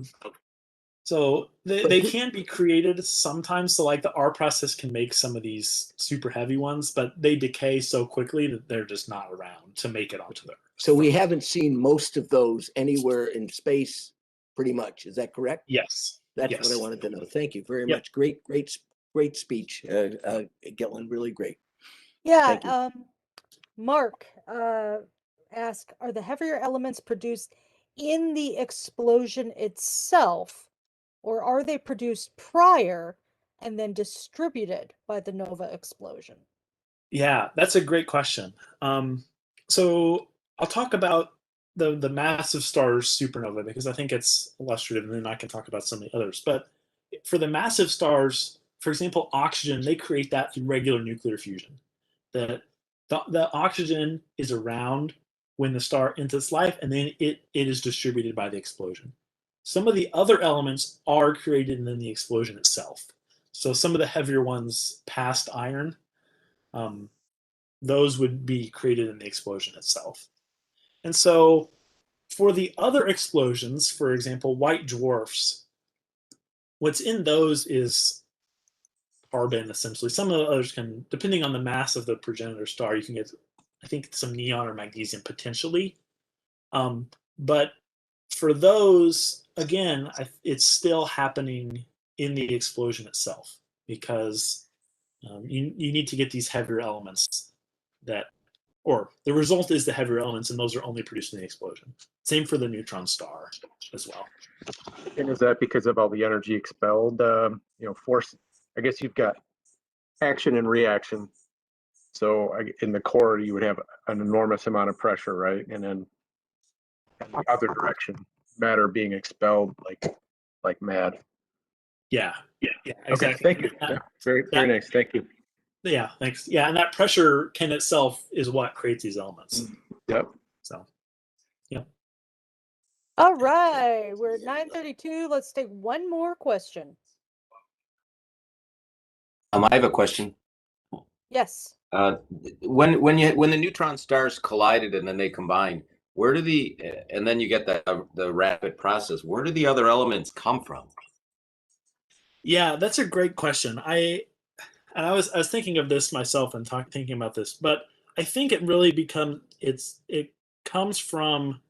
[SPEAKER 16] So they can be created sometimes. So like the R process can make some of these super heavy ones, but they decay so quickly that they're just not around to make it onto the Earth.
[SPEAKER 2] So we haven't seen most of those anywhere in space, pretty much. Is that correct?
[SPEAKER 16] Yes.
[SPEAKER 2] That's what I wanted to know. Thank you very much. Great speech, Gillen. Really great.
[SPEAKER 4] Yeah. Mark asked, are the heavier elements produced in the explosion itself, or are they produced prior and then distributed by the nova explosion?
[SPEAKER 16] Yeah, that's a great question. So I'll talk about the massive stars supernova because I think it's illustrative, and then I can talk about some of the others. But for the massive stars, for example, oxygen, they create that through regular nuclear fusion. The oxygen is around when the star ends its life, and then it is distributed by the explosion. Some of the other elements are created in the explosion itself. So some of the heavier ones past iron, those would be created in the explosion itself. And so for the other explosions, for example, white dwarfs, what's in those is carbon, essentially. Some of the others can, depending on the mass of the progenitor star, you can get, I think, some neon or magnesium potentially. But for those, again, it's still happening in the explosion itself, because you need to get these heavier elements that, or the result is the heavier elements, and those are only produced in the explosion. Same for the neutron star as well.
[SPEAKER 18] And is that because of all the energy expelled? Force. I guess you've got action and reaction. So in the core, you would have an enormous amount of pressure, right? And then in the other direction, matter being expelled like mad.
[SPEAKER 16] Yeah, exactly.
[SPEAKER 18] Okay, thank you. Yeah, very nice. Thank you.
[SPEAKER 16] Yeah, thanks. Yeah, and that pressure can itself is what creates these elements.
[SPEAKER 18] Yep.
[SPEAKER 16] So, yeah.
[SPEAKER 4] All right, we're at 9:32. Let's take one more question.
[SPEAKER 19] I have a question.
[SPEAKER 4] Yes.
[SPEAKER 19] When the neutron stars collided and then they combined, where do and then you get the rapid process, where do the other elements come from?
[SPEAKER 16] Yeah, that's a great question. I was thinking of this myself and thinking about this, but I think it really it comes from,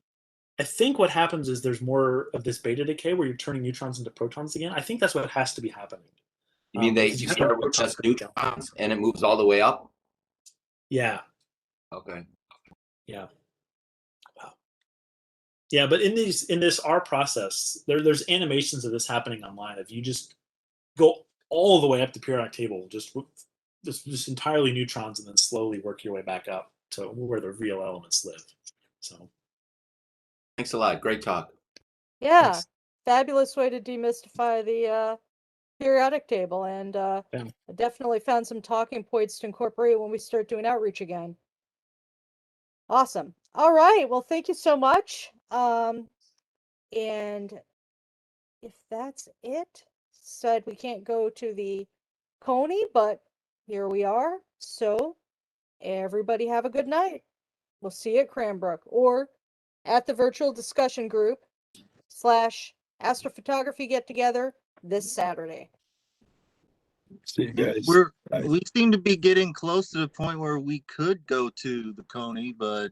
[SPEAKER 16] I think what happens is there's more of this beta decay where you're turning neutrons into protons again. I think that's what has to be happening.
[SPEAKER 19] You mean you start with just neutrons and it moves all the way up?
[SPEAKER 16] Yeah.
[SPEAKER 19] Okay.
[SPEAKER 16] Yeah. Wow. Yeah, but in this R process, there's animations of this happening online. If you just go all the way up the periodic table, just entirely neutrons, and then slowly work your way back up to where the real elements live. So,
[SPEAKER 19] thanks a lot. Great talk.
[SPEAKER 4] Yeah,
[SPEAKER 16] thanks.
[SPEAKER 4] Fabulous way to demystify the periodic table, and I definitely found some talking points to incorporate when we start doing outreach again. Awesome. All right. Well, thank you so much. And if that's it, said we can't go to the Coney, but here we are. So everybody have a good night. We'll see you at Cranbrook or at the virtual discussion group / astrophotography get together this Saturday.
[SPEAKER 6] See you guys.
[SPEAKER 1] We seem to be getting close to the point where we could go to the Coney, but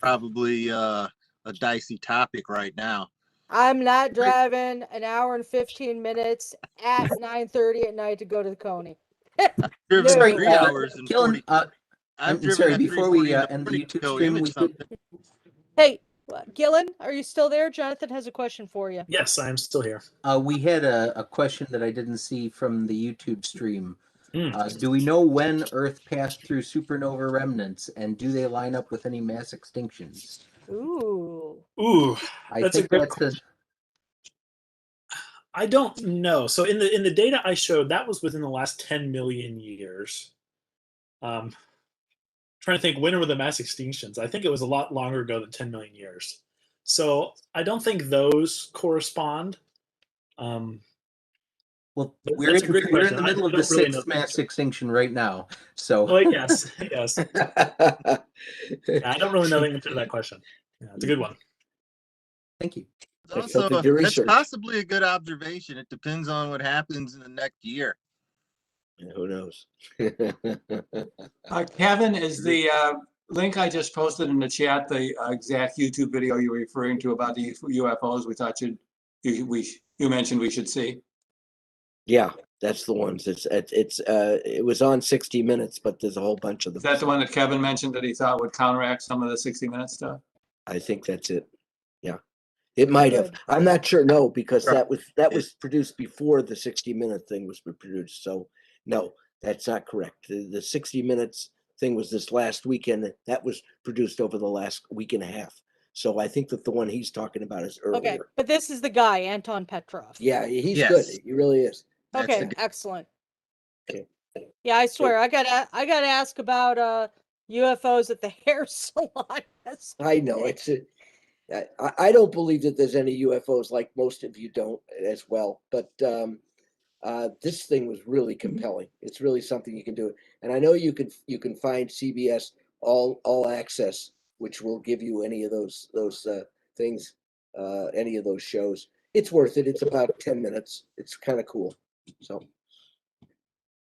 [SPEAKER 1] probably a dicey topic right now.
[SPEAKER 4] I'm not driving an hour and 15 minutes at 9:30 at night to go to the Coney.
[SPEAKER 1] I've driven 3 hours and
[SPEAKER 3] Gillen,
[SPEAKER 1] 40.
[SPEAKER 3] I'm sorry, before we end the YouTube stream, we could...
[SPEAKER 4] Hey, Gillen, are you still there? Jonathan has a question for you.
[SPEAKER 16] Yes, I'm still here.
[SPEAKER 3] We had a question that I didn't see from the YouTube stream. Do we know when Earth passed through supernova remnants, and do they line up with any mass extinctions?
[SPEAKER 4] Ooh.
[SPEAKER 16] That's a good question. I don't know. So in the data I showed, that was within the last 10 million years. Trying to think, when were the mass extinctions? I think it was a lot longer ago than 10 million years. So I don't think those correspond.
[SPEAKER 3] Well, we're in the middle of the sixth mass extinction right now. So.
[SPEAKER 16] Well, yes. Yeah, I don't really know the answer to that question. Yeah, it's a good one.
[SPEAKER 3] Thank you.
[SPEAKER 1] That's possibly a good observation. It depends on what happens in the next year.
[SPEAKER 2] Who knows?
[SPEAKER 15] Kevin, is the link I just posted in the chat the exact YouTube video you were referring to about the UFOs we thought you mentioned we should see?
[SPEAKER 2] Yeah, that's the ones. It was on 60 Minutes, but there's a whole bunch of them.
[SPEAKER 15] Is that the one that Kevin mentioned that he thought would counteract some of the 60 Minutes stuff?
[SPEAKER 2] I think that's it. Yeah, it might have. I'm not sure. No, because that was produced before the 60 Minute thing was produced. So no, that's not correct. The 60 Minutes thing was this last weekend. That was produced over the last week and a half. So I think that the one he's talking about is earlier.
[SPEAKER 4] Okay, but this is the guy, Anton Petrov.
[SPEAKER 2] Yeah, he's good. He really is.
[SPEAKER 4] Okay, excellent. Okay. Yeah, I swear, I gotta ask about UFOs at the hair salon.
[SPEAKER 2] I know I don't believe that there's any UFOs, like most of you don't as well. But this thing was really compelling. It's really something you can do. And I know you can find CBS All Access, which will give you any of those things, any of those shows. It's worth it. It's about 10 minutes. It's kind of cool. So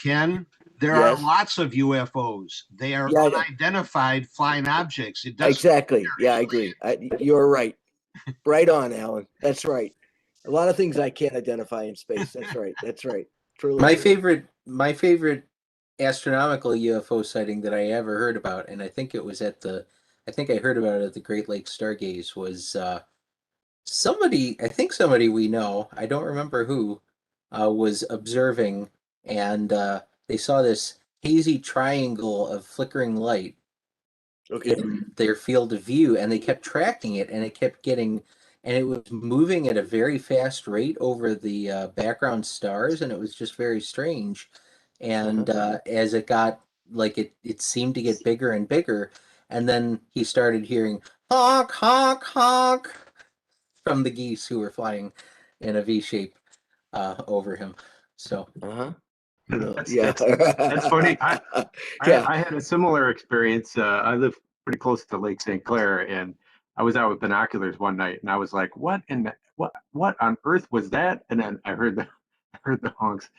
[SPEAKER 20] Ken, there
[SPEAKER 2] Yes.
[SPEAKER 20] are lots of UFOs. They are
[SPEAKER 2] Yeah, I know.
[SPEAKER 20] unidentified flying objects. It doesn't.
[SPEAKER 2] Exactly. Yeah, I agree. You're right. Right on, Alan. That's right. A lot of things I can't identify in space. That's right. That's right. Truly
[SPEAKER 3] My
[SPEAKER 2] true.
[SPEAKER 3] favorite astronomical UFO sighting that I ever heard about, and I think it was I think I heard about it at the Great Lakes Stargaze, was somebody, I think somebody we know, I don't remember who, was observing, and they saw this hazy triangle of flickering light in their field of view, and they kept tracking it, and it kept getting, and it was moving at a very fast rate over the background stars, and it was just very strange. And as it got, like, it seemed to get bigger and bigger, and then he started hearing honk, honk, honk from the geese who were flying in a V shape over him. So,
[SPEAKER 18] That's funny. I had a similar experience. I live pretty close to Lake St. Clair, and I was out with binoculars one night, and I was like, "What what on earth was that?" And then I heard the honks.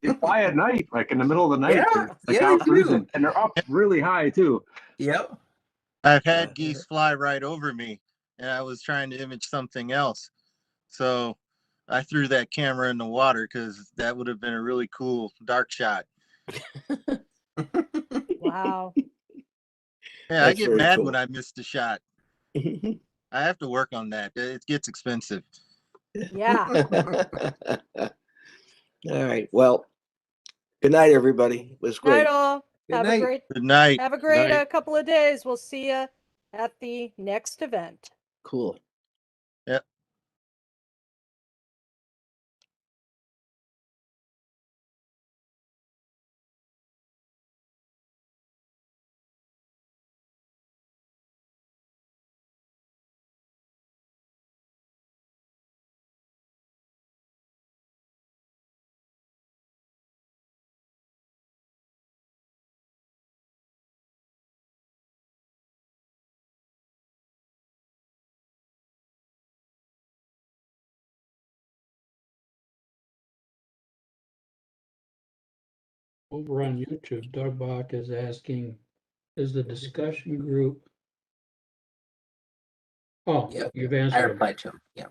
[SPEAKER 18] They fly at night, like in the middle of the night.
[SPEAKER 3] Yeah,
[SPEAKER 18] They're like
[SPEAKER 3] yeah,
[SPEAKER 18] out
[SPEAKER 3] they do.
[SPEAKER 18] cruising, and they're up really high too.
[SPEAKER 3] Yep.
[SPEAKER 1] I've had geese fly right over me, and I was trying to image something else. So I threw that camera in the water because that would have been a really cool dark shot.
[SPEAKER 4] Wow.
[SPEAKER 1] Yeah, I get mad when I miss the shot. I have to work on that. It gets expensive.
[SPEAKER 4] Yeah.
[SPEAKER 2] All right. Well, good night, everybody. It was great.
[SPEAKER 4] Night all. Have a great
[SPEAKER 1] Good night.
[SPEAKER 4] Have a great
[SPEAKER 2] Night.
[SPEAKER 4] couple of days. We'll see you at the next event.
[SPEAKER 2] Cool.
[SPEAKER 1] Yep.
[SPEAKER 10] Over on YouTube, Doug Bach is asking, is the discussion group? Oh,
[SPEAKER 3] Yep.
[SPEAKER 10] you've
[SPEAKER 3] I
[SPEAKER 10] answered.
[SPEAKER 3] replied to him. Yeah.